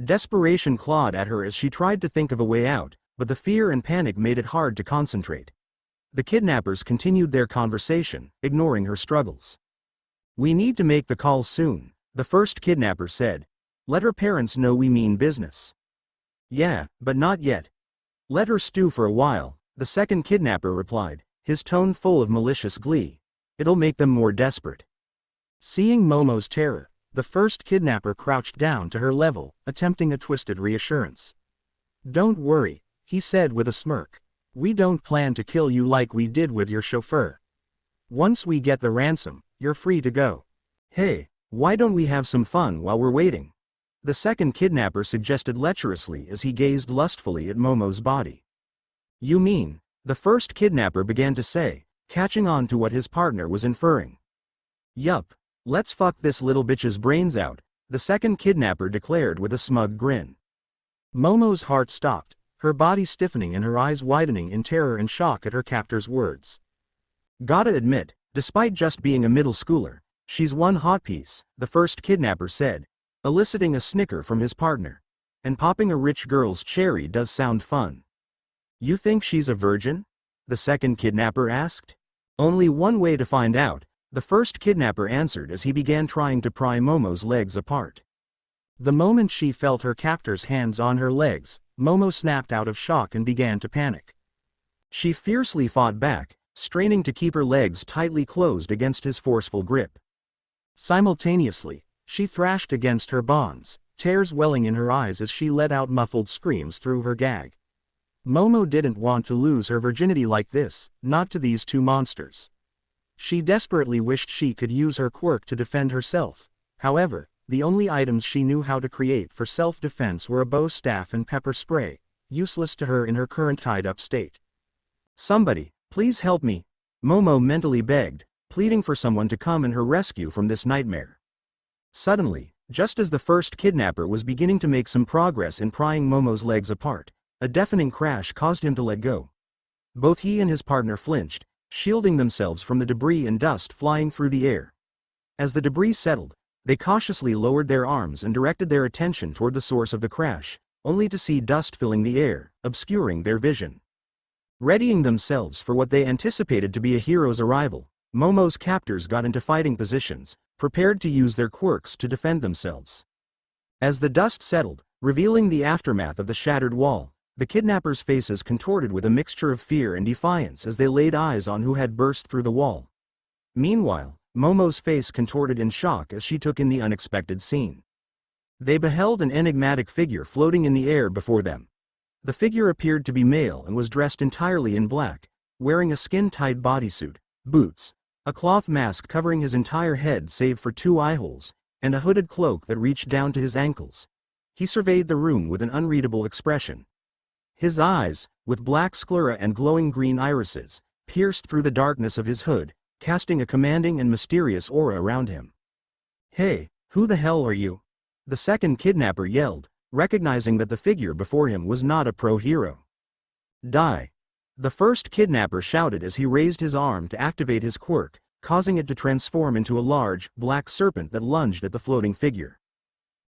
Desperation clawed at her as she tried to think of a way out, but the fear and panic made it hard to concentrate. The kidnappers continued their conversation, ignoring her struggles. "We need to make the call soon," the first kidnapper said. "Let her parents know we mean business." "Yeah, but not yet. Let her stew for a while," the second kidnapper replied, his tone full of malicious glee. "It'll make them more desperate." Seeing Momo's terror, the first kidnapper crouched down to her level, attempting a twisted reassurance. "Don't worry," he said with a smirk. "We don't plan to kill you like we did with your chauffeur. Once we get the ransom, you're free to go." "Hey, why don't we have some fun while we're waiting?" the second kidnapper suggested lecherously as he gazed lustfully at Momo's body. "You mean," the first kidnapper began to say, catching on to what his partner was inferring. "Yup, let's fuck this little bitch's brains out," the second kidnapper declared with a smug grin. Momo's heart stopped, her body stiffening and her eyes widening in terror and shock at her captor's words. "Gotta admit, despite just being a middle schooler, she's one hot piece," the first kidnapper said, eliciting a snicker from his partner. "And popping a rich girl's cherry does sound fun." "You think she's a virgin?" the second kidnapper asked. "Only one way to find out," the first kidnapper answered as he began trying to pry Momo's legs apart. The moment she felt her captor's hands on her legs, Momo snapped out of shock and began to panic. She fiercely fought back, straining to keep her legs tightly closed against his forceful grip. Simultaneously, she thrashed against her bonds, tears welling in her eyes as she let out muffled screams through her gag. Momo didn't want to lose her virginity like this, not to these two monsters. She desperately wished she could use her quirk to defend herself. However, the only items she knew how to create for self-defense were a bow staff and pepper spray, useless to her in her current tied-up state. "Somebody, please help me," Momo mentally begged, pleading for someone to come and her rescue from this nightmare. Suddenly, just as the first kidnapper was beginning to make some progress in prying Momo's legs apart, a deafening crash caused him to let go. Both he and his partner flinched, shielding themselves from the debris and dust flying through the air. As the debris settled, they cautiously lowered their arms and directed their attention toward the source of the crash, only to see dust filling the air, obscuring their vision. Readying themselves for what they anticipated to be a hero's arrival, Momo's captors got into fighting positions, prepared to use their quirks to defend themselves. As the dust settled, revealing the aftermath of the shattered wall, the kidnappers' faces contorted with a mixture of fear and defiance as they laid eyes on who had burst through the wall. Meanwhile, Momo's face contorted in shock as she took in the unexpected scene. They beheld an enigmatic figure floating in the air before them. The figure appeared to be male and was dressed entirely in black, wearing a skin-tight bodysuit, boots, a cloth mask covering his entire head save for 2 eye holes, and a hooded cloak that reached down to his ankles. He surveyed the room with an unreadable expression. His eyes, with black sclera and glowing green irises, pierced through the darkness of his hood, casting a commanding and mysterious aura around him. "Hey, who the hell are you?" the second kidnapper yelled, recognizing that the figure before him was not a pro-hero. "Die!" the first kidnapper shouted as he raised his arm to activate his quirk, causing it to transform into a large, black serpent that lunged at the floating figure.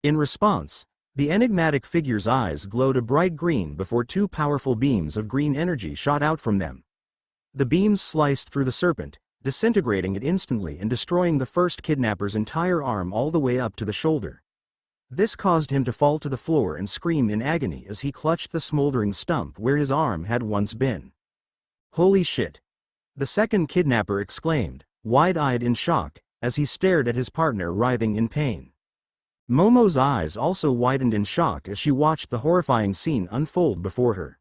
In response, the enigmatic figure's eyes glowed a bright green before two powerful beams of green energy shot out from them. The beams sliced through the serpent, disintegrating it instantly and destroying the first kidnapper's entire arm all the way up to the shoulder. This caused him to fall to the floor and scream in agony as he clutched the smoldering stump where his arm had once been. "Holy shit!" the second kidnapper exclaimed, wide-eyed in shock, as he stared at his partner writhing in pain. Momo's eyes also widened in shock as she watched the horrifying scene unfold before her.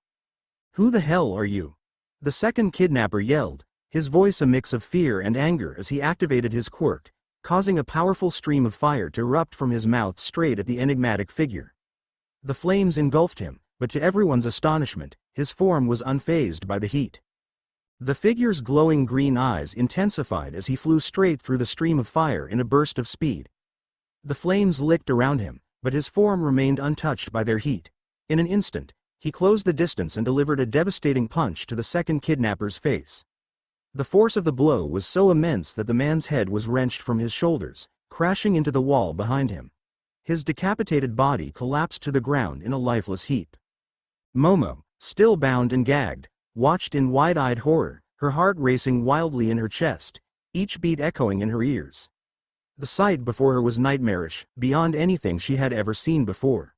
"Who the hell are you?" the second kidnapper yelled, his voice a mix of fear and anger as he activated his quirk, causing a powerful stream of fire to erupt from his mouth straight at the enigmatic figure. The flames engulfed him, but to everyone's astonishment, his form was unfazed by the heat. The figure's glowing green eyes intensified as he flew straight through the stream of fire in a burst of speed. The flames licked around him, but his form remained untouched by their heat. In an instant, he closed the distance and delivered a devastating punch to the second kidnapper's face. The force of the blow was so immense that the man's head was wrenched from his shoulders, crashing into the wall behind him. His decapitated body collapsed to the ground in a lifeless heap. Momo, still bound and gagged, watched in wide-eyed horror, her heart racing wildly in her chest, each beat echoing in her ears. The sight before her was nightmarish, beyond anything she had ever seen before.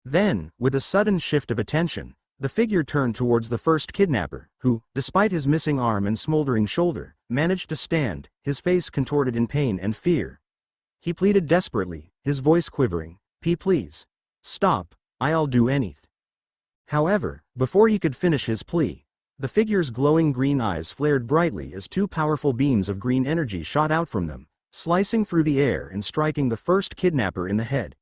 Then, with a sudden shift of attention, the figure turned towards the first kidnapper, who, despite his missing arm and smoldering shoulder, managed to stand, his face contorted in pain and fear. He pleaded desperately, his voice quivering, Please. Stop, I'll do anything." However, before he could finish his plea, the figure's glowing green eyes flared brightly as two powerful beams of green energy shot out from them, slicing through the air and striking the first kidnapper in the head.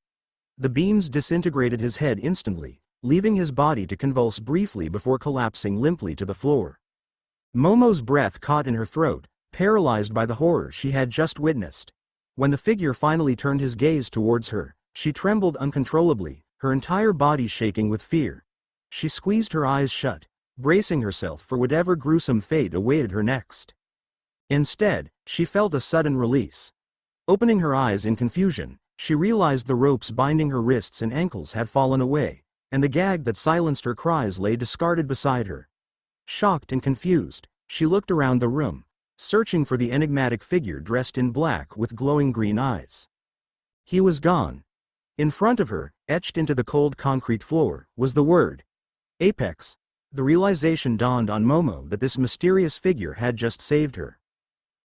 The beams disintegrated his head instantly, leaving his body to convulse briefly before collapsing limply to the floor. Momo's breath caught in her throat, paralyzed by the horror she had just witnessed. When the figure finally turned his gaze towards her, she trembled uncontrollably, her entire body shaking with fear. She squeezed her eyes shut, bracing herself for whatever gruesome fate awaited her next. Instead, she felt a sudden release. Opening her eyes in confusion, she realized the ropes binding her wrists and ankles had fallen away, and the gag that silenced her cries lay discarded beside her. Shocked and confused, she looked around the room, searching for the enigmatic figure dressed in black with glowing green eyes. He was gone. In front of her, etched into the cold concrete floor, was the word Apex. The realization dawned on Momo that this mysterious figure had just saved her.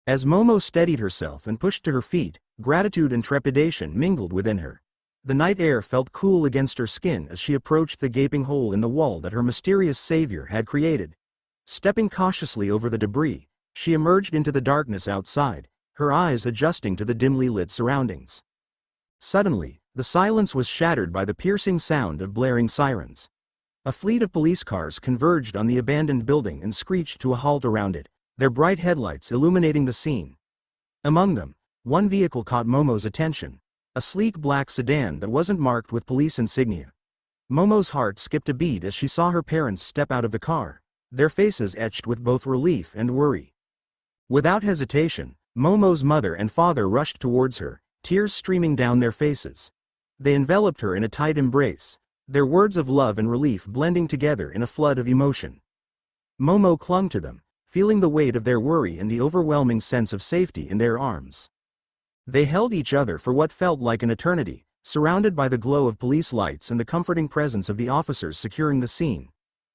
As Momo steadied herself and pushed to her feet, gratitude and trepidation mingled within her. The night air felt cool against her skin as she approached the gaping hole in the wall that her mysterious savior had created. Stepping cautiously over the debris, she emerged into the darkness outside, her eyes adjusting to the dimly lit surroundings. Suddenly, the silence was shattered by the piercing sound of blaring sirens. A fleet of police cars converged on the abandoned building and screeched to a halt around it, their bright headlights illuminating the scene. Among them, one vehicle caught Momo's attention, a sleek black sedan that wasn't marked with police insignia. Momo's heart skipped a beat as she saw her parents step out of the car, their faces etched with both relief and worry. Without hesitation, Momo's mother and father rushed towards her, tears streaming down their faces. They enveloped her in a tight embrace, their words of love and relief blending together in a flood of emotion. Momo clung to them, feeling the weight of their worry and the overwhelming sense of safety in their arms. They held each other for what felt like an eternity, surrounded by the glow of police lights and the comforting presence of the officers securing the scene.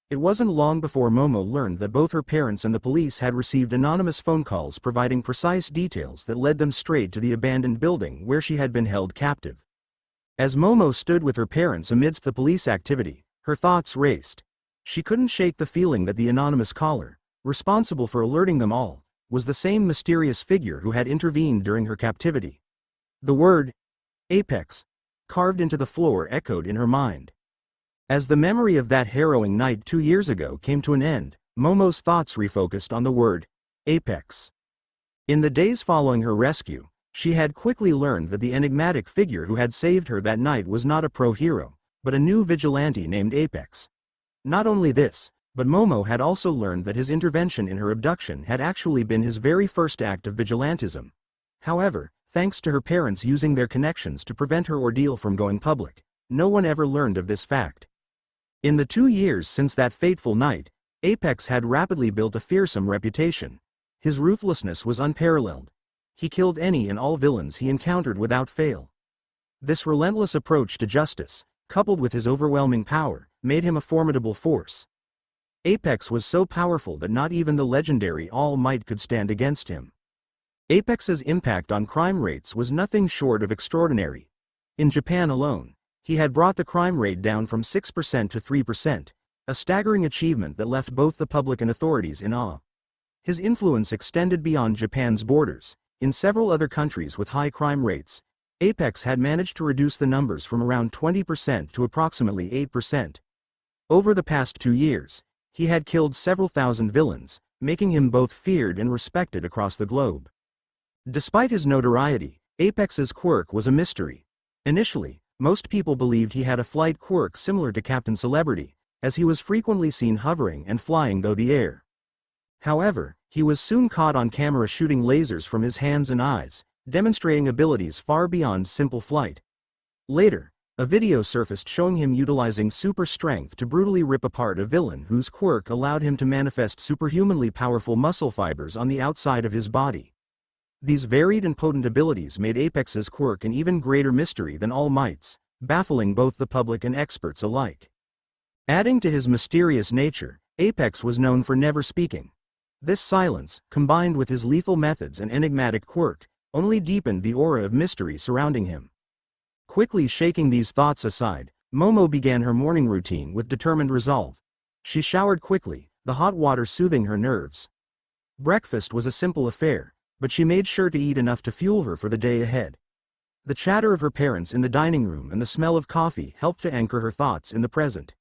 It wasn't long before Momo learned that both her parents and the police had received anonymous phone calls providing precise details that led them straight to the abandoned building where she had been held captive. As Momo stood with her parents amidst the police activity, her thoughts raced. She couldn't shake the feeling that the anonymous caller, responsible for alerting them all, was the same mysterious figure who had intervened during her captivity. The word Apex, carved into the floor, echoed in her mind. As the memory of that harrowing night 2 years ago came to an end, Momo's thoughts refocused on the word Apex. In the days following her rescue, she had quickly learned that the enigmatic figure who had saved her that night was not a pro-hero, but a new vigilante named Apex. Not only this, but Momo had also learned that his intervention in her abduction had actually been his very first act of vigilantism. However, thanks to her parents using their connections to prevent her ordeal from going public. No one ever learned of this fact. In the 2 years since that fateful night, Apex had rapidly built a fearsome reputation. His ruthlessness was unparalleled. He killed any and all villains he encountered without fail. This relentless approach to justice, coupled with his overwhelming power, made him a formidable force. Apex was so powerful that not even the legendary All Might could stand against him. Apex's impact on crime rates was nothing short of extraordinary. In Japan alone, he had brought the crime rate down from 6% to 3%, a staggering achievement that left both the public and authorities in awe. His influence extended beyond Japan's borders. In several other countries with high crime rates, Apex had managed to reduce the numbers from around 20% to approximately 8%. Over the past 2 years, he had killed several thousand villains, making him both feared and respected across the globe. Despite his notoriety, Apex's quirk was a mystery. Initially, most people believed he had a flight quirk similar to Captain Celebrity, as he was frequently seen hovering and flying through the air. However, he was soon caught on camera shooting lasers from his hands and eyes, demonstrating abilities far beyond simple flight. Later, a video surfaced showing him utilizing super strength to brutally rip apart a villain whose quirk allowed him to manifest superhumanly powerful muscle fibers on the outside of his body. These varied and potent abilities made Apex's quirk an even greater mystery than All Might's, baffling both the public and experts alike. Adding to his mysterious nature, Apex was known for never speaking. This silence, combined with his lethal methods and enigmatic quirk, only deepened the aura of mystery surrounding him. Quickly shaking these thoughts aside, Momo began her morning routine with determined resolve. She showered quickly, the hot water soothing her nerves. Breakfast was a simple affair, but she made sure to eat enough to fuel her for the day ahead. The chatter of her parents in the dining room and the smell of coffee helped to anchor her thoughts in the present.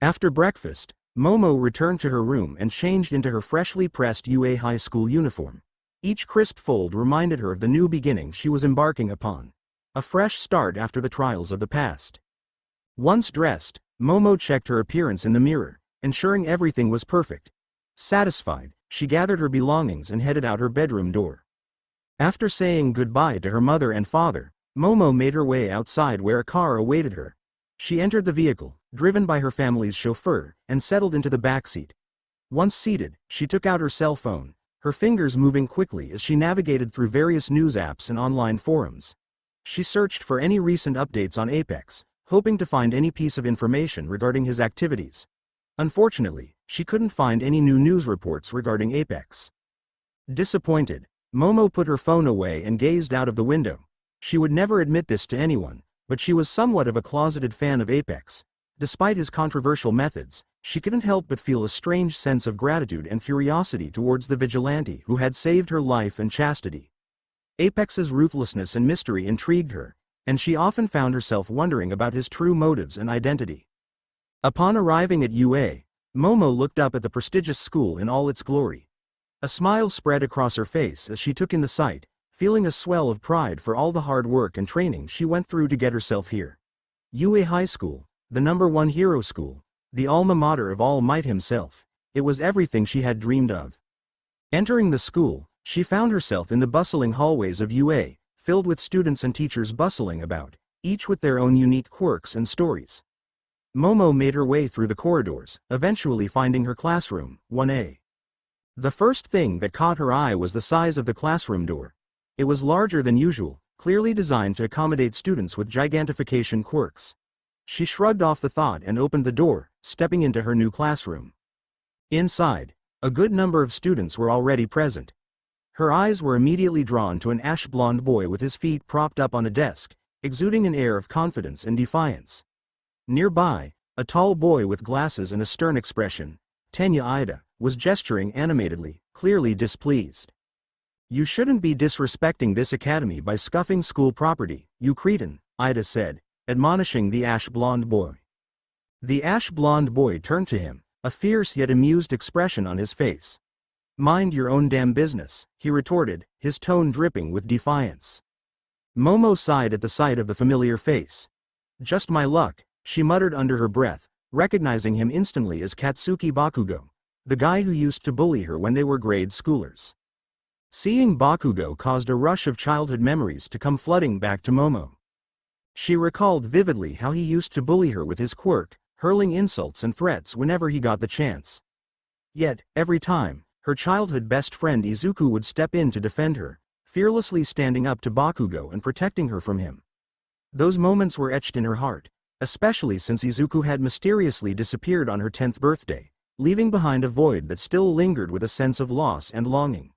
After breakfast, Momo returned to her room and changed into her freshly pressed UA high school uniform. Each crisp fold reminded her of the new beginning she was embarking upon. A fresh start after the trials of the past. Once dressed, Momo checked her appearance in the mirror, ensuring everything was perfect. Satisfied, she gathered her belongings and headed out her bedroom door. After saying goodbye to her mother and father, Momo made her way outside where a car awaited her. She entered the vehicle, driven by her family's chauffeur, and settled into the backseat. Once seated, she took out her cell phone, her fingers moving quickly as she navigated through various news apps and online forums. She searched for any recent updates on Apex, hoping to find any piece of information regarding his activities. Unfortunately, she couldn't find any new news reports regarding Apex. Disappointed, Momo put her phone away and gazed out of the window. She would never admit this to anyone, but she was somewhat of a closeted fan of Apex. Despite his controversial methods, she couldn't help but feel a strange sense of gratitude and curiosity towards the vigilante who had saved her life and chastity. Apex's ruthlessness and mystery intrigued her, and she often found herself wondering about his true motives and identity. Upon arriving at UA, Momo looked up at the prestigious school in all its glory. A smile spread across her face as she took in the sight, feeling a swell of pride for all the hard work and training she went through to get herself here. UA High School, the #1 hero school, the alma mater of All Might himself. It was everything she had dreamed of. Entering the school, she found herself in the bustling hallways of UA, filled with students and teachers bustling about, each with their own unique quirks and stories. Momo made her way through the corridors, eventually finding her classroom, 1A. The first thing that caught her eye was the size of the classroom door. It was larger than usual, clearly designed to accommodate students with gigantification quirks. She shrugged off the thought and opened the door, stepping into her new classroom. Inside, a good number of students were already present. Her eyes were immediately drawn to an ash-blonde boy with his feet propped up on a desk, exuding an air of confidence and defiance. Nearby, a tall boy with glasses and a stern expression, Tenya Ida, was gesturing animatedly, clearly displeased. "You shouldn't be disrespecting this academy by scuffing school property, you cretin," Ida said, admonishing the ash-blonde boy. The ash-blonde boy turned to him, a fierce yet amused expression on his face. "Mind your own damn business," he retorted, his tone dripping with defiance. Momo sighed at the sight of the familiar face. "Just my luck," she muttered under her breath, recognizing him instantly as Katsuki Bakugo, the guy who used to bully her when they were grade schoolers. Seeing Bakugo caused a rush of childhood memories to come flooding back to Momo. She recalled vividly how he used to bully her with his quirk, hurling insults and threats whenever he got the chance. Yet, every time, her childhood best friend Izuku would step in to defend her, fearlessly standing up to Bakugo and protecting her from him. Those moments were etched in her heart, especially since Izuku had mysteriously disappeared on her 10th birthday, leaving behind a void that still lingered with a sense of loss and longing.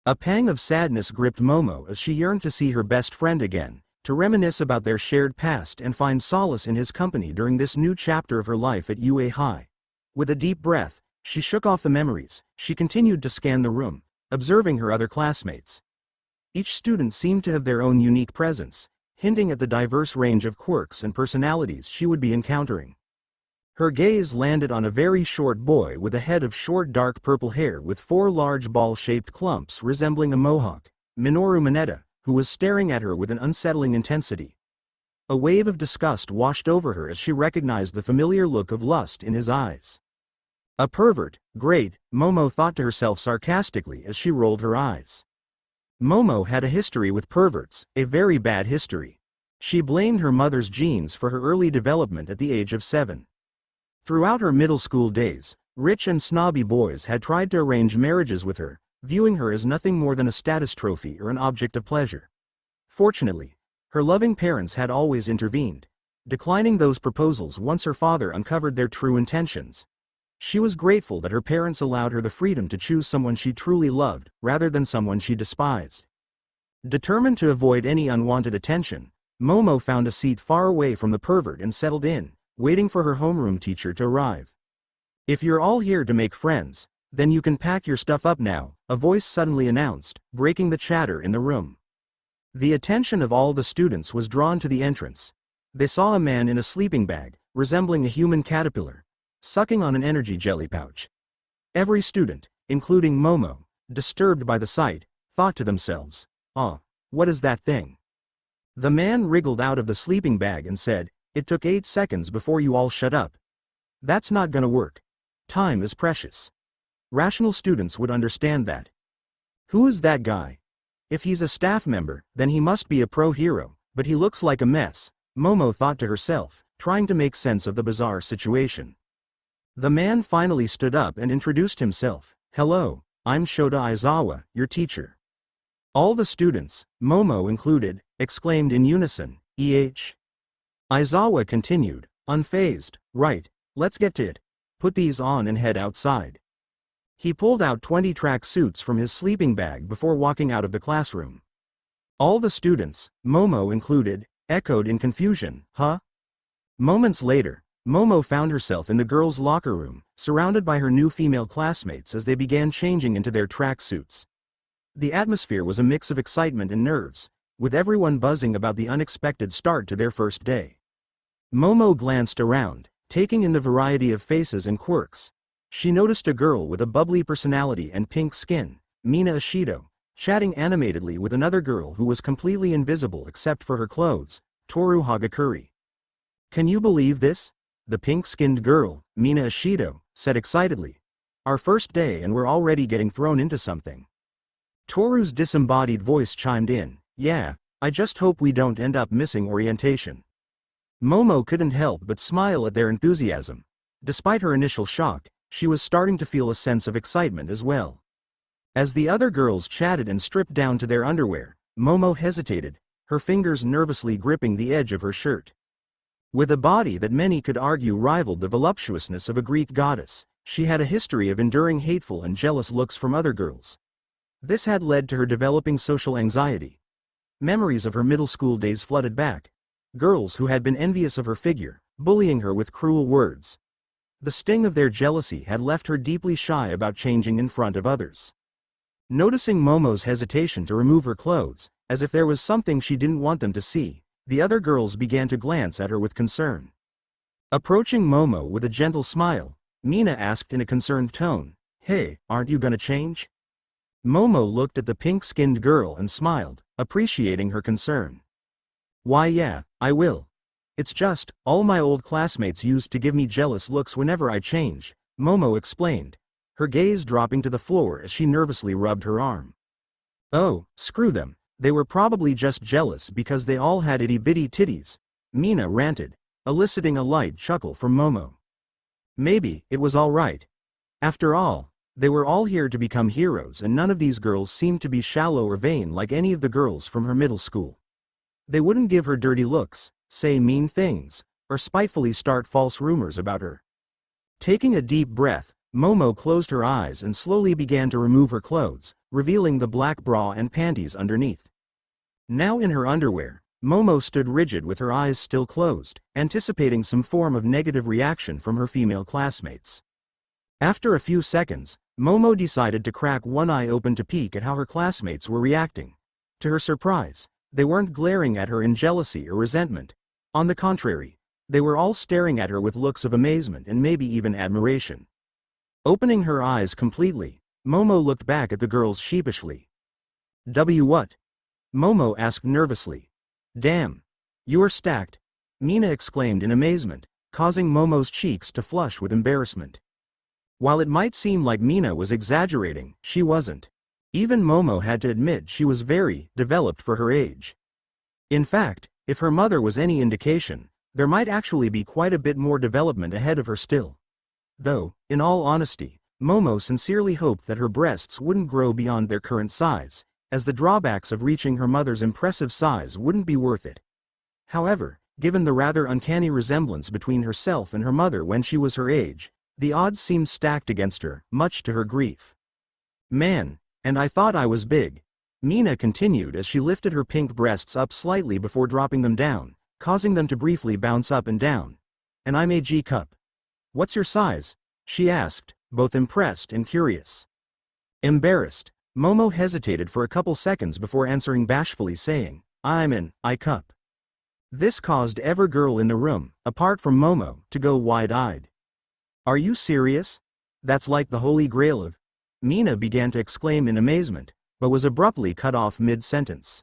A pang of sadness gripped Momo as she yearned to see her best friend again, to reminisce about their shared past and find solace in his company during this new chapter of her life at UA High. With a deep breath, she shook off the memories. She continued to scan the room, observing her other classmates. Each student seemed to have their own unique presence, hinting at the diverse range of quirks and personalities she would be encountering. Her gaze landed on a very short boy with a head of short dark purple hair with 4 large ball-shaped clumps resembling a mohawk, Minoru Mineta, who was staring at her with an unsettling intensity. A wave of disgust washed over her as she recognized the familiar look of lust in his eyes. A pervert, great, Momo thought to herself sarcastically as she rolled her eyes. Momo had a history with perverts, a very bad history. She blamed her mother's genes for her early development at the age of 7. Throughout her middle school days, rich and snobby boys had tried to arrange marriages with her, viewing her as nothing more than a status trophy or an object of pleasure. Fortunately, her loving parents had always intervened, declining those proposals once her father uncovered their true intentions. She was grateful that her parents allowed her the freedom to choose someone she truly loved, rather than someone she despised. Determined to avoid any unwanted attention, Momo found a seat far away from the pervert and settled in, waiting for her homeroom teacher to arrive. "If you're all here to make friends, then you can pack your stuff up now," a voice suddenly announced, breaking the chatter in the room. The attention of all the students was drawn to the entrance. They saw a man in a sleeping bag, resembling a human caterpillar, sucking on an energy jelly pouch. Every student, including Momo, disturbed by the sight, thought to themselves, "Ah, what is that thing?" The man wriggled out of the sleeping bag and said, "It took 8 seconds before you all shut up. That's not gonna work. Time is precious. Rational students would understand that." "Who is that guy? If he's a staff member, then he must be a pro-hero, but he looks like a mess," Momo thought to herself, trying to make sense of the bizarre situation. The man finally stood up and introduced himself. "Hello, I'm Shota Aizawa, your teacher." All the students, Momo included, exclaimed in unison, "Eh?" Aizawa continued, unfazed, "Right, let's get to it. Put these on and head outside." He pulled out 20 track suits from his sleeping bag before walking out of the classroom. All the students, Momo included, echoed in confusion, "Huh?" Moments later, Momo found herself in the girls' locker room, surrounded by her new female classmates as they began changing into their track suits. The atmosphere was a mix of excitement and nerves, with everyone buzzing about the unexpected start to their first day. Momo glanced around, taking in the variety of faces and quirks. She noticed a girl with a bubbly personality and pink skin, Mina Ashido, chatting animatedly with another girl who was completely invisible except for her clothes, Toru Hagakuri. "Can you believe this?" The pink-skinned girl, Mina Ashido, said excitedly. "Our first day and we're already getting thrown into something." Toru's disembodied voice chimed in, "Yeah, I just hope we don't end up missing orientation." Momo couldn't help but smile at their enthusiasm. Despite her initial shock, she was starting to feel a sense of excitement as well. As the other girls chatted and stripped down to their underwear, Momo hesitated, her fingers nervously gripping the edge of her shirt. With a body that many could argue rivaled the voluptuousness of a Greek goddess, she had a history of enduring hateful and jealous looks from other girls. This had led to her developing social anxiety. Memories of her middle school days flooded back. Girls who had been envious of her figure, bullying her with cruel words. The sting of their jealousy had left her deeply shy about changing in front of others. Noticing Momo's hesitation to remove her clothes, as if there was something she didn't want them to see, the other girls began to glance at her with concern. Approaching Momo with a gentle smile, Mina asked in a concerned tone, "Hey, aren't you gonna change?" Momo looked at the pink-skinned girl and smiled, appreciating her concern. "Why yeah, I will. It's just, all my old classmates used to give me jealous looks whenever I change," Momo explained, her gaze dropping to the floor as she nervously rubbed her arm. Oh, screw them, they were probably just jealous because they all had itty-bitty titties, Mina ranted, eliciting a light chuckle from Momo. Maybe it was all right. After all, they were all here to become heroes and none of these girls seemed to be shallow or vain like any of the girls from her middle school. They wouldn't give her dirty looks, say mean things, or spitefully start false rumors about her. Taking a deep breath, Momo closed her eyes and slowly began to remove her clothes, revealing the black bra and panties underneath. Now in her underwear, Momo stood rigid with her eyes still closed, anticipating some form of negative reaction from her female classmates. After a few seconds, Momo decided to crack one eye open to peek at how her classmates were reacting. To her surprise, they weren't glaring at her in jealousy or resentment. On the contrary, they were all staring at her with looks of amazement and maybe even admiration. Opening her eyes completely, Momo looked back at the girls sheepishly. What? Momo asked nervously. Damn. You are stacked, Mina exclaimed in amazement, causing Momo's cheeks to flush with embarrassment. While it might seem like Mina was exaggerating, she wasn't. Even Momo had to admit she was very developed for her age. In fact, if her mother was any indication, there might actually be quite a bit more development ahead of her still. Though, in all honesty, Momo sincerely hoped that her breasts wouldn't grow beyond their current size, as the drawbacks of reaching her mother's impressive size wouldn't be worth it. However, given the rather uncanny resemblance between herself and her mother when she was her age, the odds seemed stacked against her, much to her grief. Man, and I thought I was big, Mina continued as she lifted her pink breasts up slightly before dropping them down, causing them to briefly bounce up and down. And I'm a G-cup. What's your size? She asked, both impressed and curious. Embarrassed, Momo hesitated for a couple seconds before answering bashfully saying, I'm an I-cup. This caused every girl in the room, apart from Momo, to go wide-eyed. Are you serious? That's like the holy grail of... Mina began to exclaim in amazement, but was abruptly cut off mid-sentence.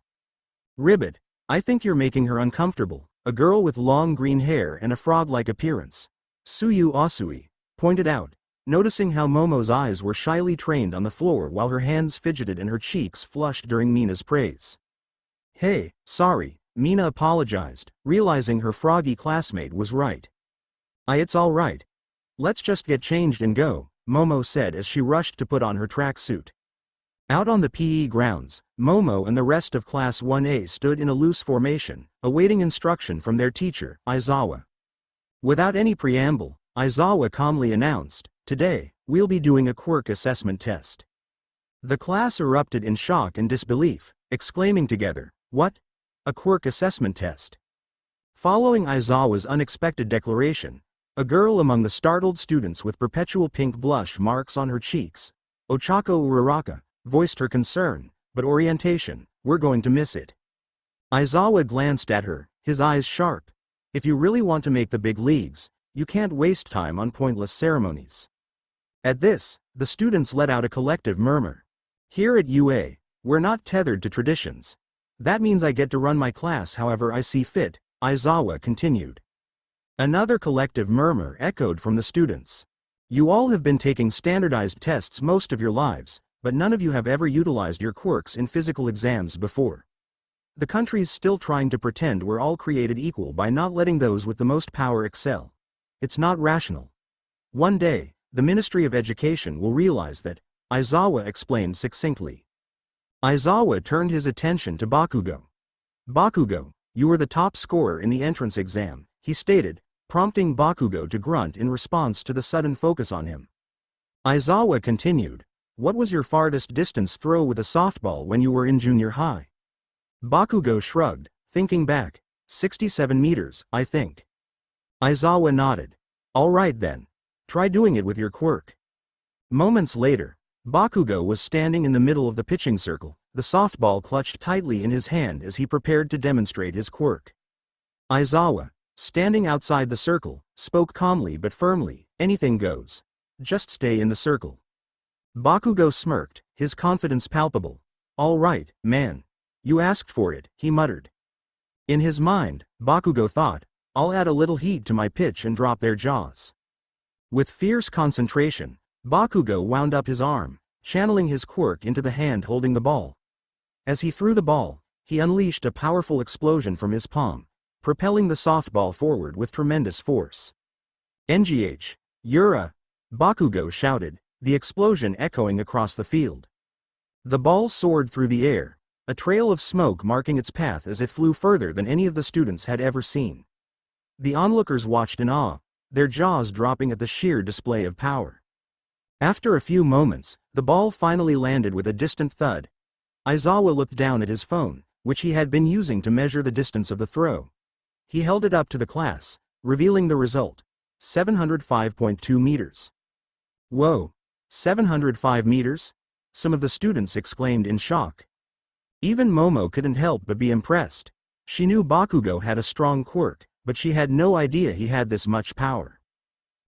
Ribbit, I think you're making her uncomfortable, a girl with long green hair and a frog-like appearance, Suyu Asui, pointed out, noticing how Momo's eyes were shyly trained on the floor while her hands fidgeted and her cheeks flushed during Mina's praise. Hey, sorry, Mina apologized, realizing her froggy classmate was right. It's all right. Let's just get changed and go, Momo said as she rushed to put on her tracksuit. Out on the PE grounds, Momo and the rest of Class 1A stood in a loose formation, awaiting instruction from their teacher, Aizawa. Without any preamble, Aizawa calmly announced, Today, we'll be doing a quirk assessment test. The class erupted in shock and disbelief, exclaiming together, What? A quirk assessment test? Following Aizawa's unexpected declaration, a girl among the startled students with perpetual pink blush marks on her cheeks, Ochako Uraraka, voiced her concern, but orientation, we're going to miss it. Aizawa glanced at her, his eyes sharp. If you really want to make the big leagues, you can't waste time on pointless ceremonies. At this, the students let out a collective murmur. Here at UA, we're not tethered to traditions. That means I get to run my class however I see fit, Aizawa continued. Another collective murmur echoed from the students. You all have been taking standardized tests most of your lives, but none of you have ever utilized your quirks in physical exams before. The country's still trying to pretend we're all created equal by not letting those with the most power excel. It's not rational. One day, the Ministry of Education will realize that, Aizawa explained succinctly. Aizawa turned his attention to Bakugo. Bakugo, you were the top scorer in the entrance exam, he stated, prompting Bakugo to grunt in response to the sudden focus on him. Aizawa continued, What was your farthest distance throw with a softball when you were in junior high? Bakugo shrugged, thinking back, 67 meters, I think. Aizawa nodded. All right then. Try doing it with your quirk. Moments later, Bakugo was standing in the middle of the pitching circle, the softball clutched tightly in his hand as he prepared to demonstrate his quirk. Aizawa, standing outside the circle, spoke calmly but firmly, anything goes. Just stay in the circle. Bakugo smirked, his confidence palpable. All right, man. You asked for it, he muttered. In his mind, Bakugo thought, I'll add a little heat to my pitch and drop their jaws. With fierce concentration, Bakugo wound up his arm, channeling his quirk into the hand holding the ball. As he threw the ball, he unleashed a powerful explosion from his palm, propelling the softball forward with tremendous force. "NGH, Yura!" Bakugo shouted, the explosion echoing across the field. The ball soared through the air, a trail of smoke marking its path as it flew further than any of the students had ever seen. The onlookers watched in awe, their jaws dropping at the sheer display of power. After a few moments, the ball finally landed with a distant thud. Aizawa looked down at his phone, which he had been using to measure the distance of the throw. He held it up to the class, revealing the result: 705.2 meters. "Whoa! 705 meters?" some of the students exclaimed in shock. Even Momo couldn't help but be impressed. She knew Bakugo had a strong quirk, but she had no idea he had this much power.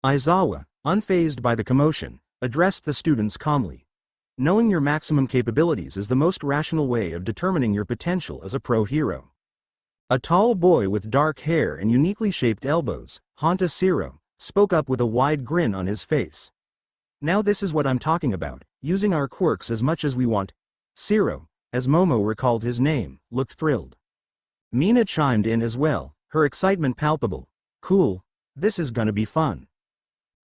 Aizawa, unfazed by the commotion, addressed the students calmly. "Knowing your maximum capabilities is the most rational way of determining your potential as a pro hero." A tall boy with dark hair and uniquely shaped elbows, Honta Siro, spoke up with a wide grin on his face. "Now this is what I'm talking about, using our quirks as much as we want." Siro, as Momo recalled his name, looked thrilled. Mina chimed in as well, her excitement palpable. "Cool, this is gonna be fun."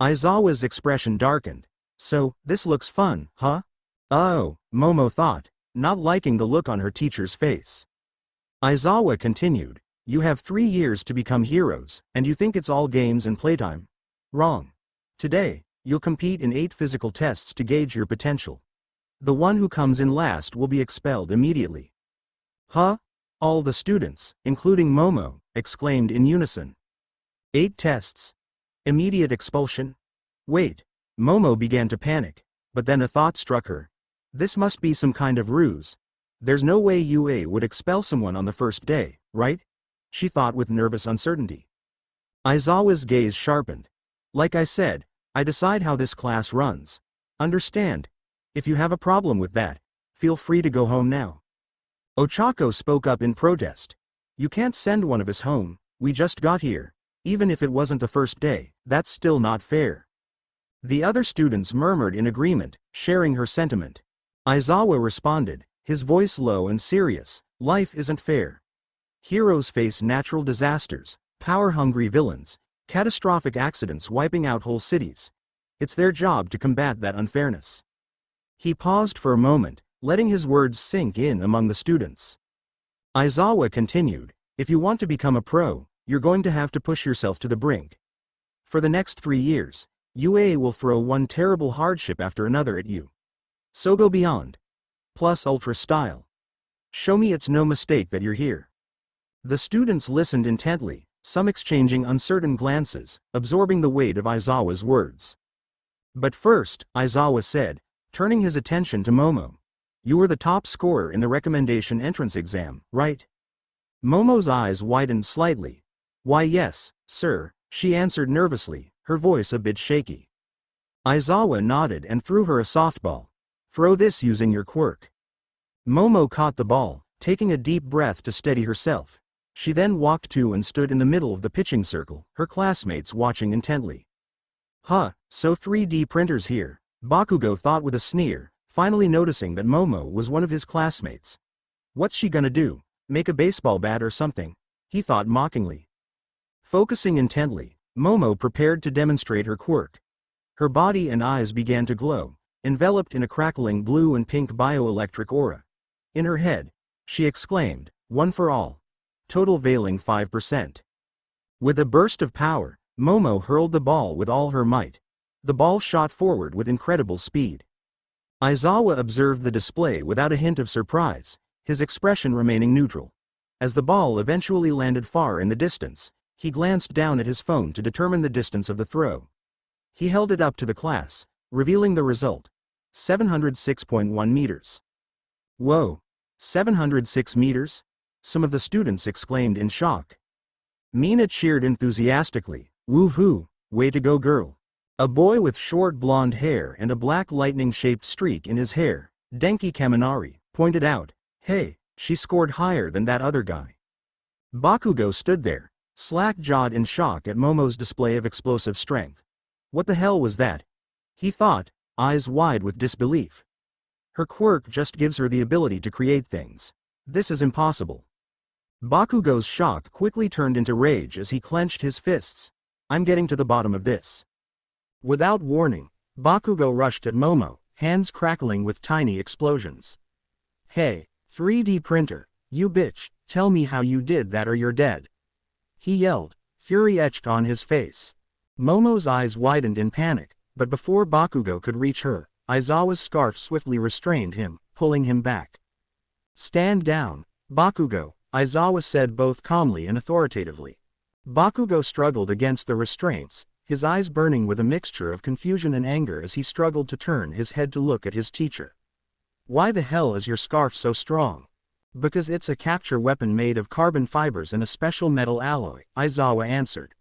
Aizawa's expression darkened. "So, this looks fun, huh?" "Oh," Momo thought, not liking the look on her teacher's face. Aizawa continued, "You have 3 years to become heroes, and you think it's all games and playtime? Wrong. Today, you'll compete in 8 physical tests to gauge your potential. The one who comes in last will be expelled immediately." "Huh?" all the students, including Momo, exclaimed in unison. 8 tests? Immediate expulsion? Wait, Momo began to panic, but then a thought struck her. This must be some kind of ruse. There's no way UA would expel someone on the first day, right? She thought with nervous uncertainty. Aizawa's gaze sharpened. "Like I said, I decide how this class runs. Understand? If you have a problem with that, feel free to go home now." Ochako spoke up in protest. "You can't send one of us home, we just got here. Even if it wasn't the first day, that's still not fair." The other students murmured in agreement, sharing her sentiment. Aizawa responded, his voice low and serious, "Life isn't fair. Heroes face natural disasters, power-hungry villains, catastrophic accidents wiping out whole cities. It's their job to combat that unfairness." He paused for a moment, letting his words sink in among the students. Aizawa continued, "If you want to become a pro, you're going to have to push yourself to the brink. For the next 3 years, UA will throw one terrible hardship after another at you. So go beyond. Plus ultra style. Show me it's no mistake that you're here." The students listened intently, some exchanging uncertain glances, absorbing the weight of Aizawa's words. "But first," Aizawa said, turning his attention to Momo. "You were the top scorer in the recommendation entrance exam, right?" Momo's eyes widened slightly. "Why yes, sir," she answered nervously, her voice a bit shaky. Aizawa nodded and threw her a softball. "Throw this using your quirk." Momo caught the ball, taking a deep breath to steady herself. She then walked to and stood in the middle of the pitching circle, her classmates watching intently. "Huh, so 3D printers here," Bakugo thought with a sneer, finally noticing that Momo was one of his classmates. "What's she gonna do? Make a baseball bat or something?" he thought mockingly. Focusing intently, Momo prepared to demonstrate her quirk. Her body and eyes began to glow, enveloped in a crackling blue and pink bioelectric aura. In her head, she exclaimed, "One for all. Total veiling 5%. With a burst of power, Momo hurled the ball with all her might. The ball shot forward with incredible speed. Aizawa observed the display without a hint of surprise, his expression remaining neutral. As the ball eventually landed far in the distance, he glanced down at his phone to determine the distance of the throw. He held it up to the class, revealing the result: 706.1 meters. "Whoa, 706 meters?" some of the students exclaimed in shock. Mina cheered enthusiastically, "Woohoo, way to go girl." A boy with short blonde hair and a black lightning-shaped streak in his hair, Denki Kaminari, pointed out, "Hey, she scored higher than that other guy." Bakugo stood there, slack-jawed in shock at Momo's display of explosive strength. What the hell was that? He thought, eyes wide with disbelief. Her quirk just gives her the ability to create things. This is impossible. Bakugo's shock quickly turned into rage as he clenched his fists. I'm getting to the bottom of this. Without warning, Bakugo rushed at Momo, hands crackling with tiny explosions. Hey, 3D printer, you bitch, tell me how you did that or you're dead. He yelled, fury etched on his face. Momo's eyes widened in panic, but before Bakugo could reach her, Aizawa's scarf swiftly restrained him, pulling him back. Stand down, Bakugo, Aizawa said both calmly and authoritatively. Bakugo struggled against the restraints, his eyes burning with a mixture of confusion and anger as he struggled to turn his head to look at his teacher. Why the hell is your scarf so strong? Because it's a capture weapon made of carbon fibers and a special metal alloy, Aizawa answered.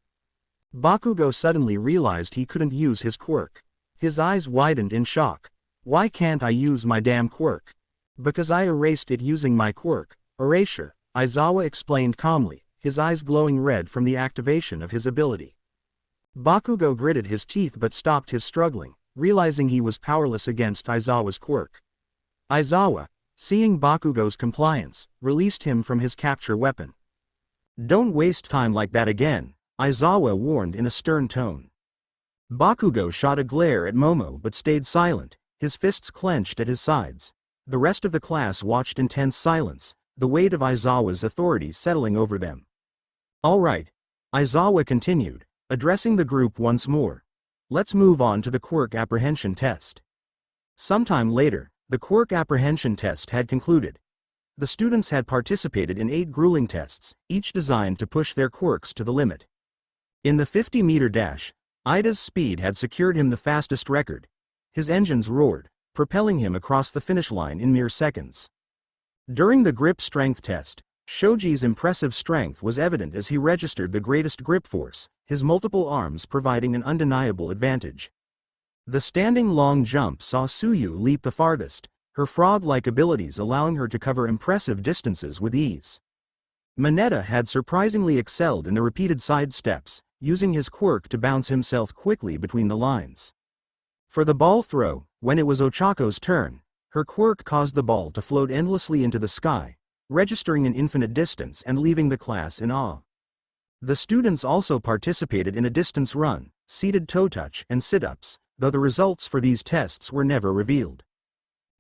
Bakugo suddenly realized he couldn't use his quirk. His eyes widened in shock. Why can't I use my damn quirk? Because I erased it using my quirk. Erasure, Aizawa explained calmly, his eyes glowing red from the activation of his ability. Bakugo gritted his teeth but stopped his struggling, realizing he was powerless against Aizawa's quirk. Aizawa, seeing Bakugo's compliance, released him from his capture weapon. Don't waste time like that again, Aizawa warned in a stern tone. Bakugo shot a glare at Momo but stayed silent, his fists clenched at his sides. The rest of the class watched in tense silence, the weight of Aizawa's authority settling over them. All right, Aizawa continued, addressing the group once more. Let's move on to the quirk apprehension test. Sometime later, the quirk apprehension test had concluded. The students had participated in 8 grueling tests, each designed to push their quirks to the limit. In the 50-meter dash, Ida's speed had secured him the fastest record. His engines roared, propelling him across the finish line in mere seconds. During the grip strength test, Shoji's impressive strength was evident as he registered the greatest grip force, his multiple arms providing an undeniable advantage. The standing long jump saw Tsuyu leap the farthest, her frog-like abilities allowing her to cover impressive distances with ease. Mineta had surprisingly excelled in the repeated side steps, using his quirk to bounce himself quickly between the lines. For the ball throw, when it was Ochako's turn, her quirk caused the ball to float endlessly into the sky, registering an infinite distance and leaving the class in awe. The students also participated in a distance run, seated toe touch and sit-ups, though the results for these tests were never revealed.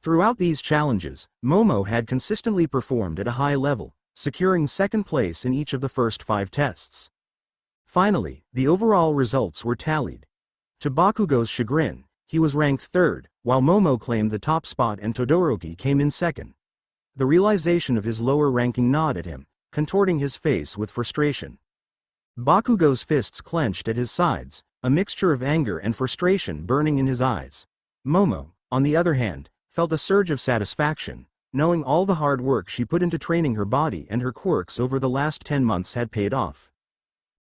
Throughout these challenges, Momo had consistently performed at a high level, securing second place in each of the first 5 tests. Finally, the overall results were tallied. To Bakugo's chagrin, he was ranked 3rd, while Momo claimed the top spot and Todoroki came in 2nd. The realization of his lower ranking gnawed at him, contorting his face with frustration. Bakugo's fists clenched at his sides, a mixture of anger and frustration burning in his eyes. Momo, on the other hand, felt a surge of satisfaction, knowing all the hard work she put into training her body and her quirks over the last 10 months had paid off.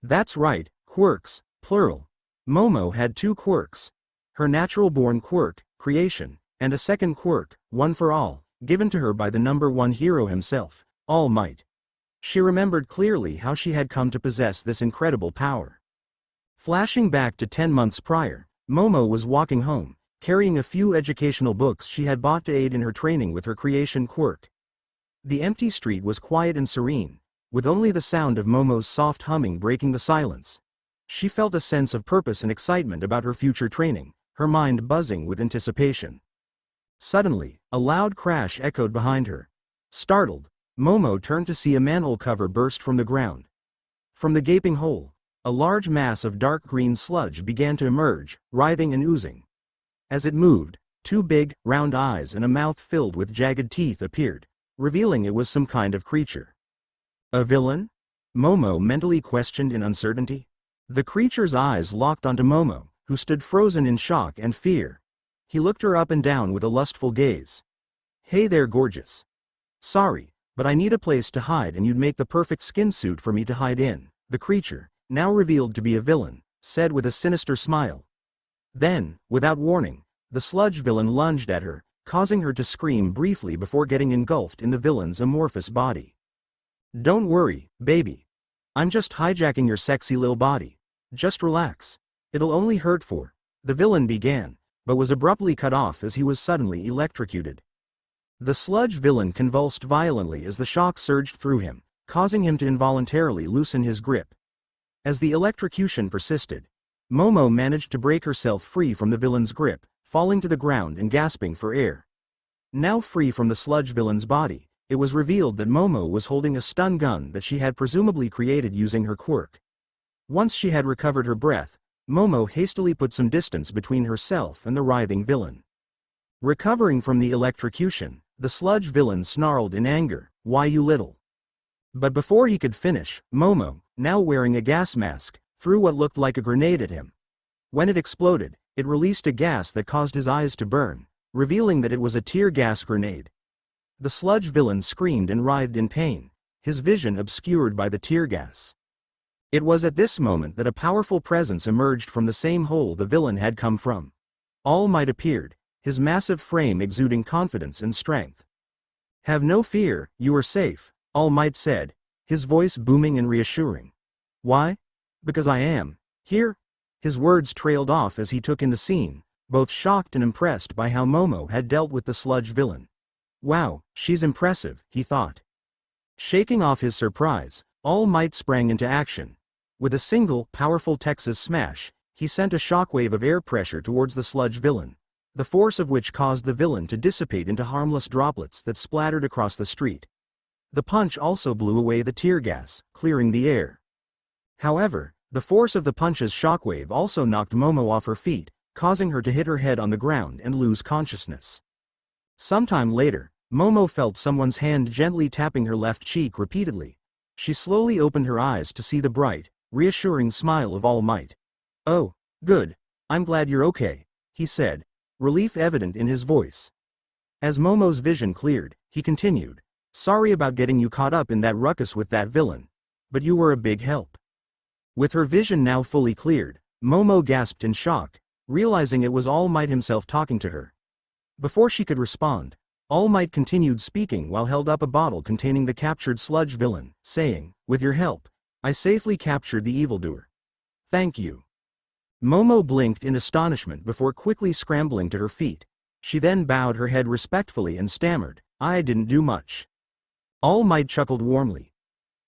That's right, quirks, plural. Momo had 2 quirks. Her natural-born quirk, creation, and a second quirk, one for all, given to her by the number 1 hero himself, All Might. She remembered clearly how she had come to possess this incredible power. Flashing back to 10 months prior, Momo was walking home, carrying a few educational books she had bought to aid in her training with her creation quirk. The empty street was quiet and serene, with only the sound of Momo's soft humming breaking the silence. She felt a sense of purpose and excitement about her future training, her mind buzzing with anticipation. Suddenly, a loud crash echoed behind her. Startled, Momo turned to see a manhole cover burst from the ground. From the gaping hole, a large mass of dark green sludge began to emerge, writhing and oozing. As it moved, 2 big, round eyes and a mouth filled with jagged teeth appeared, revealing it was some kind of creature. A villain? Momo mentally questioned in uncertainty. The creature's eyes locked onto Momo, who stood frozen in shock and fear. He looked her up and down with a lustful gaze. Hey there, gorgeous. Sorry, but I need a place to hide and you'd make the perfect skin suit for me to hide in, the creature, now revealed to be a villain, said with a sinister smile. Then, without warning, the sludge villain lunged at her, causing her to scream briefly before getting engulfed in the villain's amorphous body. Don't worry, baby. I'm just hijacking your sexy lil body. Just relax. It'll only hurt for. The villain began, but was abruptly cut off as he was suddenly electrocuted. The sludge villain convulsed violently as the shock surged through him, causing him to involuntarily loosen his grip. As the electrocution persisted, Momo managed to break herself free from the villain's grip, falling to the ground and gasping for air. Now free from the sludge villain's body, it was revealed that Momo was holding a stun gun that she had presumably created using her quirk. Once she had recovered her breath, Momo hastily put some distance between herself and the writhing villain. Recovering from the electrocution, the sludge villain snarled in anger, "Why you little?" But before he could finish, Momo, now wearing a gas mask, threw what looked like a grenade at him. When it exploded, it released a gas that caused his eyes to burn, revealing that it was a tear gas grenade. The sludge villain screamed and writhed in pain, his vision obscured by the tear gas. It was at this moment that a powerful presence emerged from the same hole the villain had come from. All Might appeared, his massive frame exuding confidence and strength. "Have no fear, you are safe," All Might said, his voice booming and reassuring. "Why? Because I am here." His words trailed off as he took in the scene, both shocked and impressed by how Momo had dealt with the sludge villain. "Wow, she's impressive," he thought. Shaking off his surprise, All Might sprang into action. With a single, powerful Texas smash, he sent a shockwave of air pressure towards the sludge villain, the force of which caused the villain to dissipate into harmless droplets that splattered across the street. The punch also blew away the tear gas, clearing the air. However, the force of the punch's shockwave also knocked Momo off her feet, causing her to hit her head on the ground and lose consciousness. Sometime later, Momo felt someone's hand gently tapping her left cheek repeatedly. She slowly opened her eyes to see the bright, reassuring smile of All Might. "Oh, good. I'm glad you're okay," he said, relief evident in his voice. As Momo's vision cleared, he continued, "Sorry about getting you caught up in that ruckus with that villain, but you were a big help." With her vision now fully cleared, Momo gasped in shock, realizing it was All Might himself talking to her. Before she could respond, All Might continued speaking while held up a bottle containing the captured sludge villain, saying, "With your help, I safely captured the evildoer. Thank you." Momo blinked in astonishment before quickly scrambling to her feet. She then bowed her head respectfully and stammered, "I didn't do much." All Might chuckled warmly.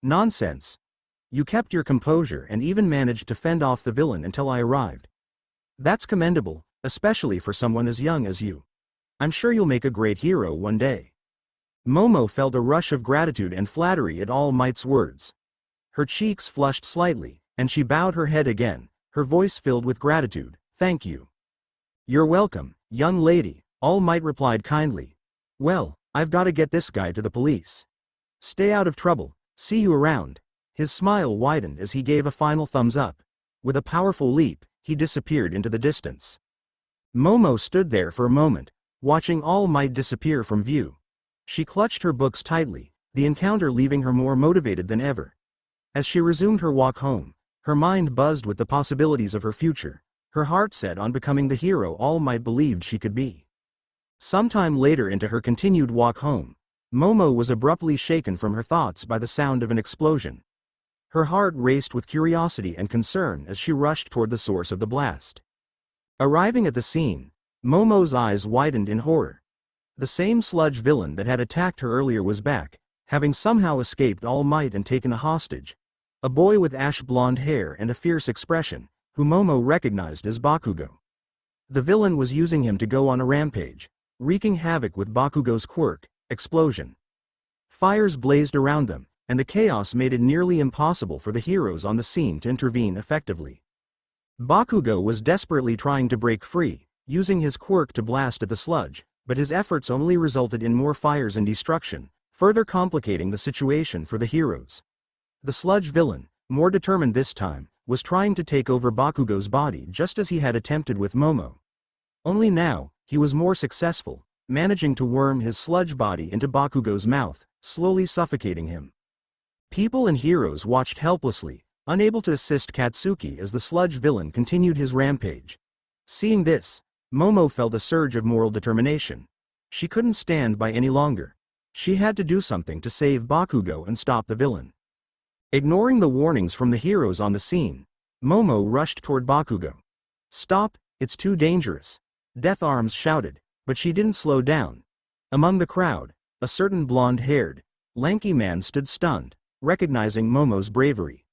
"Nonsense. You kept your composure and even managed to fend off the villain until I arrived. That's commendable, especially for someone as young as you. I'm sure you'll make a great hero one day." Momo felt a rush of gratitude and flattery at All Might's words. Her cheeks flushed slightly, and she bowed her head again, her voice filled with gratitude. "Thank you." "You're welcome, young lady," All Might replied kindly. "Well, I've got to get this guy to the police. Stay out of trouble, see you around." His smile widened as he gave a final thumbs up. With a powerful leap, he disappeared into the distance. Momo stood there for a moment, watching All Might disappear from view. She clutched her books tightly, the encounter leaving her more motivated than ever. As she resumed her walk home, her mind buzzed with the possibilities of her future, her heart set on becoming the hero All Might believed she could be. Sometime later into her continued walk home, Momo was abruptly shaken from her thoughts by the sound of an explosion. Her heart raced with curiosity and concern as she rushed toward the source of the blast. Arriving at the scene, Momo's eyes widened in horror. The same sludge villain that had attacked her earlier was back, having somehow escaped All Might and taken a hostage. A boy with ash blonde hair and a fierce expression, who Momo recognized as Bakugo. The villain was using him to go on a rampage, wreaking havoc with Bakugo's quirk, explosion. Fires blazed around them, and the chaos made it nearly impossible for the heroes on the scene to intervene effectively. Bakugo was desperately trying to break free, using his quirk to blast at the sludge, but his efforts only resulted in more fires and destruction, further complicating the situation for the heroes. The sludge villain, more determined this time, was trying to take over Bakugo's body just as he had attempted with Momo. Only now, he was more successful, managing to worm his sludge body into Bakugo's mouth, slowly suffocating him. People and heroes watched helplessly, unable to assist Katsuki as the sludge villain continued his rampage. Seeing this, Momo felt a surge of moral determination. She couldn't stand by any longer. She had to do something to save Bakugo and stop the villain. Ignoring the warnings from the heroes on the scene, Momo rushed toward Bakugo. "Stop, it's too dangerous," Death Arms shouted, but she didn't slow down. Among the crowd, a certain blonde-haired, lanky man stood stunned, recognizing Momo's bravery.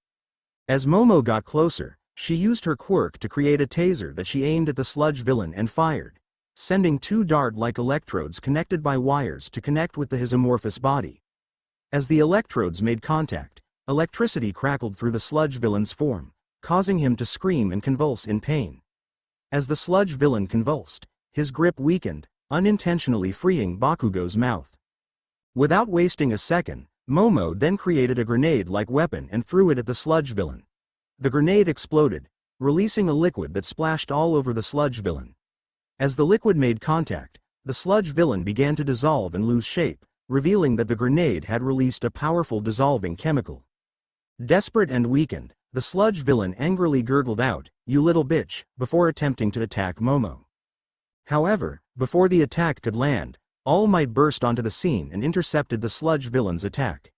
As Momo got closer, she used her quirk to create a taser that she aimed at the sludge villain and fired, sending two dart-like electrodes connected by wires to connect with his amorphous body. As the electrodes made contact, electricity crackled through the sludge villain's form, causing him to scream and convulse in pain. As the sludge villain convulsed, his grip weakened, unintentionally freeing Bakugo's mouth. Without wasting a second, Momo then created a grenade-like weapon and threw it at the sludge villain. The grenade exploded, releasing a liquid that splashed all over the sludge villain. As the liquid made contact, the sludge villain began to dissolve and lose shape, revealing that the grenade had released a powerful dissolving chemical. Desperate and weakened, the sludge villain angrily gurgled out, "You little bitch," before attempting to attack Momo. However, before the attack could land, All Might burst onto the scene and intercepted the sludge villain's attack.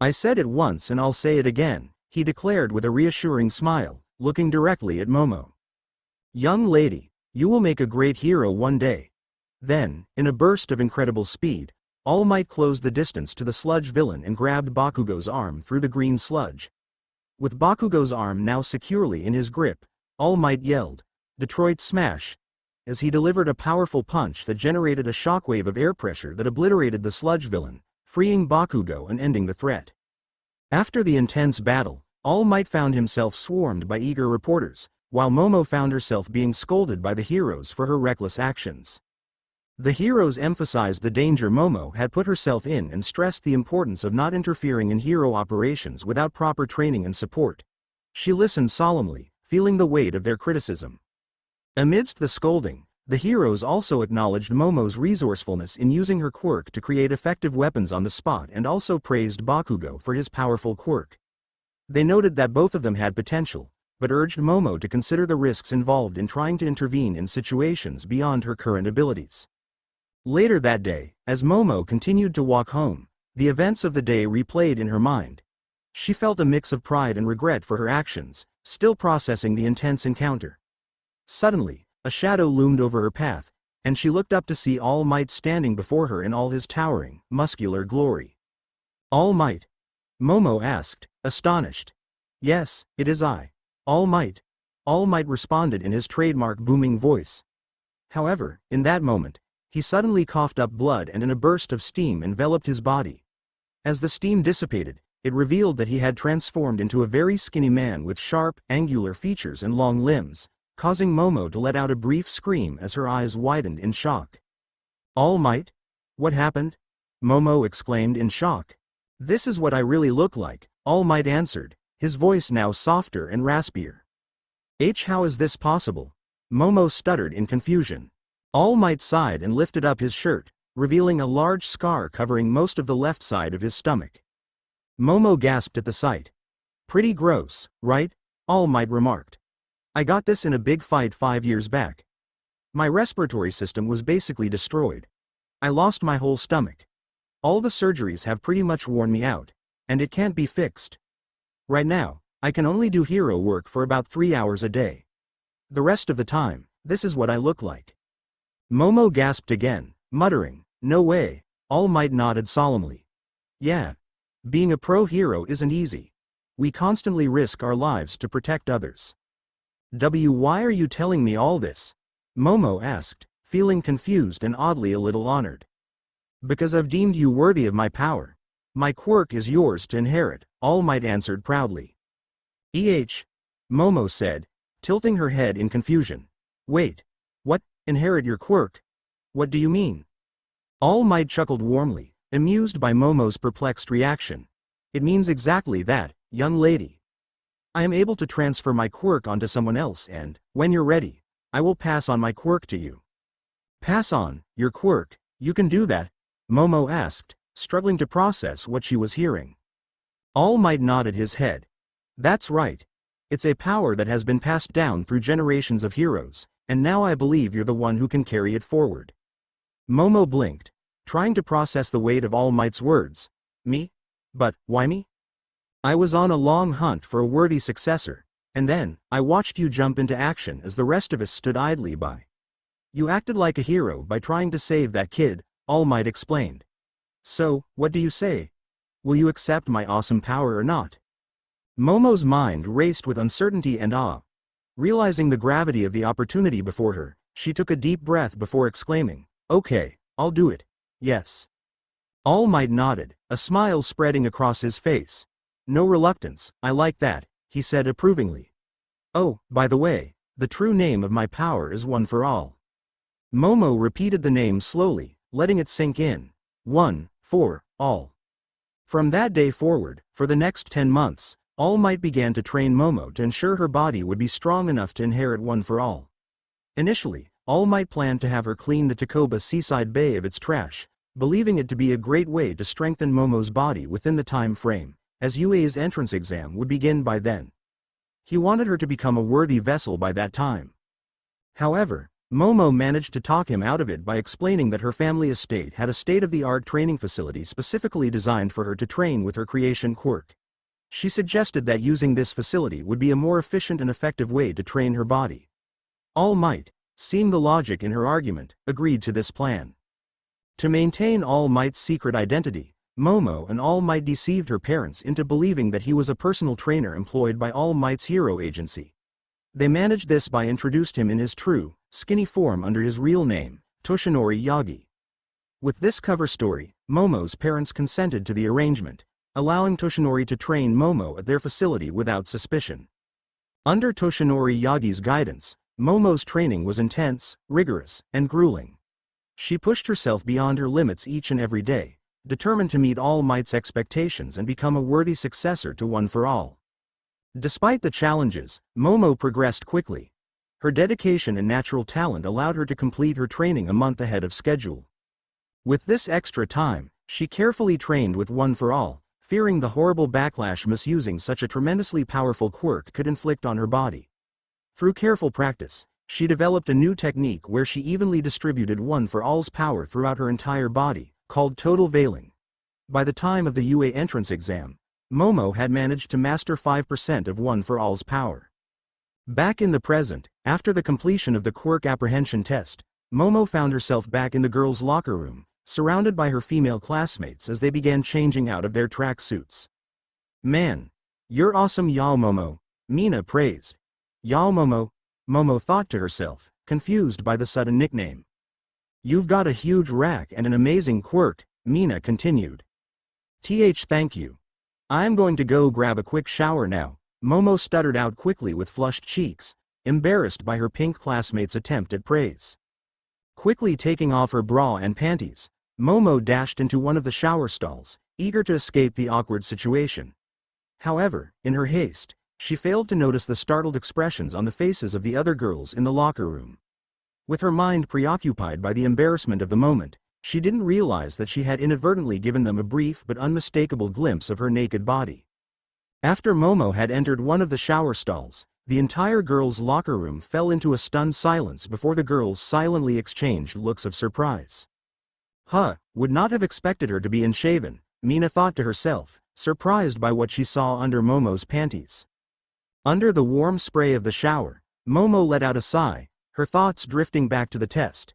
"I said it once and I'll say it again," he declared with a reassuring smile, looking directly at Momo. "Young lady, you will make a great hero one day." Then, in a burst of incredible speed, All Might closed the distance to the sludge villain and grabbed Bakugo's arm through the green sludge. With Bakugo's arm now securely in his grip, All Might yelled, "Detroit Smash!" as he delivered a powerful punch that generated a shockwave of air pressure that obliterated the sludge villain, freeing Bakugo and ending the threat. After the intense battle, All Might found himself swarmed by eager reporters, while Momo found herself being scolded by the heroes for her reckless actions. The heroes emphasized the danger Momo had put herself in and stressed the importance of not interfering in hero operations without proper training and support. She listened solemnly, feeling the weight of their criticism. Amidst the scolding, the heroes also acknowledged Momo's resourcefulness in using her quirk to create effective weapons on the spot and also praised Bakugo for his powerful quirk. They noted that both of them had potential, but urged Momo to consider the risks involved in trying to intervene in situations beyond her current abilities. Later that day, as Momo continued to walk home, the events of the day replayed in her mind. She felt a mix of pride and regret for her actions, still processing the intense encounter. Suddenly, a shadow loomed over her path, and she looked up to see All Might standing before her in all his towering, muscular glory. "All Might?" Momo asked, astonished. "Yes, it is I. All Might." All Might responded in his trademark booming voice. However, in that moment, he suddenly coughed up blood and a burst of steam enveloped his body. As the steam dissipated, it revealed that he had transformed into a very skinny man with sharp, angular features and long limbs, causing Momo to let out a brief scream as her eyes widened in shock. "All Might? What happened?" Momo exclaimed in shock. "This is what I really look like," All Might answered, his voice now softer and raspier. How is this possible?" Momo stuttered in confusion. All Might sighed and lifted up his shirt, revealing a large scar covering most of the left side of his stomach. Momo gasped at the sight. "Pretty gross, right?" All Might remarked. "I got this in a big fight 5 years back. My respiratory system was basically destroyed. I lost my whole stomach. All the surgeries have pretty much worn me out, and it can't be fixed. Right now, I can only do hero work for about 3 hours a day. The rest of the time, this is what I look like." Momo gasped again, muttering, "No way." All Might nodded solemnly. "Yeah. Being a pro hero isn't easy. We constantly risk our lives to protect others." Why are you telling me all this?" Momo asked, feeling confused and oddly a little honored. "Because I've deemed you worthy of my power. My quirk is yours to inherit," All Might answered proudly. Momo said, tilting her head in confusion. "Wait. What? Inherit your quirk? What do you mean?" All Might chuckled warmly, amused by Momo's perplexed reaction. "It means exactly that, young lady. I am able to transfer my quirk onto someone else and, when you're ready, I will pass on my quirk to you." "Pass on your quirk? You can do that?" Momo asked, struggling to process what she was hearing. All Might nodded his head. "That's right. It's a power that has been passed down through generations of heroes, and now I believe you're the one who can carry it forward." Momo blinked, trying to process the weight of All Might's words. "Me? But, why me? I was on a long hunt for a worthy successor, and then, I watched you jump into action as the rest of us stood idly by. You acted like a hero by trying to save that kid, All Might explained. So, what do you say? Will you accept my awesome power or not? Momo's mind raced with uncertainty and awe. Realizing the gravity of the opportunity before her, she took a deep breath before exclaiming, "Okay, I'll do it. Yes." All Might nodded, a smile spreading across his face. "No reluctance, I like that," he said approvingly. "Oh, by the way, the true name of my power is One for All." Momo repeated the name slowly, letting it sink in. One, for, all. From that day forward, for the next 10 months, All Might began to train Momo to ensure her body would be strong enough to inherit One for All. Initially, All Might planned to have her clean the Takoba seaside bay of its trash, believing it to be a great way to strengthen Momo's body within the time frame, as UA's entrance exam would begin by then. He wanted her to become a worthy vessel by that time. However, Momo managed to talk him out of it by explaining that her family estate had a state-of-the-art training facility specifically designed for her to train with her creation Quirk. She suggested that using this facility would be a more efficient and effective way to train her body. All Might, seeing the logic in her argument, agreed to this plan. To maintain All Might's secret identity, Momo and All Might deceived her parents into believing that he was a personal trainer employed by All Might's hero agency. They managed this by introducing him in his true, skinny form under his real name, Toshinori Yagi. With this cover story, Momo's parents consented to the arrangement, allowing Toshinori to train Momo at their facility without suspicion. Under Toshinori Yagi's guidance, Momo's training was intense, rigorous, and grueling. She pushed herself beyond her limits each and every day, determined to meet All Might's expectations and become a worthy successor to One for All. Despite the challenges, Momo progressed quickly. Her dedication and natural talent allowed her to complete her training a month ahead of schedule. With this extra time, she carefully trained with One for All, fearing the horrible backlash misusing such a tremendously powerful quirk could inflict on her body. Through careful practice, she developed a new technique where she evenly distributed One for All's power throughout her entire body, called total veiling. By the time of the UA entrance exam, Momo had managed to master 5% of One for All's power. Back in the present, after the completion of the Quirk apprehension test, Momo found herself back in the girls' locker room, surrounded by her female classmates as they began changing out of their track suits. "Man, you're awesome, Yao Momo," Mina praised. "Yao Momo," Momo thought to herself, confused by the sudden nickname. "You've got a huge rack and an amazing quirk," Mina continued. Thank you. I'm going to go grab a quick shower now," Momo stuttered out quickly with flushed cheeks, embarrassed by her pink classmate's attempt at praise. Quickly taking off her bra and panties, Momo dashed into one of the shower stalls, eager to escape the awkward situation. However, in her haste, she failed to notice the startled expressions on the faces of the other girls in the locker room. With her mind preoccupied by the embarrassment of the moment, she didn't realize that she had inadvertently given them a brief but unmistakable glimpse of her naked body. After Momo had entered one of the shower stalls, the entire girls' locker room fell into a stunned silence before the girls silently exchanged looks of surprise. Would not have expected her to be unshaven, Mina thought to herself, surprised by what she saw under Momo's panties. Under the warm spray of the shower, Momo let out a sigh, her thoughts drifting back to the test.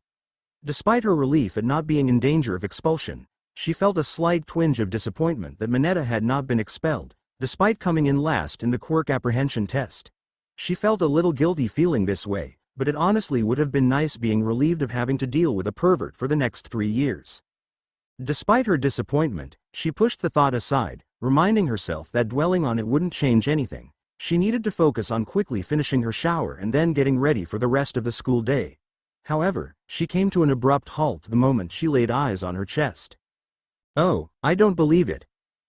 Despite her relief at not being in danger of expulsion, she felt a slight twinge of disappointment that Mineta had not been expelled, despite coming in last in the Quirk apprehension test. She felt a little guilty feeling this way, but it honestly would have been nice being relieved of having to deal with a pervert for the next 3 years. Despite her disappointment, she pushed the thought aside, reminding herself that dwelling on it wouldn't change anything. She needed to focus on quickly finishing her shower and then getting ready for the rest of the school day. However, she came to an abrupt halt the moment she laid eyes on her chest. "Oh, I don't believe it.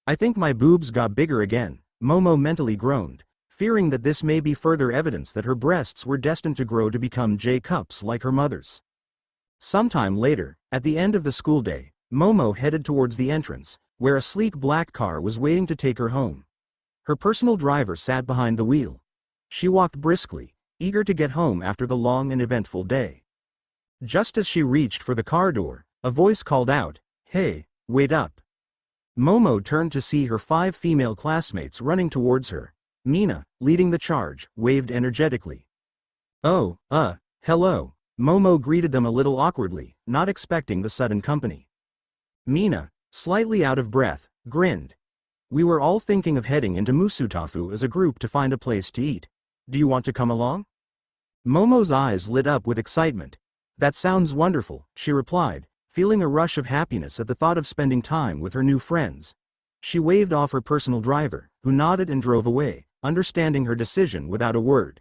I think my boobs got bigger again," Momo mentally groaned, fearing that this may be further evidence that her breasts were destined to grow to become J-cups like her mother's. Sometime later, at the end of the school day, Momo headed towards the entrance, where a sleek black car was waiting to take her home. Her personal driver sat behind the wheel. She walked briskly, eager to get home after the long and eventful day. Just as she reached for the car door, a voice called out, "Hey, wait up." Momo turned to see her 5 female classmates running towards her. Mina, leading the charge, waved energetically. "Oh, hello." Momo greeted them a little awkwardly, not expecting the sudden company. Mina, slightly out of breath, grinned. We were all thinking of heading into Musutafu as a group to find a place to eat. Do you want to come along? Momo's eyes lit up with excitement. That sounds wonderful, she replied, feeling a rush of happiness at the thought of spending time with her new friends. She waved off her personal driver, who nodded and drove away, understanding her decision without a word.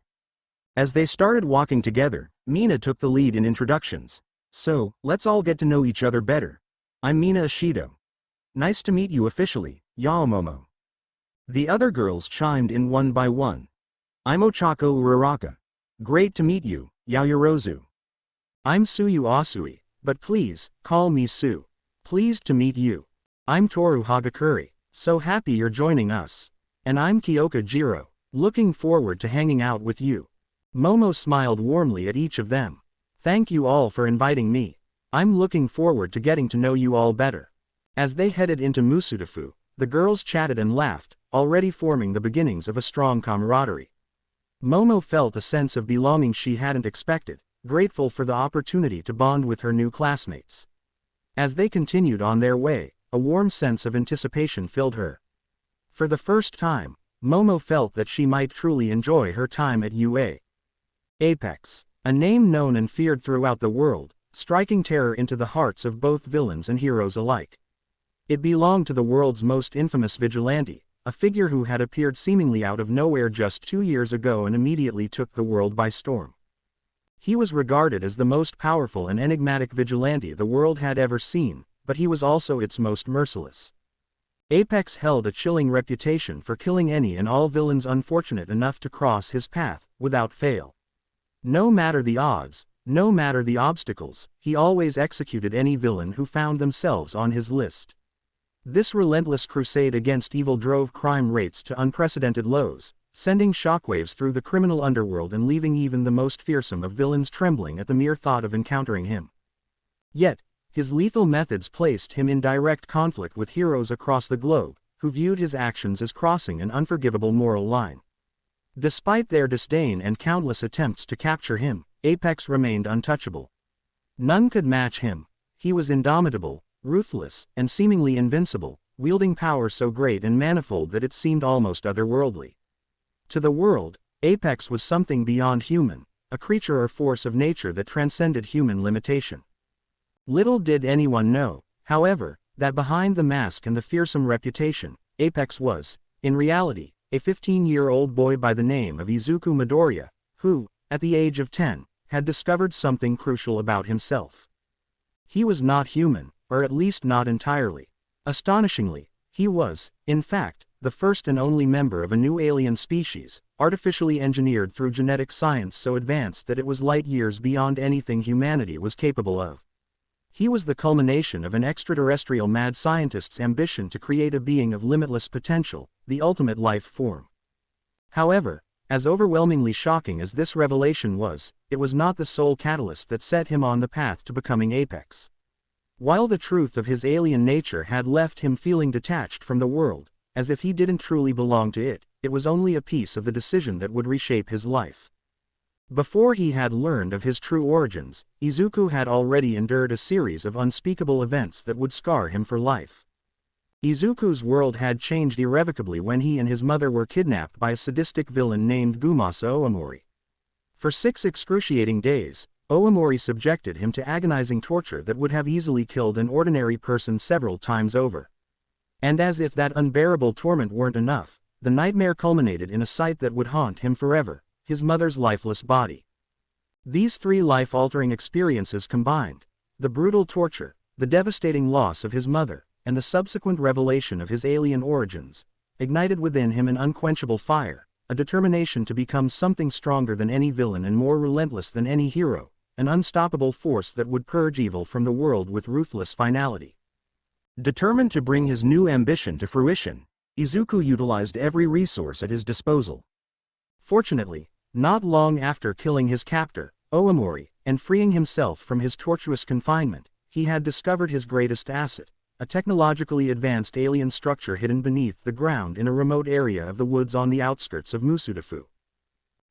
As they started walking together, Mina took the lead in introductions. So, let's all get to know each other better. I'm Mina Ishido. Nice to meet you officially, Yao Momo. The other girls chimed in one by one. I'm Ochako Uraraka. Great to meet you, Yaoyorozu. I'm Suyu Asui, but please, call me Su. Pleased to meet you. I'm Toru Hagakuri, so happy you're joining us. And I'm Kyoka Jiro, looking forward to hanging out with you. Momo smiled warmly at each of them. Thank you all for inviting me. I'm looking forward to getting to know you all better. As they headed into Musutafu, the girls chatted and laughed, already forming the beginnings of a strong camaraderie. Momo felt a sense of belonging she hadn't expected, grateful for the opportunity to bond with her new classmates. As they continued on their way, a warm sense of anticipation filled her. For the first time, Momo felt that she might truly enjoy her time at UA. Apex, a name known and feared throughout the world, striking terror into the hearts of both villains and heroes alike. It belonged to the world's most infamous vigilante, a figure who had appeared seemingly out of nowhere just 2 years ago and immediately took the world by storm. He was regarded as the most powerful and enigmatic vigilante the world had ever seen, but he was also its most merciless. Apex held a chilling reputation for killing any and all villains unfortunate enough to cross his path, without fail. No matter the odds, no matter the obstacles, he always executed any villain who found themselves on his list. This relentless crusade against evil drove crime rates to unprecedented lows, sending shockwaves through the criminal underworld and leaving even the most fearsome of villains trembling at the mere thought of encountering him. Yet, his lethal methods placed him in direct conflict with heroes across the globe, who viewed his actions as crossing an unforgivable moral line. Despite their disdain and countless attempts to capture him, Apex remained untouchable. None could match him. He was indomitable, ruthless, and seemingly invincible, wielding power so great and manifold that it seemed almost otherworldly. To the world, Apex was something beyond human, a creature or force of nature that transcended human limitation. Little did anyone know, however, that behind the mask and the fearsome reputation, Apex was, in reality, a 15-year-old boy by the name of Izuku Midoriya, who, at the age of 10, had discovered something crucial about himself. He was not human, or at least not entirely. Astonishingly, he was, in fact, the first and only member of a new alien species, artificially engineered through genetic science so advanced that it was light years beyond anything humanity was capable of. He was the culmination of an extraterrestrial mad scientist's ambition to create a being of limitless potential, the ultimate life form. However, as overwhelmingly shocking as this revelation was, it was not the sole catalyst that set him on the path to becoming Apex. While the truth of his alien nature had left him feeling detached from the world, as if he didn't truly belong to it, it was only a piece of the decision that would reshape his life. Before he had learned of his true origins, Izuku had already endured a series of unspeakable events that would scar him for life. Izuku's world had changed irrevocably when he and his mother were kidnapped by a sadistic villain named Gumasa Oomori. For 6 excruciating days, Oomori subjected him to agonizing torture that would have easily killed an ordinary person several times over. And as if that unbearable torment weren't enough, the nightmare culminated in a sight that would haunt him forever: his mother's lifeless body. These 3 life-altering experiences combined, the brutal torture, the devastating loss of his mother, and the subsequent revelation of his alien origins, ignited within him an unquenchable fire, a determination to become something stronger than any villain and more relentless than any hero, an unstoppable force that would purge evil from the world with ruthless finality. Determined to bring his new ambition to fruition, Izuku utilized every resource at his disposal. Fortunately, not long after killing his captor, Oomori, and freeing himself from his tortuous confinement, he had discovered his greatest asset: a technologically advanced alien structure hidden beneath the ground in a remote area of the woods on the outskirts of Musutafu.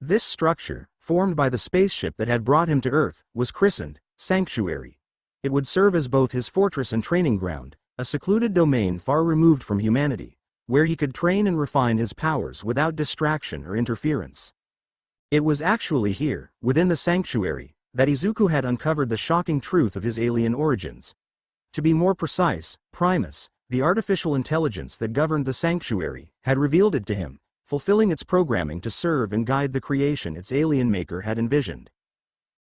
This structure, formed by the spaceship that had brought him to Earth, was christened Sanctuary. It would serve as both his fortress and training ground, a secluded domain far removed from humanity, where he could train and refine his powers without distraction or interference. It was actually here, within the sanctuary, that Izuku had uncovered the shocking truth of his alien origins. To be more precise, Primus, the artificial intelligence that governed the sanctuary, had revealed it to him, fulfilling its programming to serve and guide the creation its alien maker had envisioned.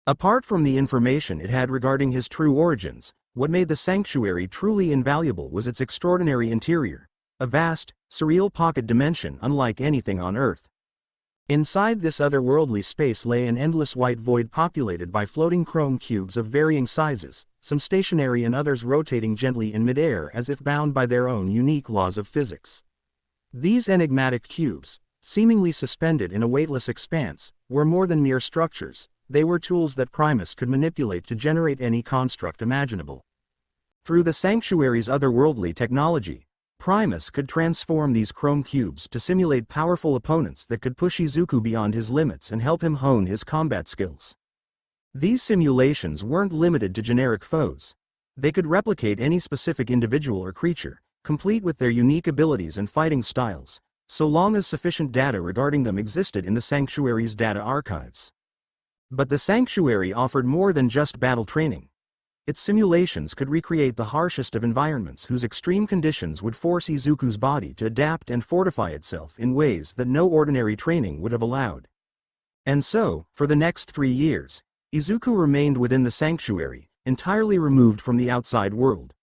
Apart from the information it had regarding his true origins, what made the sanctuary truly invaluable was its extraordinary interior, a vast, surreal pocket dimension unlike anything on Earth. Inside this otherworldly space lay an endless white void populated by floating chrome cubes of varying sizes, some stationary and others rotating gently in midair as if bound by their own unique laws of physics. These enigmatic cubes, seemingly suspended in a weightless expanse, were more than mere structures. They were tools that Primus could manipulate to generate any construct imaginable. Through the sanctuary's otherworldly technology, Primus could transform these chrome cubes to simulate powerful opponents that could push Izuku beyond his limits and help him hone his combat skills. These simulations weren't limited to generic foes. They could replicate any specific individual or creature, complete with their unique abilities and fighting styles, so long as sufficient data regarding them existed in the sanctuary's data archives. But the sanctuary offered more than just battle training. Its simulations could recreate the harshest of environments whose extreme conditions would force Izuku's body to adapt and fortify itself in ways that no ordinary training would have allowed. And so, for the next 3 years, Izuku remained within the sanctuary, entirely removed from the outside world.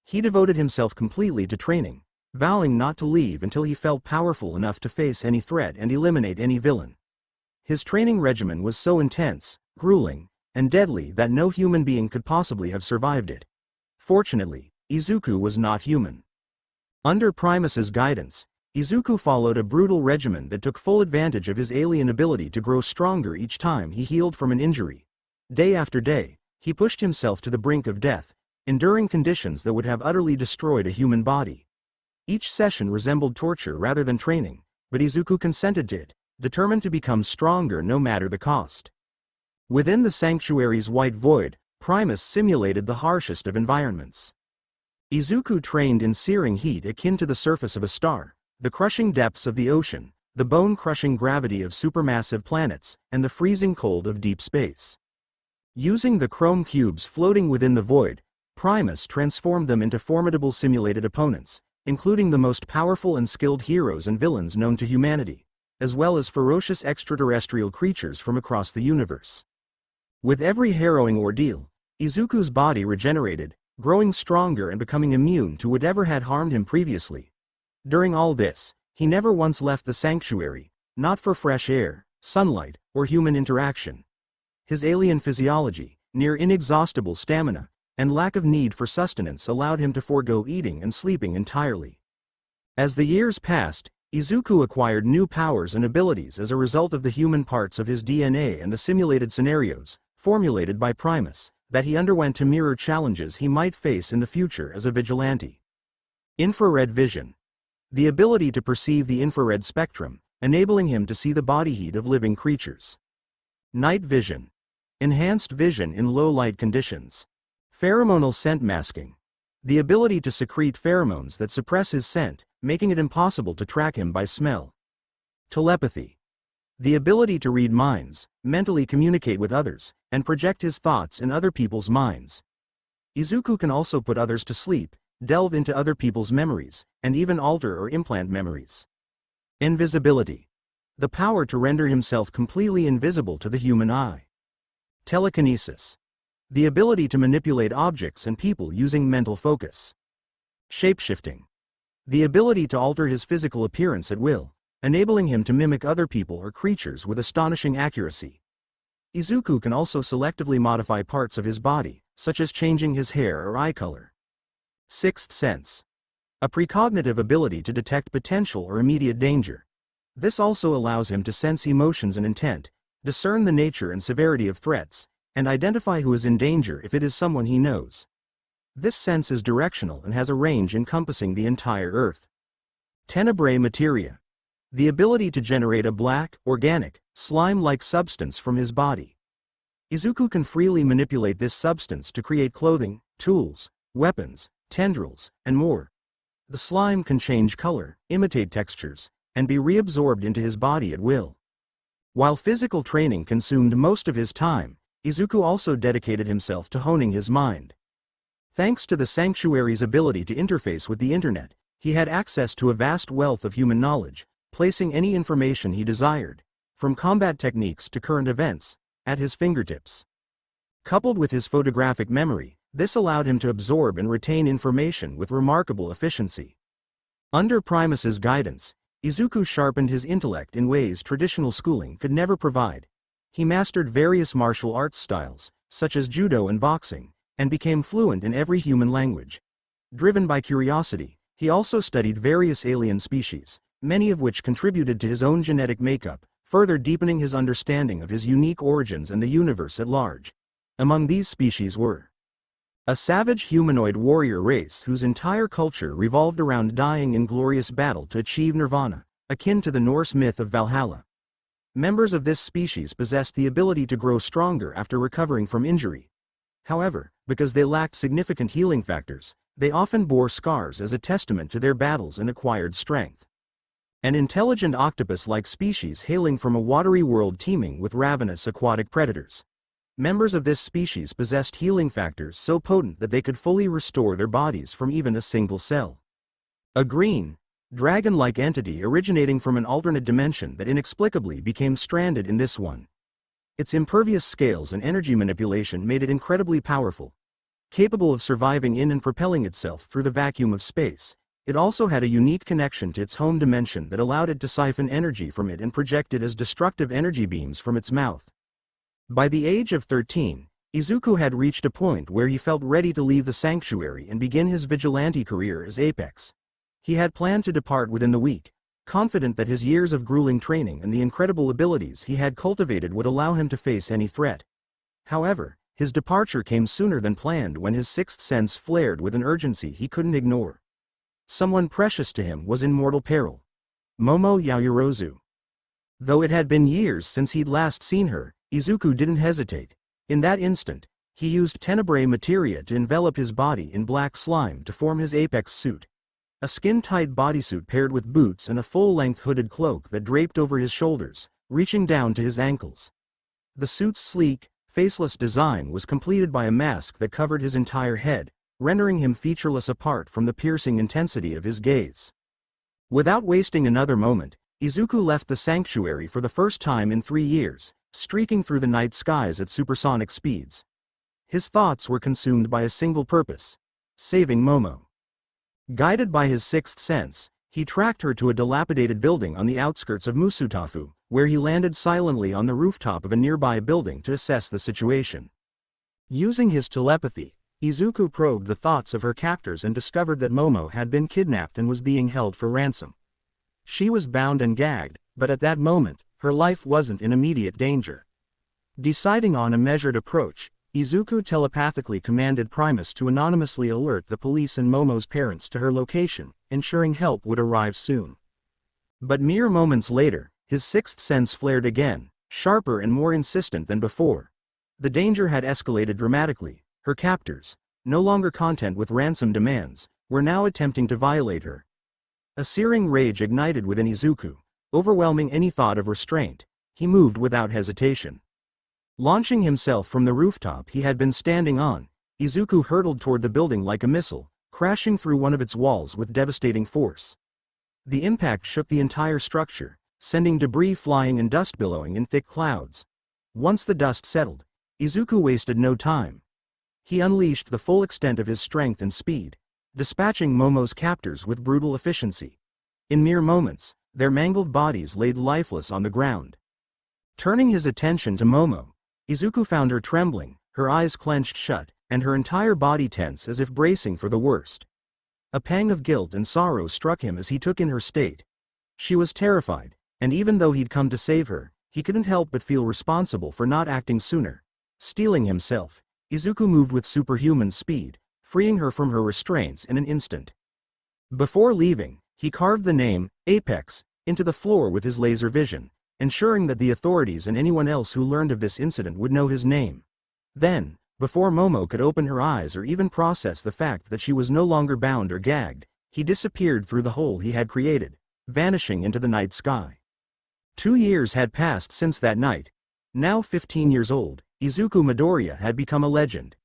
He devoted himself completely to training, vowing not to leave until he felt powerful enough to face any threat and eliminate any villain. His training regimen was so intense, grueling, and deadly that no human being could possibly have survived it. Fortunately, Izuku was not human. Under Primus's guidance, Izuku followed a brutal regimen that took full advantage of his alien ability to grow stronger each time he healed from an injury. Day after day, he pushed himself to the brink of death, enduring conditions that would have utterly destroyed a human body. Each session resembled torture rather than training, but Izuku consented to it, determined to become stronger no matter the cost. Within the sanctuary's white void, Primus simulated the harshest of environments. Izuku trained in searing heat akin to the surface of a star, the crushing depths of the ocean, the bone-crushing gravity of supermassive planets, and the freezing cold of deep space. Using the chrome cubes floating within the void, Primus transformed them into formidable simulated opponents, including the most powerful and skilled heroes and villains known to humanity, as well as ferocious extraterrestrial creatures from across the universe. With every harrowing ordeal, Izuku's body regenerated, growing stronger and becoming immune to whatever had harmed him previously. During all this, he never once left the sanctuary, not for fresh air, sunlight, or human interaction. His alien physiology, near inexhaustible stamina, and lack of need for sustenance allowed him to forego eating and sleeping entirely. As the years passed, Izuku acquired new powers and abilities as a result of the human parts of his DNA and the simulated scenarios, formulated by Primus, that he underwent to mirror challenges he might face in the future as a vigilante. Infrared vision. The ability to perceive the infrared spectrum, enabling him to see the body heat of living creatures. Night vision. Enhanced vision in low-light conditions. Pheromonal scent masking. The ability to secrete pheromones that suppress his scent, making it impossible to track him by smell. Telepathy. The ability to read minds, mentally communicate with others, and project his thoughts in other people's minds. Izuku can also put others to sleep, delve into other people's memories, and even alter or implant memories. Invisibility. The power to render himself completely invisible to the human eye. Telekinesis. The ability to manipulate objects and people using mental focus. Shapeshifting. The ability to alter his physical appearance at will, enabling him to mimic other people or creatures with astonishing accuracy. Izuku can also selectively modify parts of his body, such as changing his hair or eye color. Sixth sense. A precognitive ability to detect potential or immediate danger. This also allows him to sense emotions and intent, discern the nature and severity of threats, and identify who is in danger if it is someone he knows. This sense is directional and has a range encompassing the entire Earth. Tenebrae materia. The ability to generate a black, organic, slime-like substance from his body. Izuku can freely manipulate this substance to create clothing, tools, weapons, tendrils, and more. The slime can change color, imitate textures, and be reabsorbed into his body at will. While physical training consumed most of his time, Izuku also dedicated himself to honing his mind. Thanks to the sanctuary's ability to interface with the internet, he had access to a vast wealth of human knowledge, placing any information he desired, from combat techniques to current events, at his fingertips. Coupled with his photographic memory, this allowed him to absorb and retain information with remarkable efficiency. Under Primus's guidance, Izuku sharpened his intellect in ways traditional schooling could never provide. He mastered various martial arts styles, such as judo and boxing, and became fluent in every human language. Driven by curiosity, he also studied various alien species, many of which contributed to his own genetic makeup, further deepening his understanding of his unique origins and the universe at large. Among these species were a savage humanoid warrior race whose entire culture revolved around dying in glorious battle to achieve nirvana, akin to the Norse myth of Valhalla. Members of this species possessed the ability to grow stronger after recovering from injury. However, because they lacked significant healing factors, they often bore scars as a testament to their battles and acquired strength. An intelligent octopus-like species hailing from a watery world teeming with ravenous aquatic predators. Members of this species possessed healing factors so potent that they could fully restore their bodies from even a single cell. A green, dragon-like entity originating from an alternate dimension that inexplicably became stranded in this one. Its impervious scales and energy manipulation made it incredibly powerful. Capable of surviving in and propelling itself through the vacuum of space, it also had a unique connection to its home dimension that allowed it to siphon energy from it and project it as destructive energy beams from its mouth. By the age of 13, Izuku had reached a point where he felt ready to leave the sanctuary and begin his vigilante career as Apex. He had planned to depart within the week, confident that his years of grueling training and the incredible abilities he had cultivated would allow him to face any threat. However, his departure came sooner than planned when his sixth sense flared with an urgency he couldn't ignore. Someone precious to him was in mortal peril. Momo Yaoyorozu. Though it had been years since he'd last seen her, Izuku didn't hesitate. In that instant, he used tenebrae materia to envelop his body in black slime to form his Apex suit. A skin-tight bodysuit paired with boots and a full-length hooded cloak that draped over his shoulders, reaching down to his ankles. The suit's sleek, faceless design was completed by a mask that covered his entire head, rendering him featureless apart from the piercing intensity of his gaze. Without wasting another moment, Izuku left the sanctuary for the first time in 3 years, streaking through the night skies at supersonic speeds. His thoughts were consumed by a single purpose: saving Momo. Guided by his sixth sense, he tracked her to a dilapidated building on the outskirts of Musutafu, where he landed silently on the rooftop of a nearby building to assess the situation. Using his telepathy, Izuku probed the thoughts of her captors and discovered that Momo had been kidnapped and was being held for ransom. She was bound and gagged, but at that moment, her life wasn't in immediate danger. Deciding on a measured approach, Izuku telepathically commanded Primus to anonymously alert the police and Momo's parents to her location, ensuring help would arrive soon. But mere moments later, his sixth sense flared again, sharper and more insistent than before. The danger had escalated dramatically. Her captors, no longer content with ransom demands, were now attempting to violate her. A searing rage ignited within Izuku, overwhelming any thought of restraint. He moved without hesitation. Launching himself from the rooftop he had been standing on, Izuku hurtled toward the building like a missile, crashing through one of its walls with devastating force. The impact shook the entire structure, sending debris flying and dust billowing in thick clouds. Once the dust settled, Izuku wasted no time. He unleashed the full extent of his strength and speed, dispatching Momo's captors with brutal efficiency. In mere moments, their mangled bodies laid lifeless on the ground. Turning his attention to Momo, Izuku found her trembling, her eyes clenched shut, and her entire body tense as if bracing for the worst. A pang of guilt and sorrow struck him as he took in her state. She was terrified, and even though he'd come to save her, he couldn't help but feel responsible for not acting sooner. Steeling himself, Izuku moved with superhuman speed, freeing her from her restraints in an instant. Before leaving, he carved the name, Apex, into the floor with his laser vision, ensuring that the authorities and anyone else who learned of this incident would know his name. Then, Before Momo could open her eyes or even process the fact that she was no longer bound or gagged, he disappeared through the hole he had created, vanishing into the night sky. 2 years had passed since that night. Now 15 years old, Izuku Midoriya had become a legend.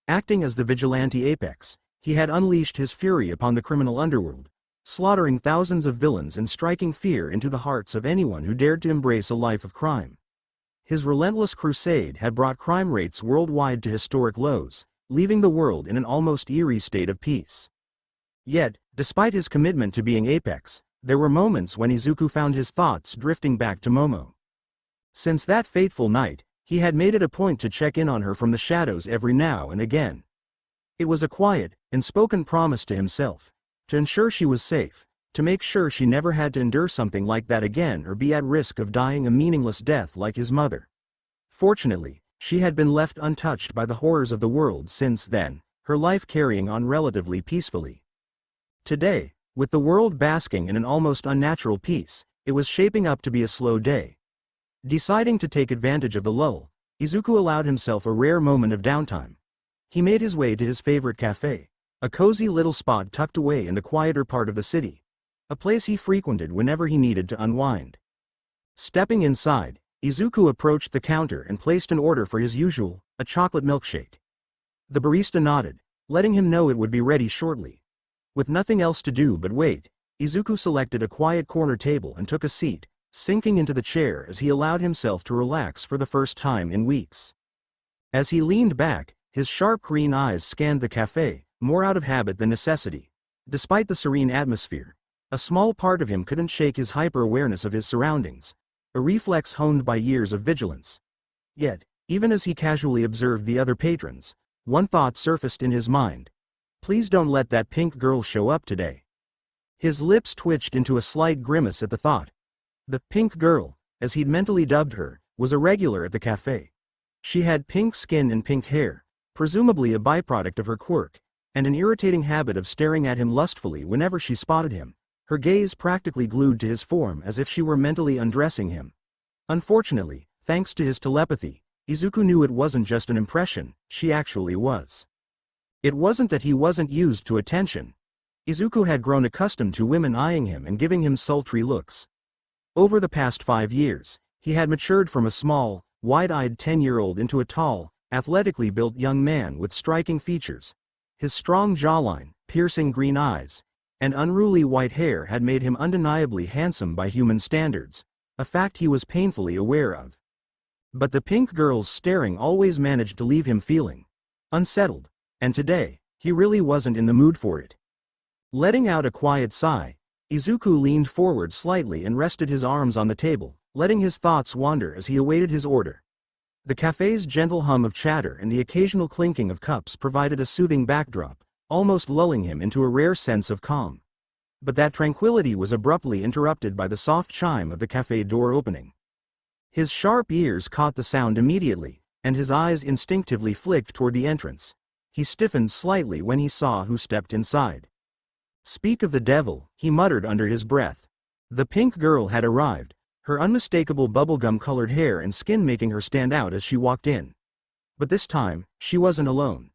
Acting as the vigilante apex, he had unleashed his fury upon the criminal underworld, slaughtering thousands of villains and striking fear into the hearts of anyone who dared to embrace a life of crime. His relentless crusade had brought crime rates worldwide to historic lows, leaving the world in an almost eerie state of peace. Yet, despite his commitment to being apex, there were moments when Izuku found his thoughts drifting back to Momo. Since that fateful night, he had made it a point to check in on her from the shadows every now and again. It was a quiet, unspoken promise to himself, to ensure she was safe, to make sure she never had to endure something like that again or be at risk of dying a meaningless death like his mother. Fortunately, she had been left untouched by the horrors of the world since then, her life carrying on relatively peacefully. Today, with the world basking in an almost unnatural peace, it was shaping up to be a slow day. Deciding to take advantage of the lull, Izuku allowed himself a rare moment of downtime. He made his way to his favorite cafe, a cozy little spot tucked away in the quieter part of the city, a place he frequented whenever he needed to unwind. Stepping inside, Izuku approached the counter and placed an order for his usual, a chocolate milkshake. The barista nodded, letting him know it would be ready shortly. With nothing else to do but wait, Izuku selected a quiet corner table and took a seat, sinking into the chair as he allowed himself to relax for the first time in weeks. As he leaned back, his sharp green eyes scanned the cafe, more out of habit than necessity. Despite the serene atmosphere, a small part of him couldn't shake his hyper-awareness of his surroundings, a reflex honed by years of vigilance. Yet, even as he casually observed the other patrons, one thought surfaced in his mind. Please don't let that pink girl show up today. His lips twitched into a slight grimace at the thought. The pink girl, as he'd mentally dubbed her, was a regular at the cafe. She had pink skin and pink hair, presumably a byproduct of her quirk, and an irritating habit of staring at him lustfully whenever she spotted him, her gaze practically glued to his form as if she were mentally undressing him. Unfortunately, thanks to his telepathy, Izuku knew it wasn't just an impression, she actually was. It wasn't that he wasn't used to attention. Izuku had grown accustomed to women eyeing him and giving him sultry looks. Over the past 5 years, he had matured from a small, wide-eyed 10-year-old into a tall, athletically built young man with striking features. His strong jawline, piercing green eyes, and unruly white hair had made him undeniably handsome by human standards, a fact he was painfully aware of. But the pink girl's staring always managed to leave him feeling unsettled, and today, he really wasn't in the mood for it. Letting out a quiet sigh, Izuku leaned forward slightly and rested his arms on the table, letting his thoughts wander as he awaited his order. The cafe's gentle hum of chatter and the occasional clinking of cups provided a soothing backdrop, almost lulling him into a rare sense of calm. But that tranquility was abruptly interrupted by the soft chime of the cafe door opening. His sharp ears caught the sound immediately, and his eyes instinctively flicked toward the entrance. He stiffened slightly when he saw who stepped inside. Speak of the devil, he muttered under his breath. The pink girl had arrived, her unmistakable bubblegum-colored hair and skin making her stand out as she walked in. But this time, she wasn't alone.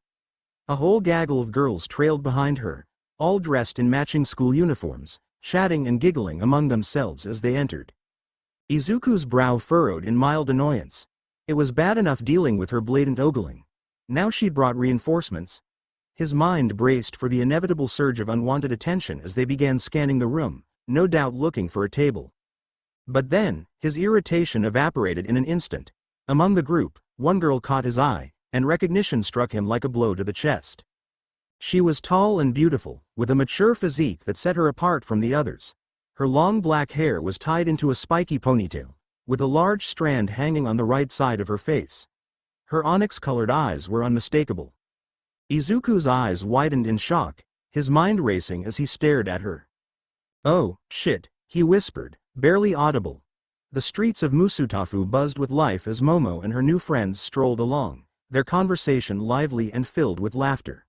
A whole gaggle of girls trailed behind her, all dressed in matching school uniforms, chatting and giggling among themselves as they entered. Izuku's brow furrowed in mild annoyance. It was bad enough dealing with her blatant ogling. Now she'd brought reinforcements. His mind braced for the inevitable surge of unwanted attention as they began scanning the room, no doubt looking for a table. But then, his irritation evaporated in an instant. Among the group, one girl caught his eye, and recognition struck him like a blow to the chest. She was tall and beautiful, with a mature physique that set her apart from the others. Her long black hair was tied into a spiky ponytail, with a large strand hanging on the right side of her face. Her onyx-colored eyes were unmistakable. Izuku's eyes widened in shock, his mind racing as he stared at her. "Oh, shit," he whispered, barely audible. The streets of Musutafu buzzed with life as Momo and her new friends strolled along, their conversation lively and filled with laughter.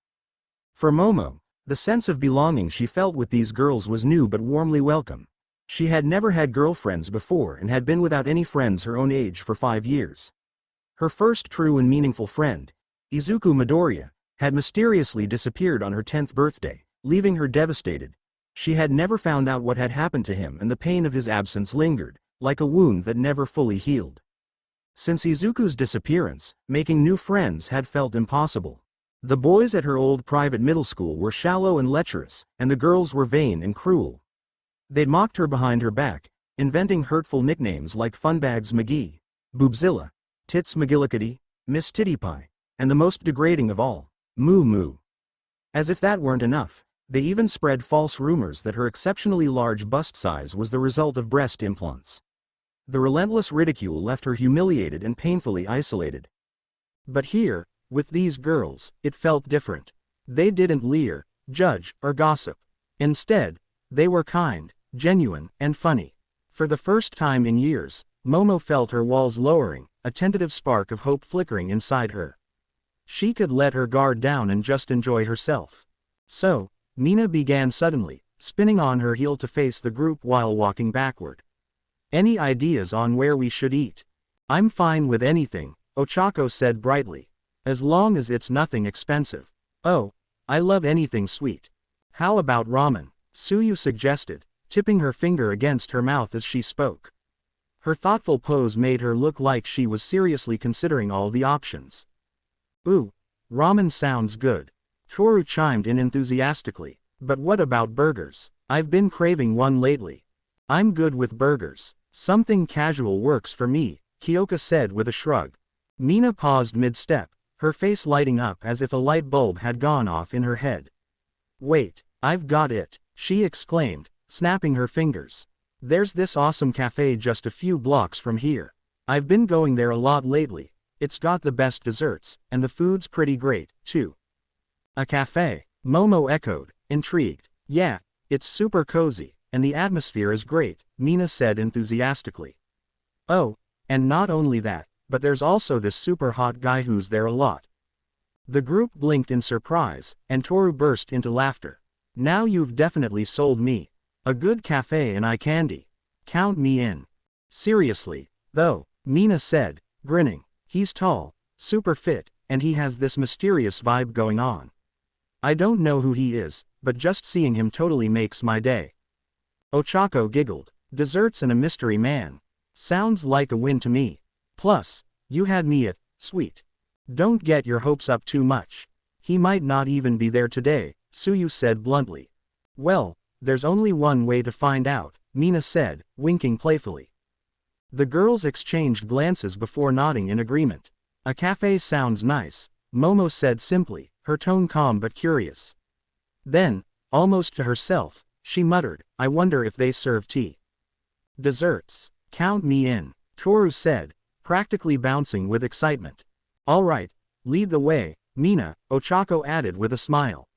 For Momo, the sense of belonging she felt with these girls was new but warmly welcome. She had never had girlfriends before and had been without any friends her own age for 5 years. Her first true and meaningful friend, Izuku Midoriya, had mysteriously disappeared on her 10th birthday, leaving her devastated. She had never found out what had happened to him, and the pain of his absence lingered, like a wound that never fully healed. Since Izuku's disappearance, making new friends had felt impossible. The boys at her old private middle school were shallow and lecherous, and the girls were vain and cruel. They'd mocked her behind her back, inventing hurtful nicknames like Funbags McGee, Boobzilla, Tits McGillicuddy, Miss Titty Pie, and the most degrading of all, Moo Moo. As if that weren't enough, they even spread false rumors that her exceptionally large bust size was the result of breast implants. The relentless ridicule left her humiliated and painfully isolated. But here, with these girls, it felt different. They didn't leer, judge, or gossip. Instead, they were kind, genuine, and funny. For the first time in years, Momo felt her walls lowering, a tentative spark of hope flickering inside her. She could let her guard down and just enjoy herself. So, Mina began suddenly, spinning on her heel to face the group while walking backward. "Any ideas on where we should eat?" "I'm fine with anything," Ochako said brightly. "As long as it's nothing expensive." "Oh, I love anything sweet." "How about ramen?" Suyu suggested, tipping her finger against her mouth as she spoke. Her thoughtful pose made her look like she was seriously considering all the options. "Ooh, ramen sounds good." Toru chimed in enthusiastically. "But what about burgers? I've been craving one lately." "I'm good with burgers. Something casual works for me," Kyoka said with a shrug. Mina paused mid-step, her face lighting up as if a light bulb had gone off in her head. "Wait, I've got it," she exclaimed, snapping her fingers. "There's this awesome cafe just a few blocks from here. I've been going there a lot lately. It's got the best desserts, and the food's pretty great, too." "A cafe?" Momo echoed, intrigued. "Yeah, it's super cozy, and the atmosphere is great," Mina said enthusiastically. "Oh, and not only that, but there's also this super hot guy who's there a lot." The group blinked in surprise, and Toru burst into laughter. "Now you've definitely sold me. A good cafe and eye candy. Count me in." "Seriously, though," Mina said, grinning. "He's tall, super fit, and he has this mysterious vibe going on. I don't know who he is, but just seeing him totally makes my day." Ochako giggled. "Desserts and a mystery man. Sounds like a win to me. Plus, you had me at, sweet. Don't get your hopes up too much. He might not even be there today," Suyu said bluntly. "Well, there's only one way to find out," Mina said, winking playfully. The girls exchanged glances before nodding in agreement. "A cafe sounds nice," Momo said simply, her tone calm but curious. Then, almost to herself, she muttered, "I wonder if they serve tea." "Desserts. Count me in," Toru said, practically bouncing with excitement. "All right, lead the way, Mina," Ochako added with a smile.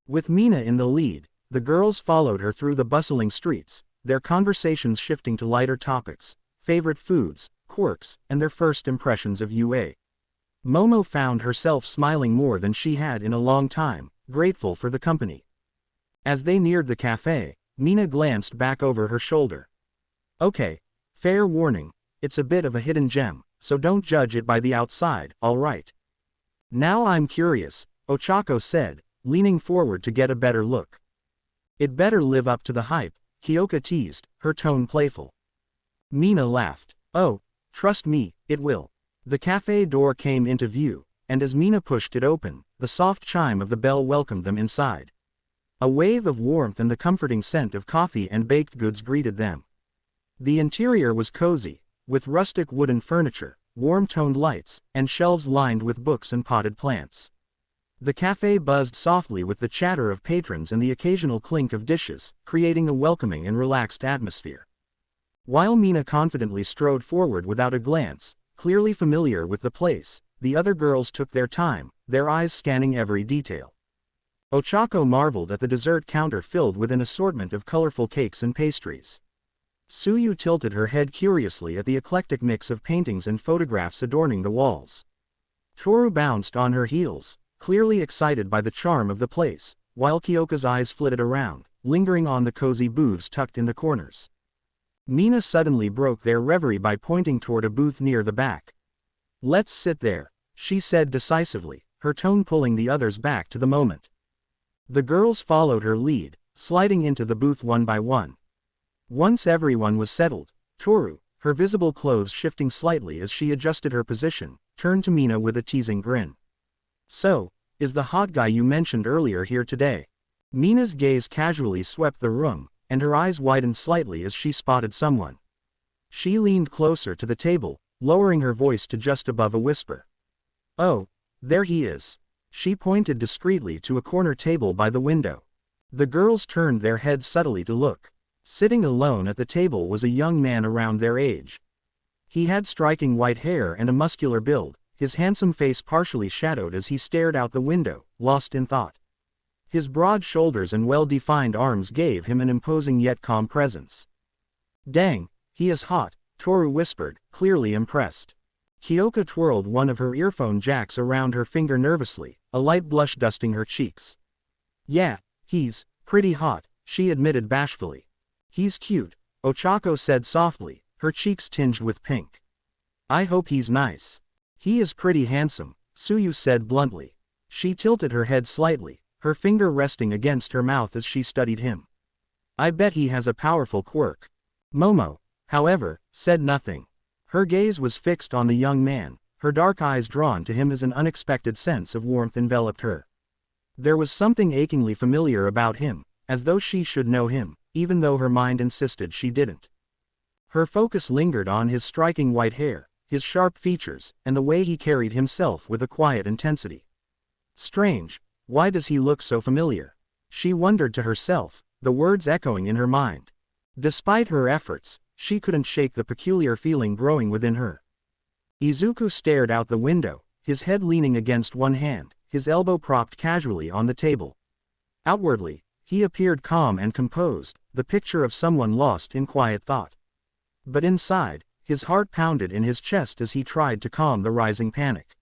With Mina in the lead, the girls followed her through the bustling streets, their conversations shifting to lighter topics, favorite foods, quirks, and their first impressions of UA. Momo found herself smiling more than she had in a long time, grateful for the company. As they neared the cafe, Mina glanced back over her shoulder. "Okay, fair warning, it's a bit of a hidden gem, so don't judge it by the outside, alright?" "Now I'm curious," Ochako said, leaning forward to get a better look. "It better live up to the hype," Kyoka teased, her tone playful. Mina laughed. "Oh, trust me, it will." The cafe door came into view, and as Mina pushed it open, the soft chime of the bell welcomed them inside. A wave of warmth and the comforting scent of coffee and baked goods greeted them. The interior was cozy, with rustic wooden furniture, warm-toned lights, and shelves lined with books and potted plants. The cafe buzzed softly with the chatter of patrons and the occasional clink of dishes, creating a welcoming and relaxed atmosphere. While Mina confidently strode forward without a glance, clearly familiar with the place, the other girls took their time, their eyes scanning every detail. Ochako marveled at the dessert counter filled with an assortment of colorful cakes and pastries. Suyu tilted her head curiously at the eclectic mix of paintings and photographs adorning the walls. Toru bounced on her heels, clearly excited by the charm of the place, while Kyoka's eyes flitted around, lingering on the cozy booths tucked in the corners. Mina suddenly broke their reverie by pointing toward a booth near the back. "Let's sit there," she said decisively, her tone pulling the others back to the moment. The girls followed her lead, sliding into the booth one by one. Once everyone was settled, Toru, her visible clothes shifting slightly as she adjusted her position, turned to Mina with a teasing grin. "So, is the hot guy you mentioned earlier here today?" Mina's gaze casually swept the room, and her eyes widened slightly as she spotted someone. She leaned closer to the table, lowering her voice to just above a whisper. "Oh, there he is." She pointed discreetly to a corner table by the window. The girls turned their heads subtly to look. Sitting alone at the table was a young man around their age. He had striking white hair and a muscular build, his handsome face partially shadowed as he stared out the window, lost in thought. His broad shoulders and well-defined arms gave him an imposing yet calm presence. "Dang, he is hot," Toru whispered, clearly impressed. Kyoka twirled one of her earphone jacks around her finger nervously, a light blush dusting her cheeks. "Yeah, he's pretty hot," she admitted bashfully. "He's cute," Ochako said softly, her cheeks tinged with pink. "I hope he's nice." "He is pretty handsome," Suyu said bluntly. She tilted her head slightly, her finger resting against her mouth as she studied him. "I bet he has a powerful quirk." Momo, however, said nothing. Her gaze was fixed on the young man, her dark eyes drawn to him as an unexpected sense of warmth enveloped her. There was something achingly familiar about him, as though she should know him, even though her mind insisted she didn't. Her focus lingered on his striking white hair, his sharp features, and the way he carried himself with a quiet intensity. Strange, why does he look so familiar? She wondered to herself, the words echoing in her mind. Despite her efforts, she couldn't shake the peculiar feeling growing within her. Izuku stared out the window, his head leaning against one hand, his elbow propped casually on the table. Outwardly, he appeared calm and composed, the picture of someone lost in quiet thought. But inside, his heart pounded in his chest as he tried to calm the rising panic.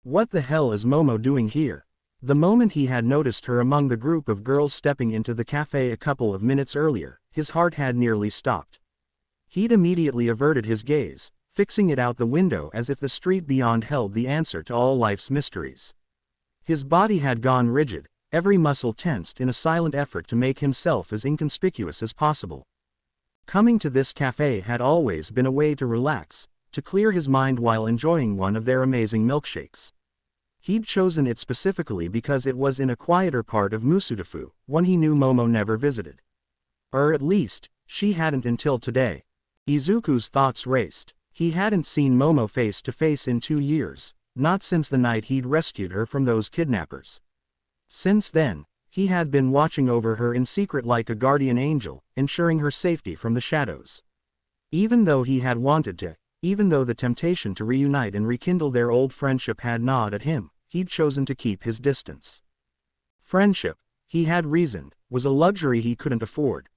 What the hell is Momo doing here? The moment he had noticed her among the group of girls stepping into the cafe a couple of minutes earlier, his heart had nearly stopped. He'd immediately averted his gaze, fixing it out the window as if the street beyond held the answer to all life's mysteries. His body had gone rigid, every muscle tensed in a silent effort to make himself as inconspicuous as possible. Coming to this cafe had always been a way to relax, to clear his mind while enjoying one of their amazing milkshakes. He'd chosen it specifically because it was in a quieter part of Musudafu, one he knew Momo never visited. Or at least, she hadn't until today. Izuku's thoughts raced. He hadn't seen Momo face to face in 2 years, not since the night he'd rescued her from those kidnappers. Since then, he had been watching over her in secret like a guardian angel, ensuring her safety from the shadows. Even though he had wanted to, even though the temptation to reunite and rekindle their old friendship had gnawed at him, he'd chosen to keep his distance. Friendship, he had reasoned, was a luxury he couldn't afford.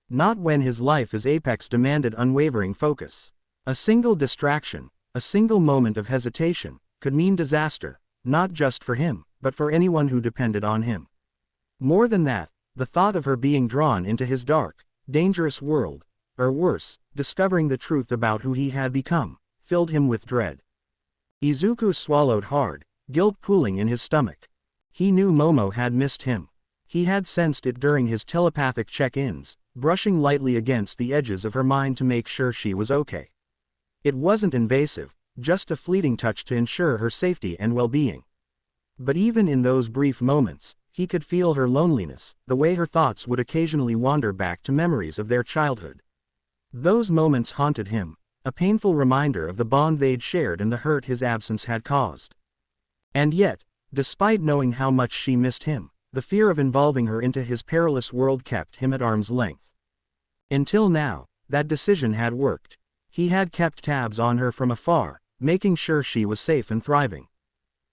Not when his life as Apex demanded unwavering focus. A single distraction, a single moment of hesitation, could mean disaster, not just for him, but for anyone who depended on him. More than that, the thought of her being drawn into his dark, dangerous world, or worse, discovering the truth about who he had become, filled him with dread. Izuku swallowed hard, guilt pooling in his stomach. He knew Momo had missed him. He had sensed it during his telepathic check-ins, brushing lightly against the edges of her mind to make sure she was okay. It wasn't invasive, just a fleeting touch to ensure her safety and well-being. But even in those brief moments, he could feel her loneliness, the way her thoughts would occasionally wander back to memories of their childhood. Those moments haunted him, a painful reminder of the bond they'd shared and the hurt his absence had caused. And yet, despite knowing how much she missed him, the fear of involving her into his perilous world kept him at arm's length. Until now, that decision had worked. He had kept tabs on her from afar, making sure she was safe and thriving.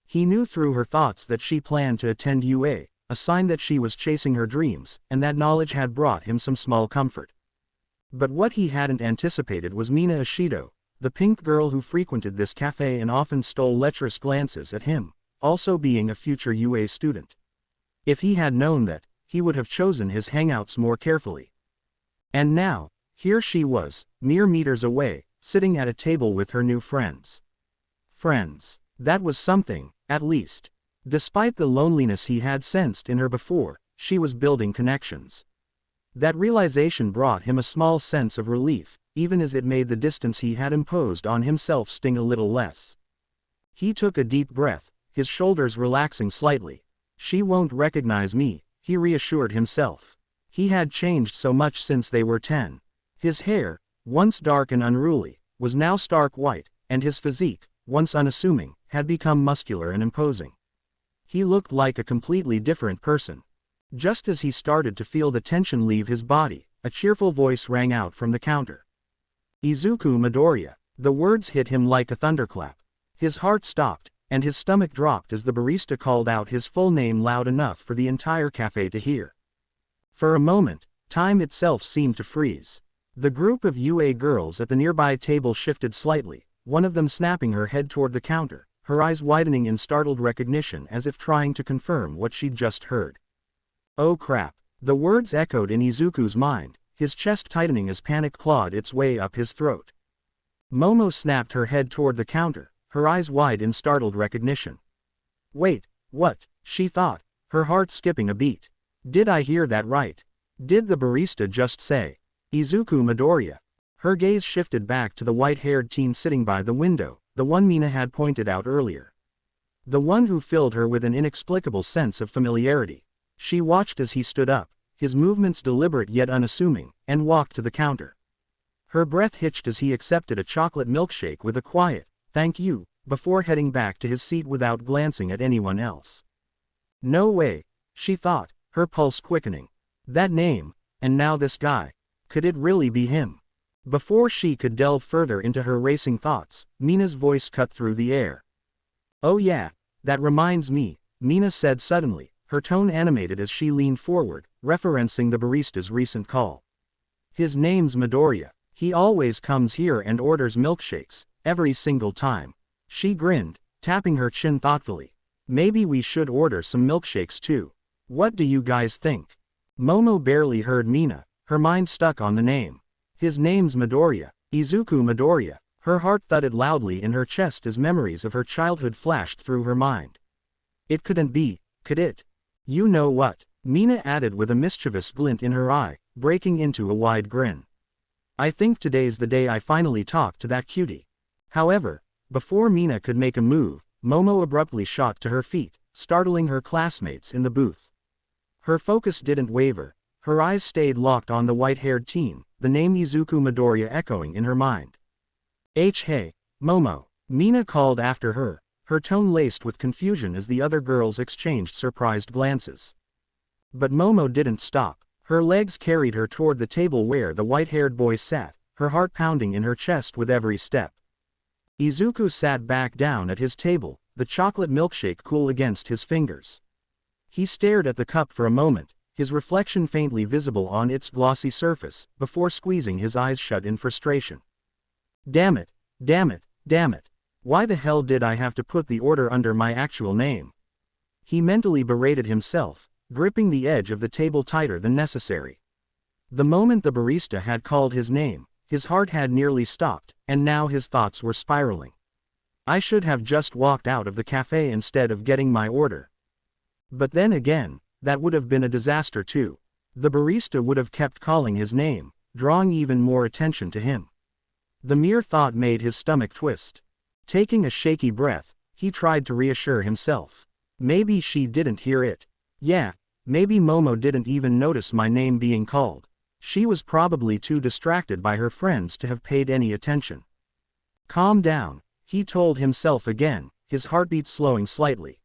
He knew through her thoughts that she planned to attend UA, a sign that she was chasing her dreams, and that knowledge had brought him some small comfort. But what he hadn't anticipated was Mina Ishido, the pink girl who frequented this cafe and often stole lecherous glances at him, also being a future UA student. If he had known that, he would have chosen his hangouts more carefully. And now, here she was, mere meters away, sitting at a table with her new friends. Friends. That was something, at least. Despite the loneliness he had sensed in her before, she was building connections. That realization brought him a small sense of relief, even as it made the distance he had imposed on himself sting a little less. He took a deep breath, his shoulders relaxing slightly. She won't recognize me, he reassured himself. He had changed so much since they were 10. His hair, once dark and unruly, was now stark white, and his physique, once unassuming, had become muscular and imposing. He looked like a completely different person. Just as he started to feel the tension leave his body, a cheerful voice rang out from the counter. Izuku Midoriya. The words hit him like a thunderclap. His heart stopped, and his stomach dropped as the barista called out his full name loud enough for the entire cafe to hear. For a moment, time itself seemed to freeze. The group of UA girls at the nearby table shifted slightly, one of them snapping her head toward the counter, her eyes widening in startled recognition as if trying to confirm what she'd just heard. Oh crap, the words echoed in Izuku's mind, his chest tightening as panic clawed its way up his throat. Momo snapped her head toward the counter, her eyes wide in startled recognition. Wait, what? She thought, her heart skipping a beat. Did I hear that right? Did the barista just say, Izuku Midoriya? Her gaze shifted back to the white-haired teen sitting by the window, the one Mina had pointed out earlier. The one who filled her with an inexplicable sense of familiarity. She watched as he stood up, his movements deliberate yet unassuming, and walked to the counter. Her breath hitched as he accepted a chocolate milkshake with a quiet, "Thank you," before heading back to his seat without glancing at anyone else. No way, she thought, her pulse quickening. That name, and now this guy. Could it really be him? Before she could delve further into her racing thoughts, Mina's voice cut through the air. Oh yeah, that reminds me, Mina said suddenly, her tone animated as she leaned forward, referencing the barista's recent call. His name's Midoriya. He always comes here and orders milkshakes, every single time. She grinned, tapping her chin thoughtfully. Maybe we should order some milkshakes too. What do you guys think? Momo barely heard Mina, her mind stuck on the name. His name's Midoriya, Izuku Midoriya. Her heart thudded loudly in her chest as memories of her childhood flashed through her mind. It couldn't be, could it? You know what? Mina added with a mischievous glint in her eye, breaking into a wide grin. I think today's the day I finally talk to that cutie. However, before Mina could make a move, Momo abruptly shot to her feet, startling her classmates in the booth. Her focus didn't waver, her eyes stayed locked on the white-haired teen, the name Izuku Midoriya echoing in her mind. Hey, Momo, Mina called after her, her tone laced with confusion as the other girls exchanged surprised glances. But Momo didn't stop. Her legs carried her toward the table where the white-haired boy sat, her heart pounding in her chest with every step. Izuku sat back down at his table, the chocolate milkshake cool against his fingers. He stared at the cup for a moment, his reflection faintly visible on its glossy surface, before squeezing his eyes shut in frustration. Damn it, damn it, damn it. Why the hell did I have to put the order under my actual name? He mentally berated himself, gripping the edge of the table tighter than necessary. The moment the barista had called his name, his heart had nearly stopped, and now his thoughts were spiraling. I should have just walked out of the cafe instead of getting my order. But then again, that would have been a disaster too. The barista would have kept calling his name, drawing even more attention to him. The mere thought made his stomach twist. Taking a shaky breath, he tried to reassure himself. Maybe she didn't hear it. Yeah, maybe Momo didn't even notice my name being called. She was probably too distracted by her friends to have paid any attention. Calm down, he told himself again, his heartbeat slowing slightly.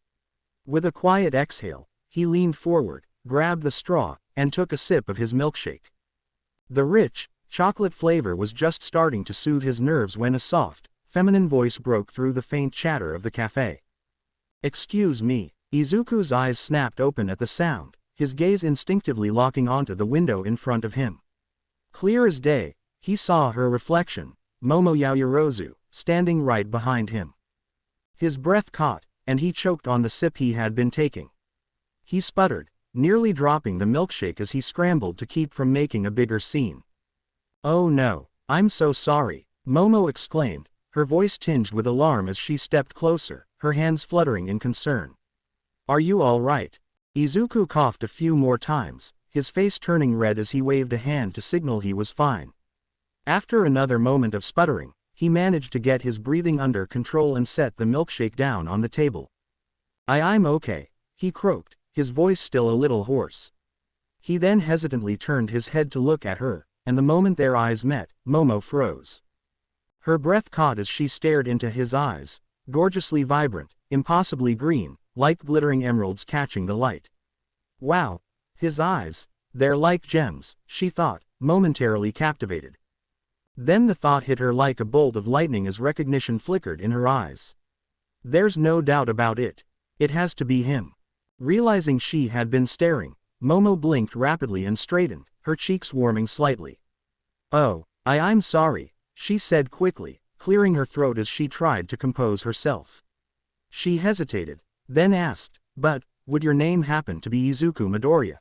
With a quiet exhale, he leaned forward, grabbed the straw, and took a sip of his milkshake. The rich, chocolate flavor was just starting to soothe his nerves when a soft, feminine voice broke through the faint chatter of the cafe. Excuse me. Izuku's eyes snapped open at the sound, his gaze instinctively locking onto the window in front of him. Clear as day, he saw her reflection, Momo Yaoyorozu, standing right behind him. His breath caught, and he choked on the sip he had been taking. He sputtered, nearly dropping the milkshake as he scrambled to keep from making a bigger scene. Oh no, I'm so sorry, Momo exclaimed, her voice tinged with alarm as she stepped closer, her hands fluttering in concern. "Are you all right?" Izuku coughed a few more times, his face turning red as he waved a hand to signal he was fine. After another moment of sputtering, he managed to get his breathing under control and set the milkshake down on the table. I'm okay," he croaked, his voice still a little hoarse. He then hesitantly turned his head to look at her, and the moment their eyes met, Momo froze. Her breath caught as she stared into his eyes, gorgeously vibrant, impossibly green, like glittering emeralds catching the light. Wow! His eyes, they're like gems, she thought, momentarily captivated. Then the thought hit her like a bolt of lightning as recognition flickered in her eyes. There's no doubt about it. It has to be him. Realizing she had been staring, Momo blinked rapidly and straightened, her cheeks warming slightly. "Oh, I'm sorry," she said quickly, clearing her throat as she tried to compose herself. She hesitated, then asked, "But, would your name happen to be Izuku Midoriya?"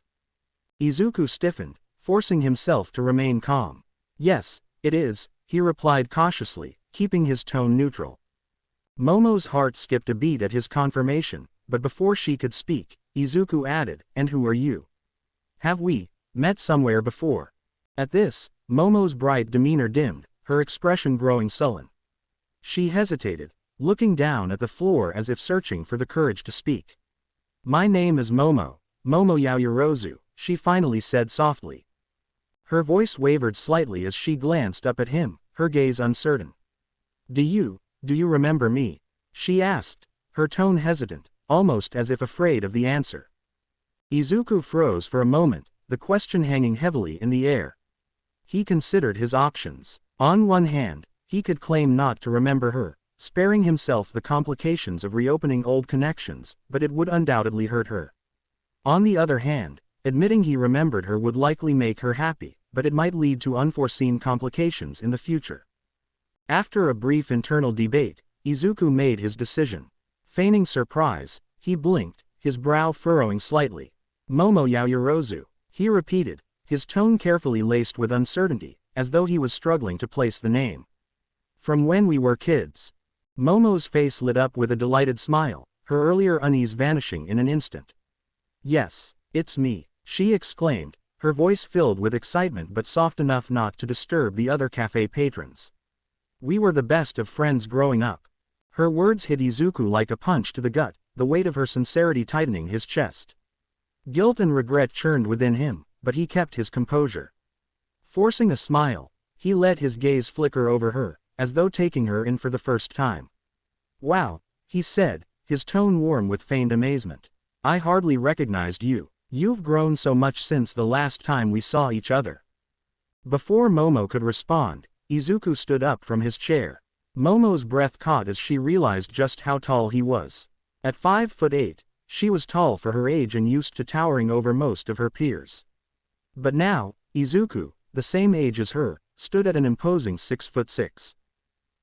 Izuku stiffened, forcing himself to remain calm. "Yes, it is," he replied cautiously, keeping his tone neutral. Momo's heart skipped a beat at his confirmation, but before she could speak, Izuku added, "And who are you? Have we met somewhere before?" At this, Momo's bright demeanor dimmed, her expression growing sullen. She hesitated, looking down at the floor as if searching for the courage to speak. "My name is Momo Yaoyorozu," she finally said softly. Her voice wavered slightly as she glanced up at him, her gaze uncertain. Do you remember me?" she asked, her tone hesitant, almost as if afraid of the answer. Izuku froze for a moment, the question hanging heavily in the air. He considered his options. On one hand, he could claim not to remember her, sparing himself the complications of reopening old connections, but it would undoubtedly hurt her. On the other hand, admitting he remembered her would likely make her happy, but it might lead to unforeseen complications in the future. After a brief internal debate, Izuku made his decision. Feigning surprise, he blinked, his brow furrowing slightly. "Momo Yaoyorozu," he repeated, his tone carefully laced with uncertainty, as though he was struggling to place the name. "From when we were kids." Momo's face lit up with a delighted smile, her earlier unease vanishing in an instant. "Yes, it's me," she exclaimed, her voice filled with excitement but soft enough not to disturb the other cafe patrons. "We were the best of friends growing up." Her words hit Izuku like a punch to the gut, the weight of her sincerity tightening his chest. Guilt and regret churned within him, but he kept his composure. Forcing a smile, he let his gaze flicker over her, as though taking her in for the first time. "Wow," he said, his tone warm with feigned amazement. "I hardly recognized you. You've grown so much since the last time we saw each other." Before Momo could respond, Izuku stood up from his chair. Momo's breath caught as she realized just how tall he was. At 5'8", she was tall for her age and used to towering over most of her peers. But now, Izuku, the same age as her, stood at an imposing 6'6".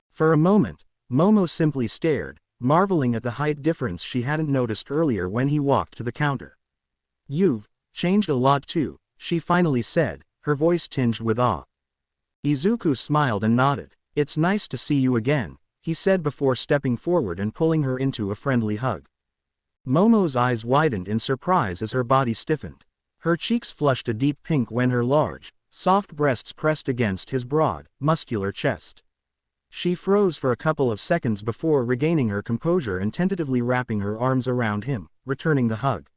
For a moment, Momo simply stared, marveling at the height difference she hadn't noticed earlier when he walked to the counter. "You've changed a lot too," she finally said, her voice tinged with awe. Izuku smiled and nodded. "It's nice to see you again," he said before stepping forward and pulling her into a friendly hug. Momo's eyes widened in surprise as her body stiffened. Her cheeks flushed a deep pink when her large, soft breasts pressed against his broad, muscular chest. She froze for a couple of seconds before regaining her composure and tentatively wrapping her arms around him, returning the hug.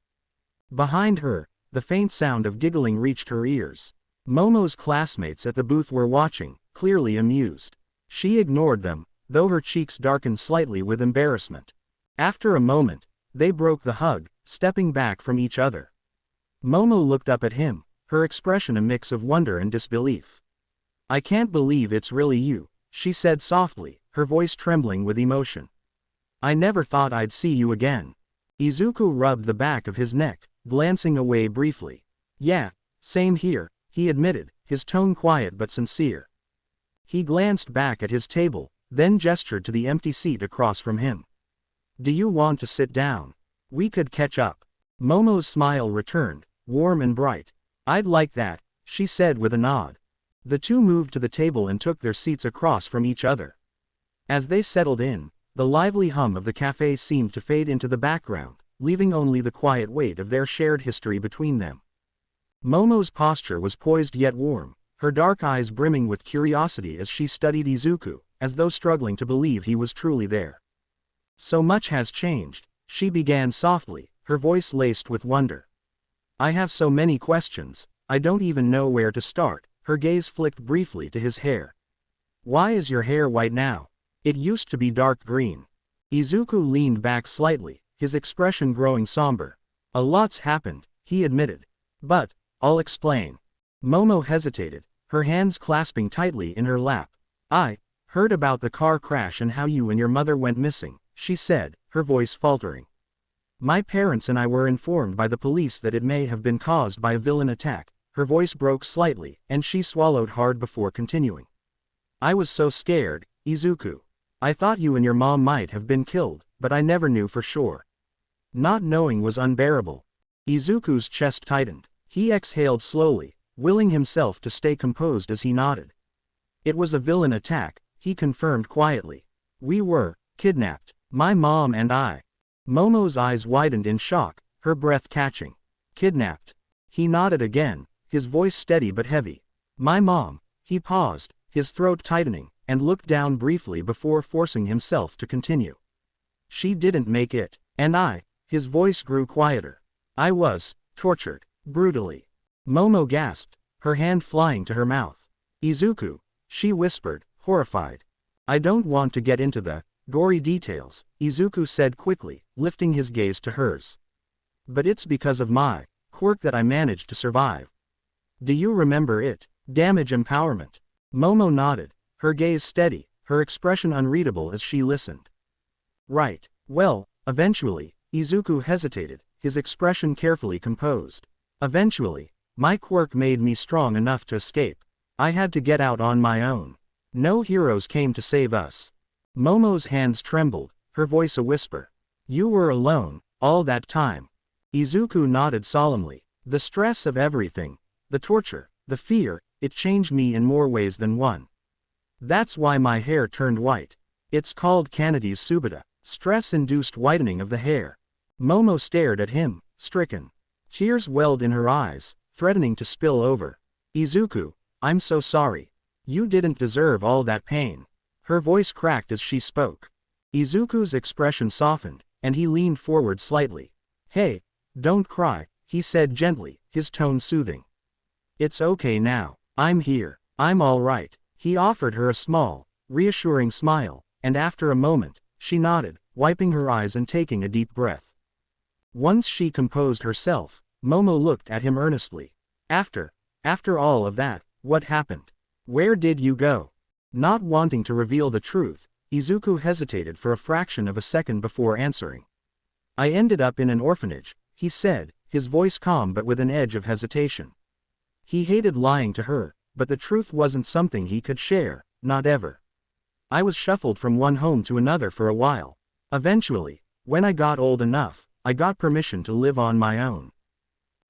Behind her, the faint sound of giggling reached her ears. Momo's classmates at the booth were watching, clearly amused. She ignored them, though her cheeks darkened slightly with embarrassment. After a moment, they broke the hug, stepping back from each other. Momo looked up at him, her expression a mix of wonder and disbelief. "I can't believe it's really you," she said softly, her voice trembling with emotion. "I never thought I'd see you again." Izuku rubbed the back of his neck, glancing away briefly. "Yeah, same here," he admitted, his tone quiet but sincere. He glanced back at his table, then gestured to the empty seat across from him. "Do you want to sit down? We could catch up." Momo's smile returned, warm and bright. "I'd like that," she said with a nod. The two moved to the table and took their seats across from each other. As they settled in, The lively hum of the cafe seemed to fade into the background, leaving only the quiet weight of their shared history between them. Momo's posture was poised yet warm, her dark eyes brimming with curiosity as she studied Izuku, as though struggling to believe he was truly there. "So much has changed," she began softly, her voice laced with wonder. "I have so many questions, I don't even know where to start." Her gaze flicked briefly to his hair. "Why is your hair white now? It used to be dark green." Izuku leaned back slightly, his expression growing somber. "A lot's happened," he admitted. "But, I'll explain." Momo hesitated, her hands clasping tightly in her lap. "I heard about the car crash and how you and your mother went missing," she said, her voice faltering. "My parents and I were informed by the police that it may have been caused by a villain attack." Her voice broke slightly, and she swallowed hard before continuing. "I was so scared, Izuku. I thought you and your mom might have been killed, but I never knew for sure." Not knowing was unbearable. Izuku's chest tightened. He exhaled slowly, willing himself to stay composed as he nodded. "It was a villain attack," he confirmed quietly. "We were kidnapped, my mom and I." Momo's eyes widened in shock, her breath catching. "Kidnapped?" He nodded again, his voice steady but heavy. "My mom." He paused, his throat tightening, and looked down briefly before forcing himself to continue. "She didn't make it, and I." His voice grew quieter. "I was tortured, brutally." Momo gasped, her hand flying to her mouth. "Izuku," she whispered, horrified. "I don't want to get into the gory details," Izuku said quickly, lifting his gaze to hers. "But it's because of my quirk that I managed to survive. Do you remember it? Damage empowerment." Momo nodded, her gaze steady, her expression unreadable as she listened. "Right. Well, eventually," Izuku hesitated, his expression carefully composed. "Eventually, my quirk made me strong enough to escape. I had to get out on my own. No heroes came to save us." Momo's hands trembled, her voice a whisper. "You were alone, all that time." Izuku nodded solemnly. "The stress of everything, the torture, the fear, it changed me in more ways than one. That's why my hair turned white. It's called Kanedi's Subata, stress-induced whitening of the hair." Momo stared at him, stricken. Tears welled in her eyes, threatening to spill over. "Izuku, I'm so sorry. You didn't deserve all that pain." Her voice cracked as she spoke. Izuku's expression softened, and he leaned forward slightly. "Hey, don't cry," he said gently, his tone soothing. "It's okay now. I'm here. I'm all right." He offered her a small, reassuring smile, and after a moment, she nodded, wiping her eyes and taking a deep breath. Once she composed herself, Momo looked at him earnestly. After all of that, what happened? Where did you go?" Not wanting to reveal the truth, Izuku hesitated for a fraction of a second before answering. "I ended up in an orphanage," he said, his voice calm but with an edge of hesitation. He hated lying to her, but the truth wasn't something he could share, not ever. "I was shuffled from one home to another for a while. Eventually, when I got old enough, I got permission to live on my own."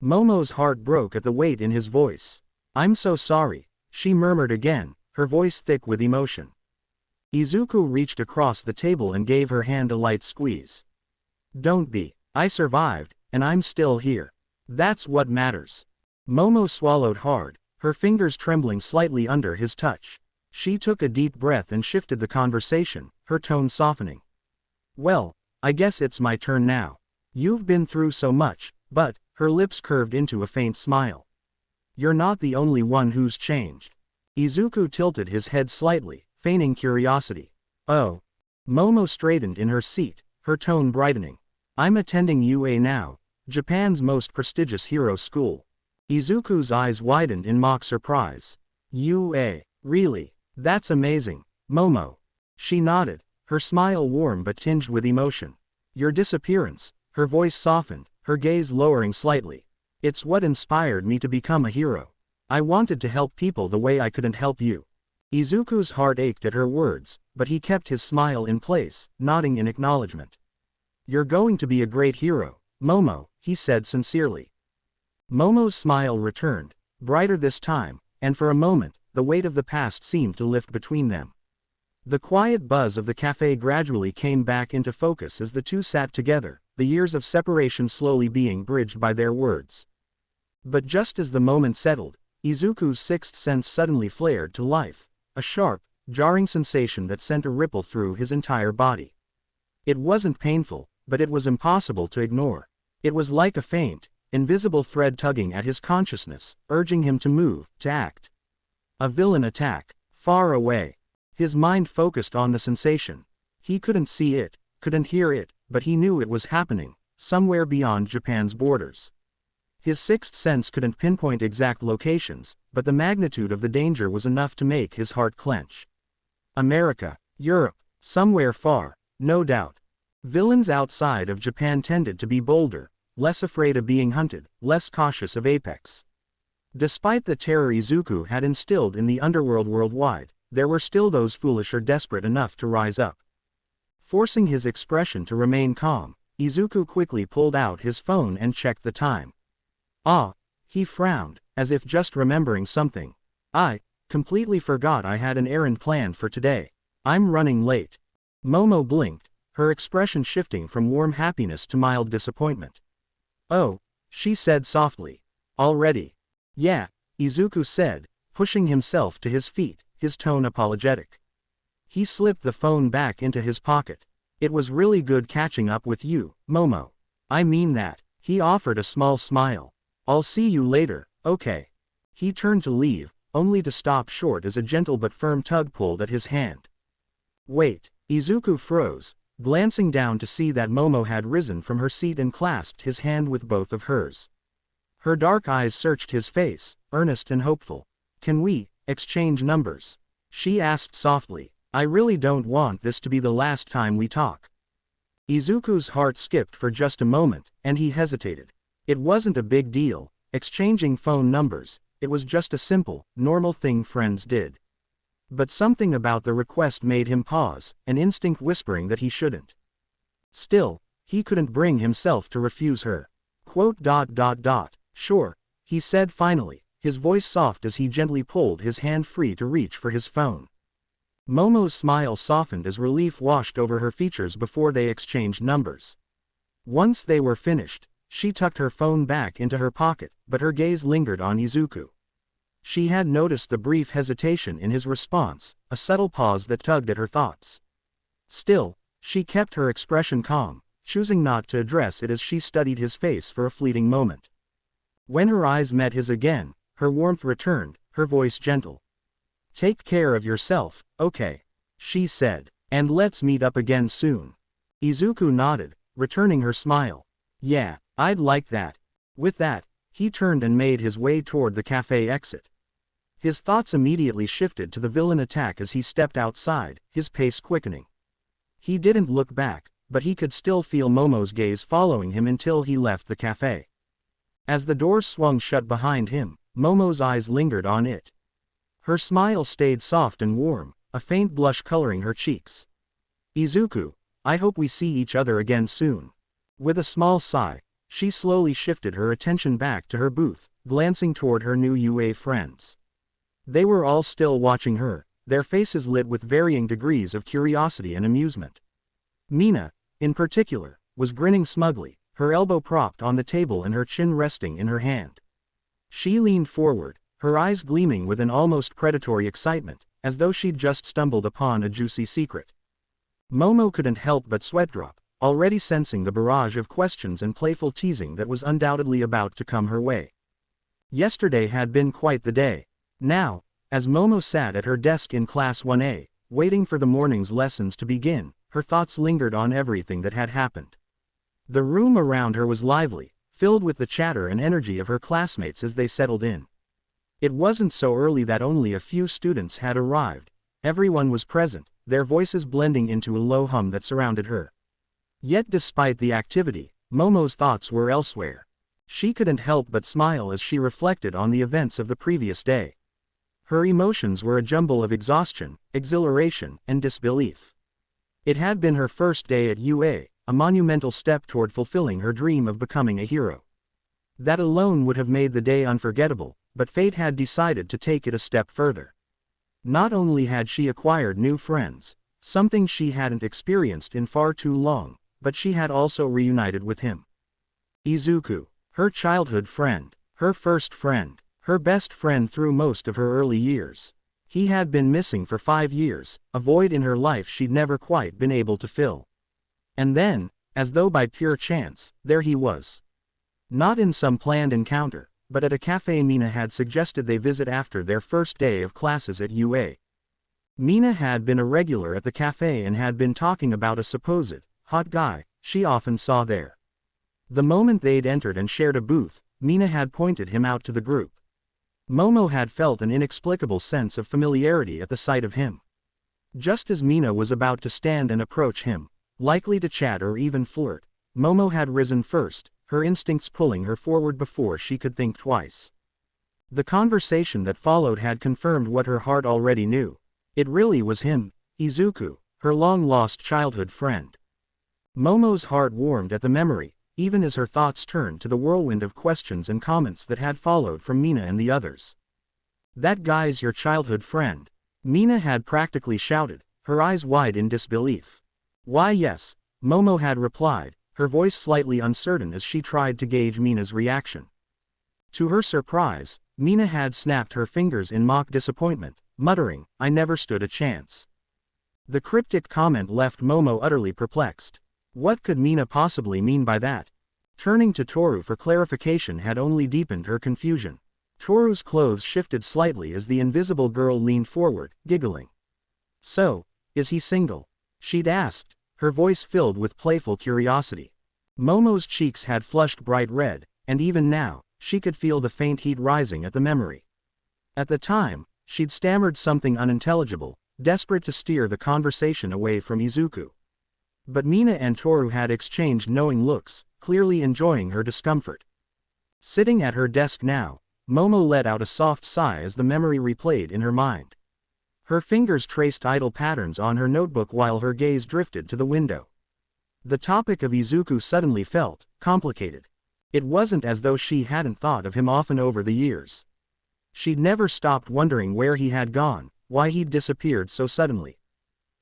Momo's heart broke at the weight in his voice. "I'm so sorry," she murmured again, her voice thick with emotion. Izuku reached across the table and gave her hand a light squeeze. "Don't be. I survived, and I'm still here. That's what matters." Momo swallowed hard, her fingers trembling slightly under his touch. She took a deep breath and shifted the conversation, her tone softening. "Well, I guess it's my turn now. You've been through so much, but," her lips curved into a faint smile. "You're not the only one who's changed." Izuku tilted his head slightly, feigning curiosity. "Oh." Momo straightened in her seat, her tone brightening. "I'm attending UA now, Japan's most prestigious hero school." Izuku's eyes widened in mock surprise. "UA, really? That's amazing, Momo." She nodded, her smile warm but tinged with emotion. "Your disappearance," her voice softened, her gaze lowering slightly. "It's what inspired me to become a hero. I wanted to help people the way I couldn't help you." Izuku's heart ached at her words, but he kept his smile in place, nodding in acknowledgement. "You're going to be a great hero, Momo," he said sincerely. Momo's smile returned, brighter this time, and for a moment, the weight of the past seemed to lift between them. The quiet buzz of the cafe gradually came back into focus as the two sat together, the years of separation slowly being bridged by their words. But just as the moment settled, Izuku's sixth sense suddenly flared to life, a sharp, jarring sensation that sent a ripple through his entire body. It wasn't painful, but it was impossible to ignore. It was like a faint, invisible thread tugging at his consciousness, urging him to move, to act. A villain attack, far away. His mind focused on the sensation. He couldn't see it, couldn't hear it, but he knew it was happening, somewhere beyond Japan's borders. His sixth sense couldn't pinpoint exact locations, but the magnitude of the danger was enough to make his heart clench. America, Europe, somewhere far, no doubt. Villains outside of Japan tended to be bolder, less afraid of being hunted, less cautious of Apex. Despite the terror Izuku had instilled in the underworld worldwide, there were still those foolish or desperate enough to rise up. Forcing his expression to remain calm, Izuku quickly pulled out his phone and checked the time. Ah, he frowned, as if just remembering something. I completely forgot I had an errand planned for today. I'm running late. Momo blinked, her expression shifting from warm happiness to mild disappointment. Oh, she said softly. Already? Yeah, Izuku said, pushing himself to his feet, his tone apologetic. He slipped the phone back into his pocket. It was really good catching up with you, Momo. I mean that. He offered a small smile. I'll see you later, okay. He turned to leave, only to stop short as a gentle but firm tug pulled at his hand. Wait, Izuku froze, glancing down to see that Momo had risen from her seat and clasped his hand with both of hers. Her dark eyes searched his face, earnest and hopeful. Can we exchange numbers? She asked softly. I really don't want this to be the last time we talk. Izuku's heart skipped for just a moment, and he hesitated. It wasn't a big deal, exchanging phone numbers, it was just a simple, normal thing friends did. But something about the request made him pause, an instinct whispering that he shouldn't. Still, he couldn't bring himself to refuse her. Sure, he said finally, his voice soft as he gently pulled his hand free to reach for his phone. Momo's smile softened as relief washed over her features before they exchanged numbers. Once they were finished, she tucked her phone back into her pocket, but her gaze lingered on Izuku. She had noticed the brief hesitation in his response, a subtle pause that tugged at her thoughts. Still, she kept her expression calm, choosing not to address it as she studied his face for a fleeting moment. When her eyes met his again, her warmth returned, her voice gentle. Take care of yourself, okay? She said, and let's meet up again soon. Izuku nodded, returning her smile. Yeah, I'd like that. With that, he turned and made his way toward the cafe exit. His thoughts immediately shifted to the villain attack as he stepped outside, his pace quickening. He didn't look back, but he could still feel Momo's gaze following him until he left the cafe. As the doors swung shut behind him, Momo's eyes lingered on it. Her smile stayed soft and warm, a faint blush coloring her cheeks. Izuku, I hope we see each other again soon. With a small sigh, she slowly shifted her attention back to her booth, glancing toward her new UA friends. They were all still watching her, their faces lit with varying degrees of curiosity and amusement. Mina, in particular, was grinning smugly, her elbow propped on the table and her chin resting in her hand. She leaned forward, her eyes gleaming with an almost predatory excitement, as though she'd just stumbled upon a juicy secret. Momo couldn't help but sweat drop, already sensing the barrage of questions and playful teasing that was undoubtedly about to come her way. Yesterday had been quite the day. Now, as Momo sat at her desk in Class 1A, waiting for the morning's lessons to begin, her thoughts lingered on everything that had happened. The room around her was lively, filled with the chatter and energy of her classmates as they settled in. It wasn't so early that only a few students had arrived. Everyone was present, their voices blending into a low hum that surrounded her. Yet despite the activity, Momo's thoughts were elsewhere. She couldn't help but smile as she reflected on the events of the previous day. Her emotions were a jumble of exhaustion, exhilaration, and disbelief. It had been her first day at UA, a monumental step toward fulfilling her dream of becoming a hero. That alone would have made the day unforgettable, but fate had decided to take it a step further. Not only had she acquired new friends, something she hadn't experienced in far too long, but she had also reunited with him. Izuku, her childhood friend, her first friend, her best friend through most of her early years. He had been missing for 5 years, a void in her life she'd never quite been able to fill. And then, as though by pure chance, there he was. Not in some planned encounter, but at a cafe Mina had suggested they visit after their first day of classes at UA. Mina had been a regular at the cafe and had been talking about a supposed hot guy she often saw there. The moment they'd entered and shared a booth, Mina had pointed him out to the group. Momo had felt an inexplicable sense of familiarity at the sight of him. Just as Mina was about to stand and approach him, likely to chat or even flirt, Momo had risen first, her instincts pulling her forward before she could think twice. The conversation that followed had confirmed what her heart already knew. It really was him, Izuku, her long-lost childhood friend. Momo's heart warmed at the memory, even as her thoughts turned to the whirlwind of questions and comments that had followed from Mina and the others. "That guy's your childhood friend?" Mina had practically shouted, her eyes wide in disbelief. "Why yes," Momo had replied, her voice slightly uncertain as she tried to gauge Mina's reaction. To her surprise, Mina had snapped her fingers in mock disappointment, muttering, "I never stood a chance." The cryptic comment left Momo utterly perplexed. What could Mina possibly mean by that? Turning to Toru for clarification had only deepened her confusion. Toru's clothes shifted slightly as the invisible girl leaned forward, giggling. "So, is he single?" she'd asked, her voice filled with playful curiosity. Momo's cheeks had flushed bright red, and even now, she could feel the faint heat rising at the memory. At the time, she'd stammered something unintelligible, desperate to steer the conversation away from Izuku. But Mina and Toru had exchanged knowing looks, clearly enjoying her discomfort. Sitting at her desk now, Momo let out a soft sigh as the memory replayed in her mind. Her fingers traced idle patterns on her notebook while her gaze drifted to the window. The topic of Izuku suddenly felt complicated. It wasn't as though she hadn't thought of him often over the years. She'd never stopped wondering where he had gone, why he'd disappeared so suddenly.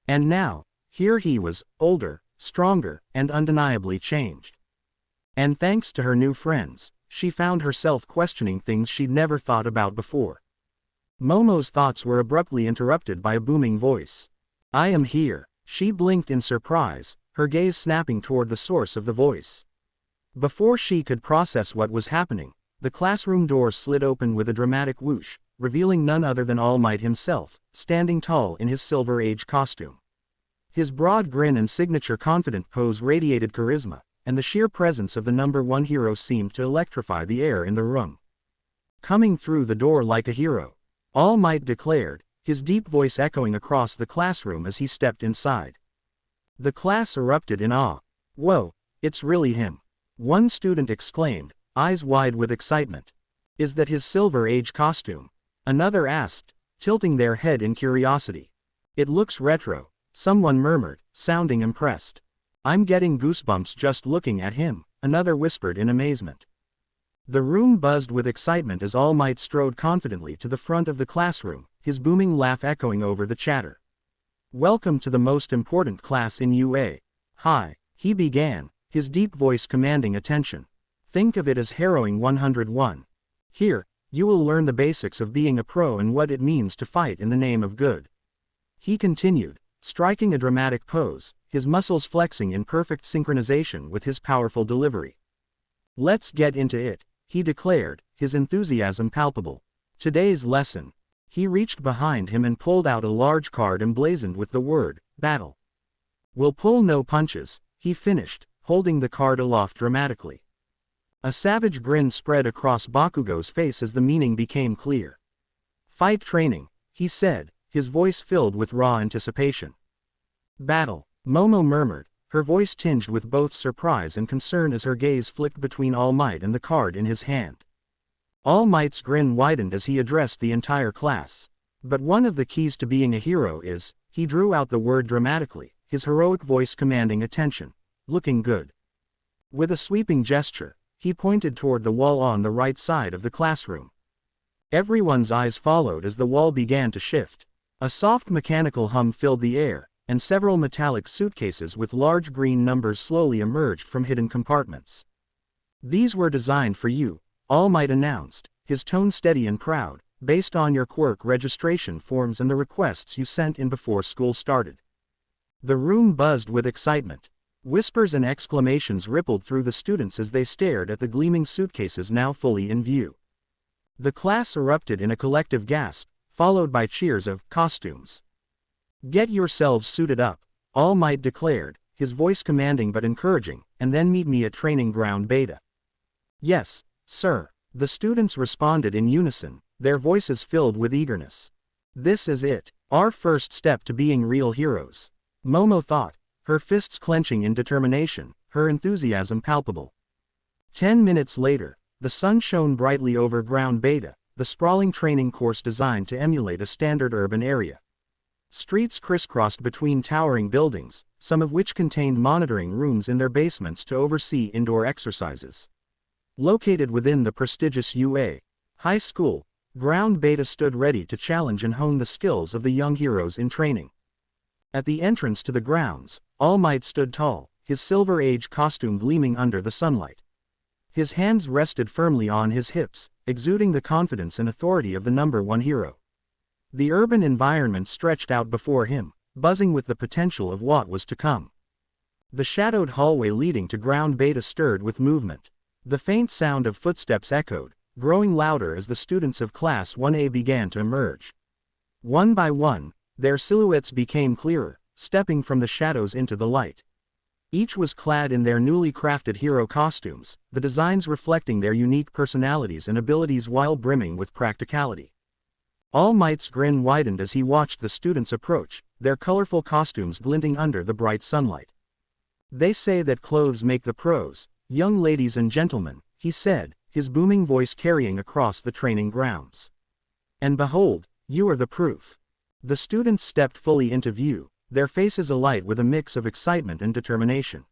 And now, here he was, older, stronger, and undeniably changed. And thanks to her new friends, she found herself questioning things she'd never thought about before. Momo's thoughts were abruptly interrupted by a booming voice. "I am here." She blinked in surprise, her gaze snapping toward the source of the voice. Before she could process what was happening, the classroom door slid open with a dramatic whoosh, revealing none other than All Might himself, standing tall in his Silver Age costume. His broad grin and signature confident pose radiated charisma, and the sheer presence of the #1 hero seemed to electrify the air in the room. Coming through the door like a hero, All Might declared, his deep voice echoing across the classroom as he stepped inside. The class erupted in awe. "Whoa, it's really him!" One student exclaimed, eyes wide with excitement. "Is that his Silver Age costume?" Another asked, tilting their head in curiosity. "It looks retro," someone murmured, sounding impressed. "I'm getting goosebumps just looking at him," another whispered in amazement. The room buzzed with excitement as All Might strode confidently to the front of the classroom, his booming laugh echoing over the chatter. "Welcome to the most important class in UA. Hi," he began, his deep voice commanding attention. "Think of it as harrowing 101. Here, you will learn the basics of being a pro and what it means to fight in the name of good." He continued, striking a dramatic pose, his muscles flexing in perfect synchronization with his powerful delivery. "Let's get into it," he declared, his enthusiasm palpable. "Today's lesson." He reached behind him and pulled out a large card emblazoned with the word, "Battle." "We'll pull no punches," he finished, holding the card aloft dramatically. A savage grin spread across Bakugo's face as the meaning became clear. "Fight training," he said, his voice filled with raw anticipation. "Battle," Momo murmured, her voice tinged with both surprise and concern as her gaze flicked between All Might and the card in his hand. All Might's grin widened as he addressed the entire class. "But one of the keys to being a hero is," he drew out the word dramatically, his heroic voice commanding attention, "looking good." With a sweeping gesture, he pointed toward the wall on the right side of the classroom. Everyone's eyes followed as the wall began to shift. A soft mechanical hum filled the air, and several metallic suitcases with large green numbers slowly emerged from hidden compartments. "These were designed for you," All Might announced, his tone steady and proud, "based on your Quirk registration forms and the requests you sent in before school started." The room buzzed with excitement. Whispers and exclamations rippled through the students as they stared at the gleaming suitcases now fully in view. The class erupted in a collective gasp, followed by cheers of "costumes." "Get yourselves suited up," All Might declared, his voice commanding but encouraging, "and then meet me at Training Ground Beta." "Yes, sir," the students responded in unison, their voices filled with eagerness. "This is it, our first step to being real heroes," Momo thought, her fists clenching in determination, her enthusiasm palpable. 10 minutes later, the sun shone brightly over Ground Beta, the sprawling training course designed to emulate a standard urban area. Streets crisscrossed between towering buildings, some of which contained monitoring rooms in their basements to oversee indoor exercises. Located within the prestigious UA High School, Ground Beta stood ready to challenge and hone the skills of the young heroes in training. At the entrance to the grounds, All Might stood tall, his Silver Age costume gleaming under the sunlight. His hands rested firmly on his hips, exuding the confidence and authority of the #1 hero. The urban environment stretched out before him, buzzing with the potential of what was to come. The shadowed hallway leading to Ground Beta stirred with movement. The faint sound of footsteps echoed, growing louder as the students of Class 1A began to emerge. One by one, their silhouettes became clearer, stepping from the shadows into the light. Each was clad in their newly crafted hero costumes, the designs reflecting their unique personalities and abilities while brimming with practicality. All Might's grin widened as he watched the students approach, their colorful costumes glinting under the bright sunlight. "They say that clothes make the pros, young ladies and gentlemen," he said, his booming voice carrying across the training grounds. "And behold, you are the proof." The students stepped fully into view, their faces alight with a mix of excitement and determination.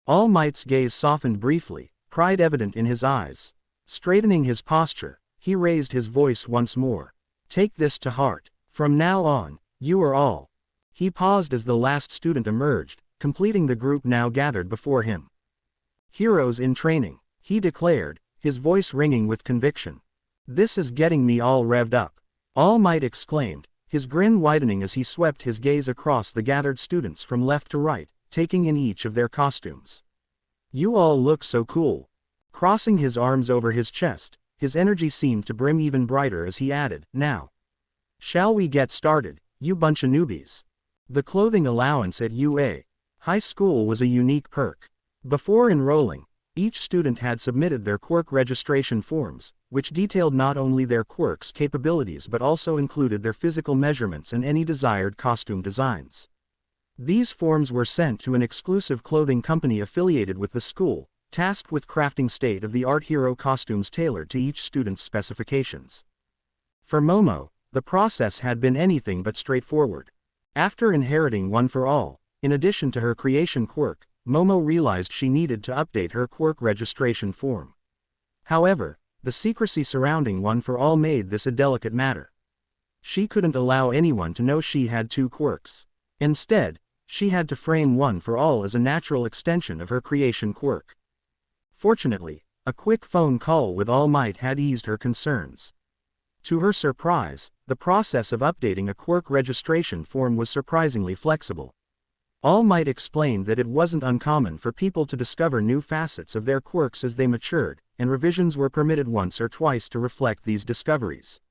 All Might's gaze softened briefly, pride evident in his eyes. Straightening his posture, he raised his voice once more. "Take this to heart. From now on, you are all." He paused as the last student emerged, completing the group now gathered before him. "Heroes in training," he declared, his voice ringing with conviction. "This is getting me all revved up," All Might exclaimed, his grin widening as he swept his gaze across the gathered students from left to right, taking in each of their costumes. "You all look so cool." Crossing his arms over his chest, his energy seemed to brim even brighter as he added, "Now, shall we get started, you bunch of newbies?" The clothing allowance at UA High School was a unique perk. Before enrolling, each student had submitted their Quirk registration forms, which detailed not only their Quirk's capabilities but also included their physical measurements and any desired costume designs. These forms were sent to an exclusive clothing company affiliated with the school, tasked with crafting state-of-the-art hero costumes tailored to each student's specifications. For Momo, the process had been anything but straightforward. After inheriting One for All, in addition to her creation Quirk, Momo realized she needed to update her Quirk registration form. However, the secrecy surrounding One for All made this a delicate matter. She couldn't allow anyone to know she had 2 Quirks. Instead, she had to frame One for All as a natural extension of her creation Quirk. Fortunately, a quick phone call with All Might had eased her concerns. To her surprise, the process of updating a Quirk registration form was surprisingly flexible. All Might explained that it wasn't uncommon for people to discover new facets of their Quirks as they matured, and revisions were permitted once or twice to reflect these discoveries.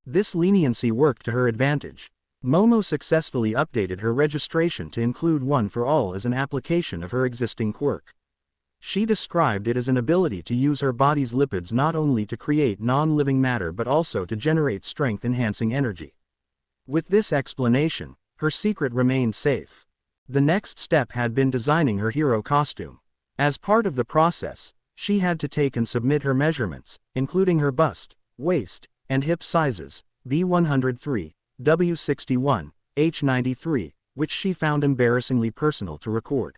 This leniency worked to her advantage. Momo successfully updated her registration to include One for All as an application of her existing Quirk. She described it as an ability to use her body's lipids not only to create non-living matter but also to generate strength-enhancing energy. With this explanation, her secret remained safe. The next step had been designing her hero costume. As part of the process, she had to take and submit her measurements, including her bust, waist, and hip sizes, B103, W61, H93, which she found embarrassingly personal to record.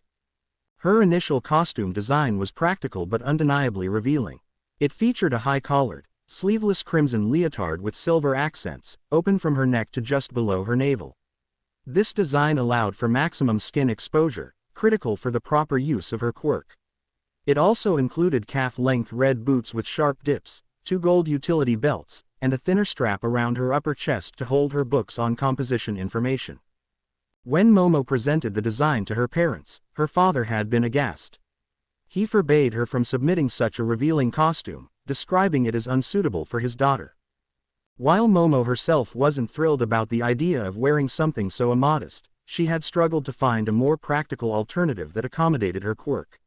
Her initial costume design was practical but undeniably revealing. It featured a high-collared, sleeveless crimson leotard with silver accents, open from her neck to just below her navel. This design allowed for maximum skin exposure, critical for the proper use of her quirk. It also included calf-length red boots with sharp dips, 2 gold utility belts, and a thinner strap around her upper chest to hold her books on composition information. When Momo presented the design to her parents, her father had been aghast. He forbade her from submitting such a revealing costume, describing it as unsuitable for his daughter. While Momo herself wasn't thrilled about the idea of wearing something so immodest, she had struggled to find a more practical alternative that accommodated her quirk.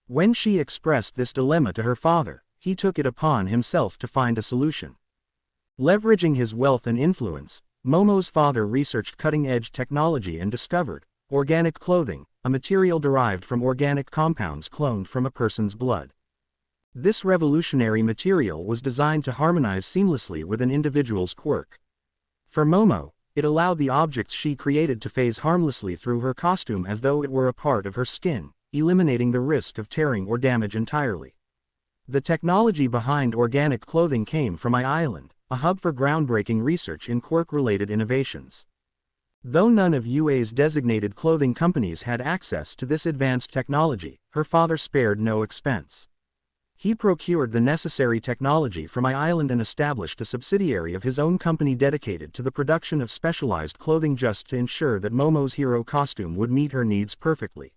When she expressed this dilemma to her father, he took it upon himself to find a solution. Leveraging his wealth and influence, Momo's father researched cutting-edge technology and discovered organic clothing, a material derived from organic compounds cloned from a person's blood. This revolutionary material was designed to harmonize seamlessly with an individual's quirk. For Momo, it allowed the objects she created to phase harmlessly through her costume as though it were a part of her skin, eliminating the risk of tearing or damage entirely. The technology behind organic clothing came from Island, a hub for groundbreaking research in quirk-related innovations. Though none of UA's designated clothing companies had access to this advanced technology, her father spared no expense. He procured the necessary technology from Island and established a subsidiary of his own company dedicated to the production of specialized clothing just to ensure that Momo's hero costume would meet her needs perfectly.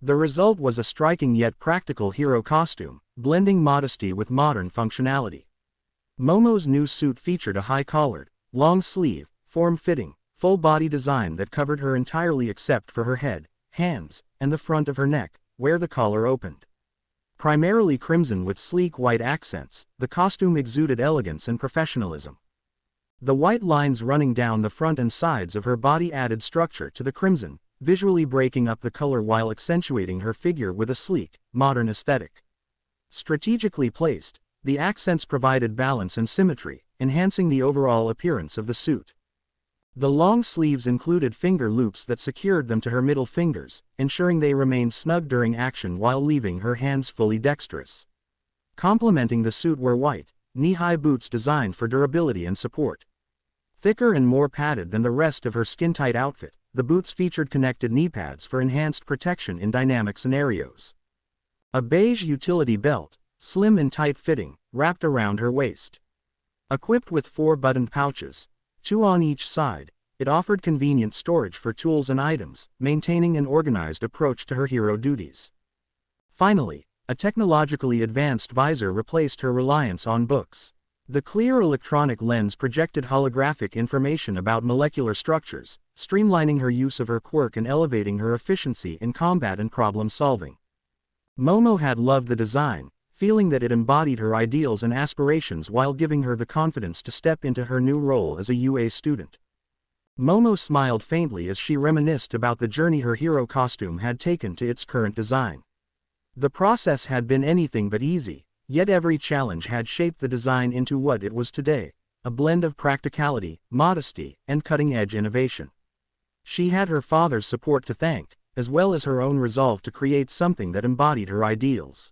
The result was a striking yet practical hero costume, blending modesty with modern functionality. Momo's new suit featured a high-collared, long-sleeve, form-fitting, full-body design that covered her entirely except for her head, hands, and the front of her neck, where the collar opened. Primarily crimson with sleek white accents, the costume exuded elegance and professionalism. The white lines running down the front and sides of her body added structure to the crimson, visually breaking up the color while accentuating her figure with a sleek, modern aesthetic. Strategically placed, the accents provided balance and symmetry, enhancing the overall appearance of the suit. The long sleeves included finger loops that secured them to her middle fingers, ensuring they remained snug during action while leaving her hands fully dexterous. Complementing the suit were white, knee-high boots designed for durability and support. Thicker and more padded than the rest of her skin-tight outfit, the boots featured connected knee pads for enhanced protection in dynamic scenarios. A beige utility belt, slim and tight-fitting, wrapped around her waist. Equipped with 4 buttoned pouches, 2 on each side, it offered convenient storage for tools and items, maintaining an organized approach to her hero duties. Finally, a technologically advanced visor replaced her reliance on books. The clear electronic lens projected holographic information about molecular structures, streamlining her use of her quirk and elevating her efficiency in combat and problem-solving. Momo had loved the design, feeling that it embodied her ideals and aspirations while giving her the confidence to step into her new role as a UA student. Momo smiled faintly as she reminisced about the journey her hero costume had taken to its current design. The process had been anything but easy, yet every challenge had shaped the design into what it was today, a blend of practicality, modesty, and cutting-edge innovation. She had her father's support to thank, as well as her own resolve to create something that embodied her ideals.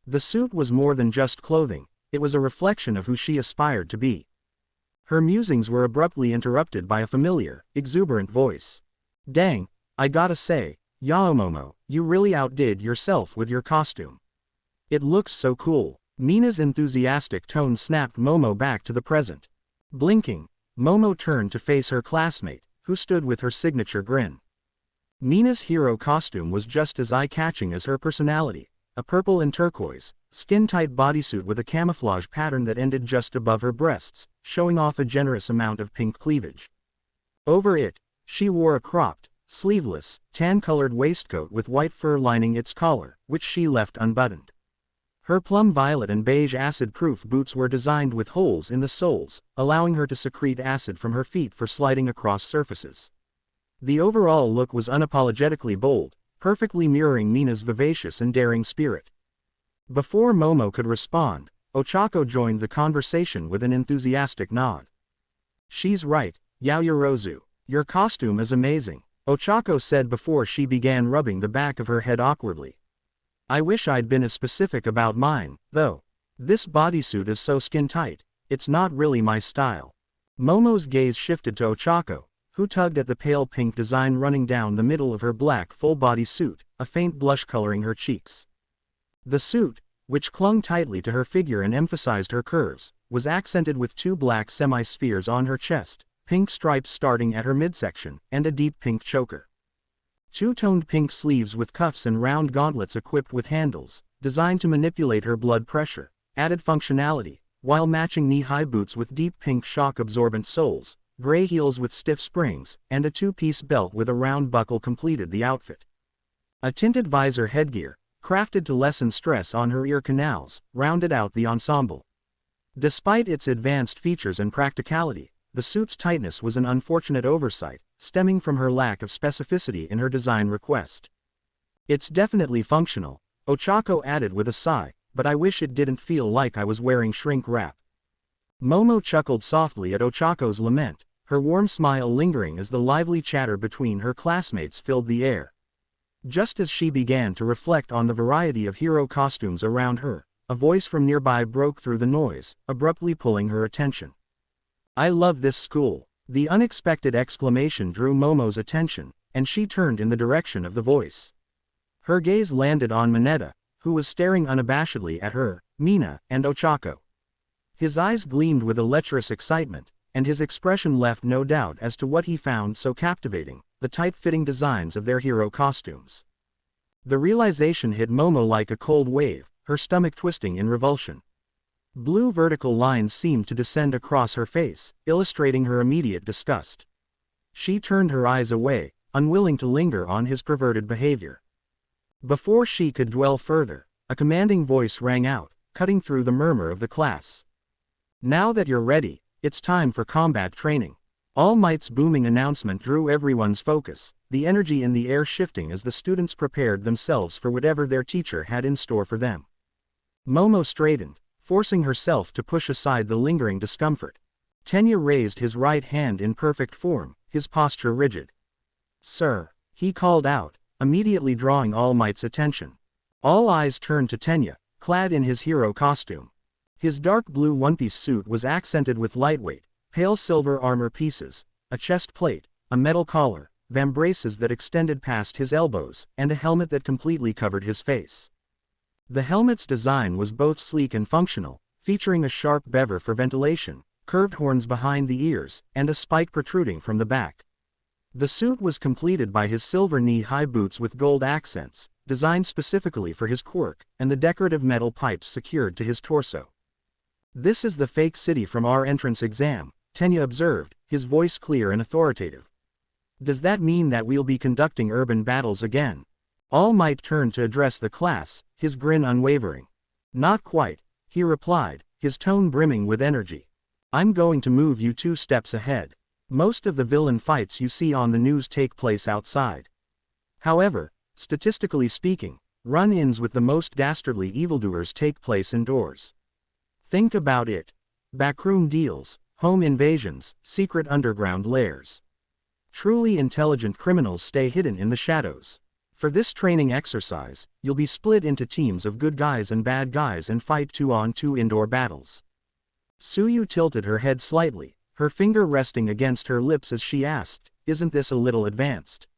The suit was more than just clothing, it was a reflection of who she aspired to be. Her musings were abruptly interrupted by a familiar, exuberant voice. "Dang, I gotta say, Yao Momo, you really outdid yourself with your costume. It looks so cool." Mina's enthusiastic tone snapped Momo back to the present. Blinking, Momo turned to face her classmate, who stood with her signature grin. Mina's hero costume was just as eye-catching as her personality. A purple and turquoise, skin-tight bodysuit with a camouflage pattern that ended just above her breasts, showing off a generous amount of pink cleavage. Over it, she wore a cropped, sleeveless, tan-colored waistcoat with white fur lining its collar, which she left unbuttoned. Her plum violet and beige acid-proof boots were designed with holes in the soles, allowing her to secrete acid from her feet for sliding across surfaces. The overall look was unapologetically bold, perfectly mirroring Mina's vivacious and daring spirit. Before Momo could respond, Ochako joined the conversation with an enthusiastic nod. "She's right, Yaoyorozu. Your costume is amazing," Ochako said before she began rubbing the back of her head awkwardly. "I wish I'd been as specific about mine, though. This bodysuit is so skin-tight, it's not really my style. Momo's gaze shifted to Ochako, who tugged at the pale pink design running down the middle of her black full-body suit, a faint blush coloring her cheeks. The suit, which clung tightly to her figure and emphasized her curves, was accented with 2 black semi-spheres on her chest, pink stripes starting at her midsection, and a deep pink choker. 2-toned pink sleeves with cuffs and round gauntlets equipped with handles, designed to manipulate her blood pressure, added functionality, while matching knee-high boots with deep pink shock-absorbent soles, gray heels with stiff springs, and a 2-piece belt with a round buckle completed the outfit. A tinted visor headgear, crafted to lessen stress on her ear canals, rounded out the ensemble. Despite its advanced features and practicality, the suit's tightness was an unfortunate oversight, stemming from her lack of specificity in her design request. "It's definitely functional," Ochako added with a sigh, "but I wish it didn't feel like I was wearing shrink wrap." Momo chuckled softly at Ochako's lament, her warm smile lingering as the lively chatter between her classmates filled the air. Just as she began to reflect on the variety of hero costumes around her, a voice from nearby broke through the noise, abruptly pulling her attention. "I love this school." The unexpected exclamation drew Momo's attention, and she turned in the direction of the voice. Her gaze landed on Mineta, who was staring unabashedly at her, Mina, and Ochako. His eyes gleamed with a lecherous excitement, and his expression left no doubt as to what he found so captivating, the tight-fitting designs of their hero costumes. The realization hit Momo like a cold wave, her stomach twisting in revulsion. Blue vertical lines seemed to descend across her face, illustrating her immediate disgust. She turned her eyes away, unwilling to linger on his perverted behavior. Before she could dwell further, a commanding voice rang out, cutting through the murmur of the class. "Now that you're ready, it's time for combat training." All Might's booming announcement drew everyone's focus, the energy in the air shifting as the students prepared themselves for whatever their teacher had in store for them. Momo straightened, forcing herself to push aside the lingering discomfort. Tenya raised his right hand in perfect form, his posture rigid. "Sir," he called out, immediately drawing All Might's attention. All eyes turned to Tenya, clad in his hero costume. His dark blue one-piece suit was accented with lightweight, pale silver armor pieces, a chest plate, a metal collar, vambraces that extended past his elbows, and a helmet that completely covered his face. The helmet's design was both sleek and functional, featuring a sharp bever for ventilation, curved horns behind the ears, and a spike protruding from the back. The suit was completed by his silver knee-high boots with gold accents, designed specifically for his quirk, and the decorative metal pipes secured to his torso. "This is the fake city from our entrance exam," Tenya observed, his voice clear and authoritative. "Does that mean that we'll be conducting urban battles again?" All Might turned to address the class, his grin unwavering. "Not quite," he replied, his tone brimming with energy. "I'm going to move you 2 steps ahead. Most of the villain fights you see on the news take place outside. However, statistically speaking, run-ins with the most dastardly evildoers take place indoors. Think about it. Backroom deals, home invasions, secret underground lairs. Truly intelligent criminals stay hidden in the shadows. For this training exercise, you'll be split into teams of good guys and bad guys and fight 2-on-2 indoor battles." Suyu tilted her head slightly, her finger resting against her lips as she asked, "Isn't this a little advanced?"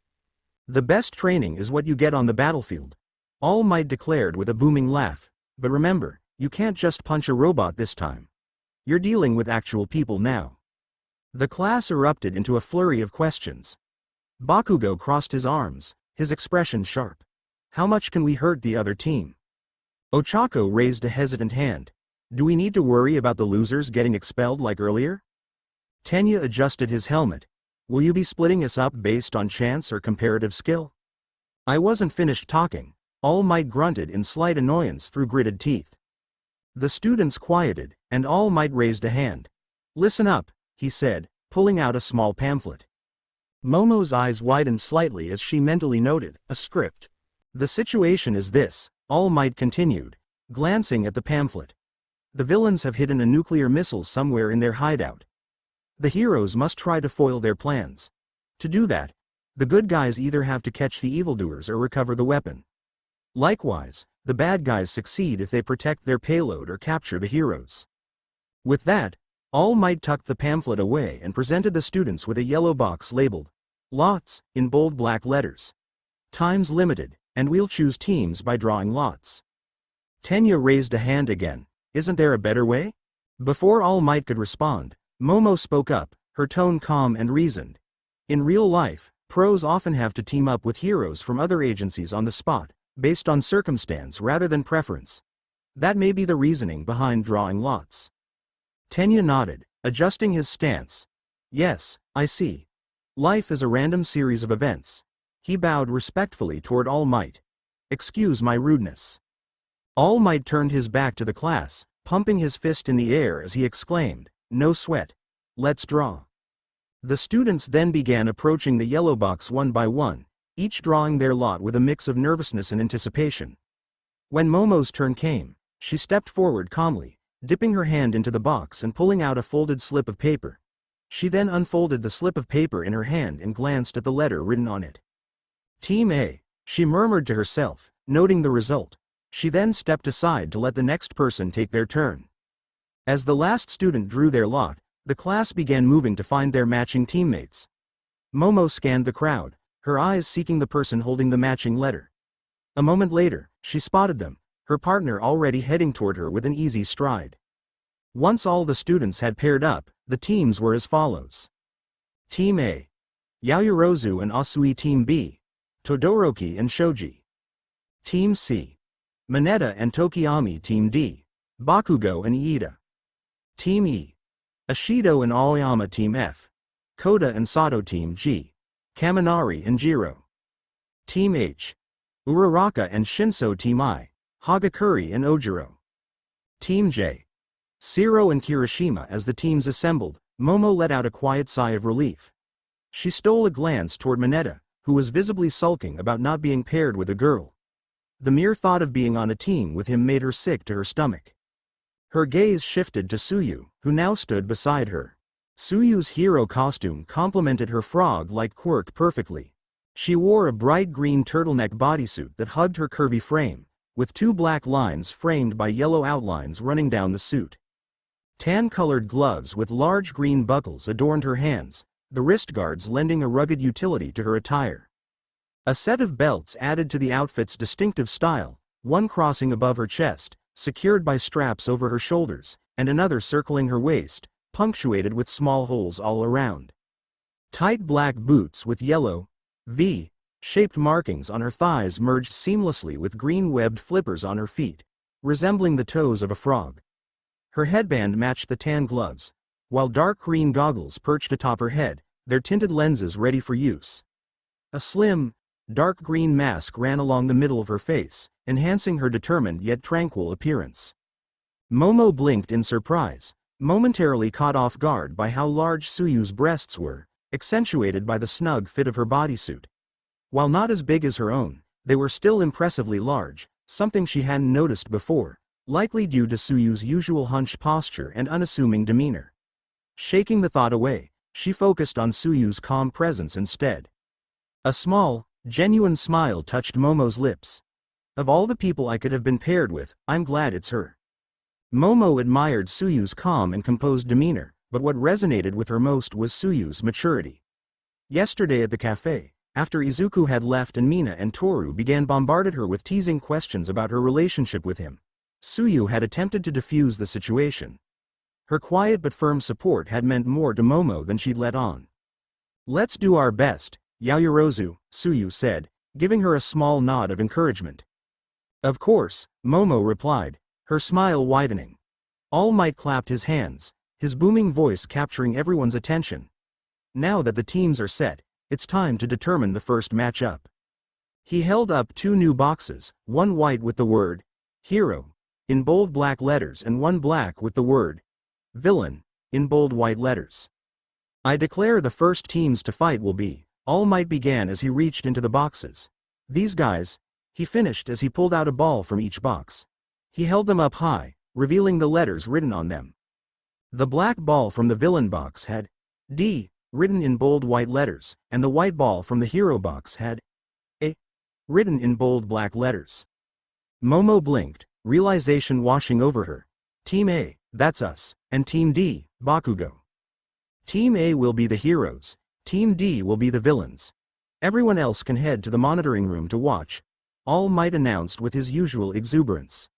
"The best training is what you get on the battlefield," All Might declared with a booming laugh. "But remember, you can't just punch a robot this time. You're dealing with actual people now." The class erupted into a flurry of questions. Bakugo crossed his arms, his expression sharp. "How much can we hurt the other team?" Ochako raised a hesitant hand. "Do we need to worry about the losers getting expelled like earlier?" Tenya adjusted his helmet. "Will you be splitting us up based on chance or comparative skill?" "I wasn't finished talking," All Might grunted in slight annoyance through gritted teeth. The students quieted, and All Might raised a hand. "Listen up," he said, pulling out a small pamphlet. Momo's eyes widened slightly as she mentally noted, a script. "The situation is this," All Might continued, glancing at the pamphlet. "The villains have hidden a nuclear missile somewhere in their hideout. The heroes must try to foil their plans. To do that, the good guys either have to catch the evildoers or recover the weapon. Likewise, The bad guys succeed if they protect their payload or capture the heroes. With that, All Might tucked the pamphlet away and presented the students with a yellow box labeled Lots in bold black letters. Time's limited, and we'll choose teams by drawing lots. Tenya raised a hand again. Isn't there a better way? Before All Might could respond, Momo spoke up, her tone calm and reasoned. In real life, pros often have to team up with heroes from other agencies on the spot, based on circumstance rather than preference. That may be the reasoning behind drawing lots. Tenya nodded, adjusting his stance. Yes, I see. Life is a random series of events. He bowed respectfully toward All Might. Excuse my rudeness. All Might turned his back to the class, pumping his fist in the air as he exclaimed, no sweat. Let's draw. The students then began approaching the yellow box one by one, each drawing their lot with a mix of nervousness and anticipation. When Momo's turn came, she stepped forward calmly, dipping her hand into the box and pulling out a folded slip of paper. She then unfolded the slip of paper in her hand and glanced at the letter written on it. Team A, she murmured to herself, noting the result. She then stepped aside to let the next person take their turn. As the last student drew their lot, the class began moving to find their matching teammates. Momo scanned the crowd, her eyes seeking the person holding the matching letter. A moment later, she spotted them, her partner already heading toward her with an easy stride. Once all the students had paired up, the teams were as follows. Team A. Yaoyorozu and Asui. Team B. Todoroki and Shoji. Team C. Mineta and Tokiyami. Team D. Bakugo and Iida. Team E. Ashido and Aoyama. Team F. Koda and Sato. Team G. Kaminari and Jiro. Team H. Uraraka and Shinso. Team I. Hagakure and Ojiro. Team J. Shiro and Kirishima. As the teams assembled, Momo let out a quiet sigh of relief. She stole a glance toward Mineta, who was visibly sulking about not being paired with a girl. The mere thought of being on a team with him made her sick to her stomach. Her gaze shifted to Tsuyu, who now stood beside her. Tsuyu's hero costume complemented her frog-like quirk perfectly. She wore a bright green turtleneck bodysuit that hugged her curvy frame, with two black lines framed by yellow outlines running down the suit. Tan-colored gloves with large green buckles adorned her hands, the wrist guards lending a rugged utility to her attire. A set of belts added to the outfit's distinctive style, one crossing above her chest, secured by straps over her shoulders, and another circling her waist, punctuated with small holes all around. Tight black boots with yellow, V-shaped markings on her thighs merged seamlessly with green webbed flippers on her feet, resembling the toes of a frog. Her headband matched the tan gloves, while dark green goggles perched atop her head, their tinted lenses ready for use. A slim, dark green mask ran along the middle of her face, enhancing her determined yet tranquil appearance. Momo blinked in surprise, momentarily caught off guard by how large Tsuyu's breasts were, accentuated by the snug fit of her bodysuit. While not as big as her own, they were still impressively large, something she hadn't noticed before, likely due to Tsuyu's usual hunched posture and unassuming demeanor. Shaking the thought away, she focused on Tsuyu's calm presence instead. A small, genuine smile touched Momo's lips. Of all the people I could have been paired with, I'm glad it's her. Momo admired Tsuyu's calm and composed demeanor, but what resonated with her most was Tsuyu's maturity. Yesterday at the cafe, after Izuku had left and Mina and Toru began bombarded her with teasing questions about her relationship with him, Tsuyu had attempted to defuse the situation. Her quiet but firm support had meant more to Momo than she'd let on. Let's do our best, Yaoyorozu, Tsuyu said, giving her a small nod of encouragement. Of course, Momo replied, her smile widening. All Might clapped his hands, his booming voice capturing everyone's attention. Now that the teams are set, it's time to determine the first matchup. He held up two new boxes, one white with the word, Hero, in bold black letters and one black with the word, Villain, in bold white letters. I declare the first teams to fight will be, All Might began as he reached into the boxes. These guys, he finished as he pulled out a ball from each box. He held them up high, revealing the letters written on them. The black ball from the villain box had D written in bold white letters, and the white ball from the hero box had A written in bold black letters. Momo blinked, realization washing over her. Team A, that's us, and Team D, Bakugo. Team A will be the heroes, Team D will be the villains. Everyone else can head to the monitoring room to watch, All Might announced with his usual exuberance.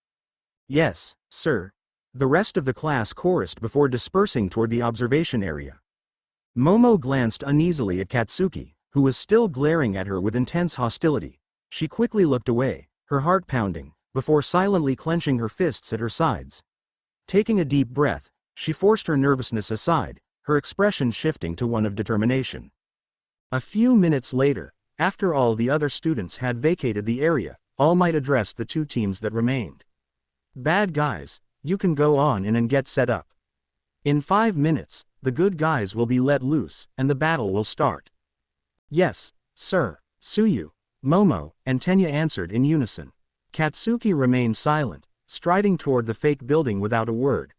Yes, sir. The rest of the class chorused before dispersing toward the observation area. Momo glanced uneasily at Katsuki, who was still glaring at her with intense hostility. She quickly looked away, her heart pounding, before silently clenching her fists at her sides. Taking a deep breath, she forced her nervousness aside, her expression shifting to one of determination. A few minutes later, after all the other students had vacated the area, All Might addressed the two teams that remained. Bad guys, you can go on in and get set up. In 5 minutes, the good guys will be let loose, and the battle will start. Yes, sir, Tsuyu, Momo, and Tenya answered in unison. Katsuki remained silent, striding toward the fake building without a word.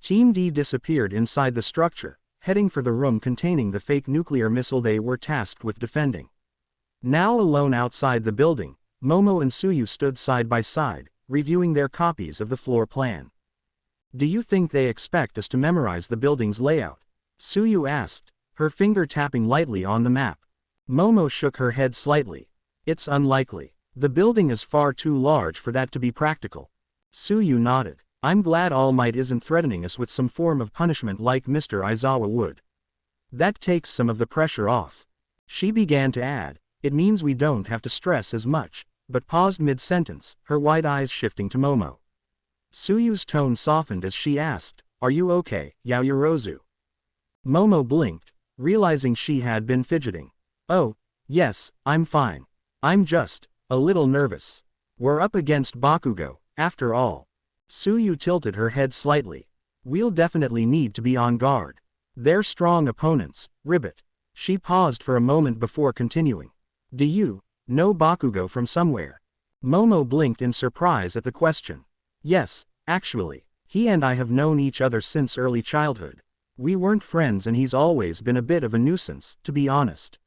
Team D disappeared inside the structure, heading for the room containing the fake nuclear missile they were tasked with defending. Now alone outside the building, Momo and Tsuyu stood side by side, reviewing their copies of the floor plan. Do you think they expect us to memorize the building's layout? Tsuyu asked, her finger tapping lightly on the map. Momo shook her head slightly. It's unlikely. The building is far too large for that to be practical. Tsuyu nodded. I'm glad All Might isn't threatening us with some form of punishment like Mr. Aizawa would. That takes some of the pressure off. She began to add, it means we don't have to stress as much, but paused mid-sentence, her wide eyes shifting to Momo. Tsuyu's tone softened as she asked, are you okay, Yaoyorozu? Momo blinked, realizing she had been fidgeting. Oh, yes, I'm fine. I'm just a little nervous. We're up against Bakugo, after all. Tsuyu tilted her head slightly. We'll definitely need to be on guard. They're strong opponents, Ribbit. She paused for a moment before continuing. Do you know Bakugo from somewhere? Momo blinked in surprise at the question. Yes, actually. He and I have known each other since early childhood. We weren't friends and he's always been a bit of a nuisance, to be honest.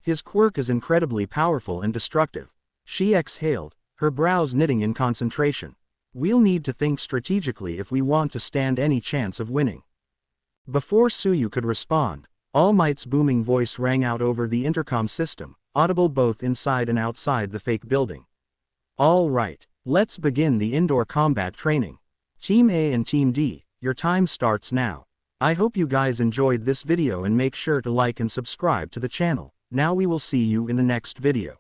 His quirk is incredibly powerful and destructive. She exhaled, her brows knitting in concentration. We'll need to think strategically if we want to stand any chance of winning. Before Tsuyu could respond, All Might's booming voice rang out over the intercom system, audible both inside and outside the fake building. All right, let's begin the indoor combat training. Team A and Team D, your time starts now. I hope you guys enjoyed this video and make sure to like and subscribe to the channel. Now we will see you in the next video.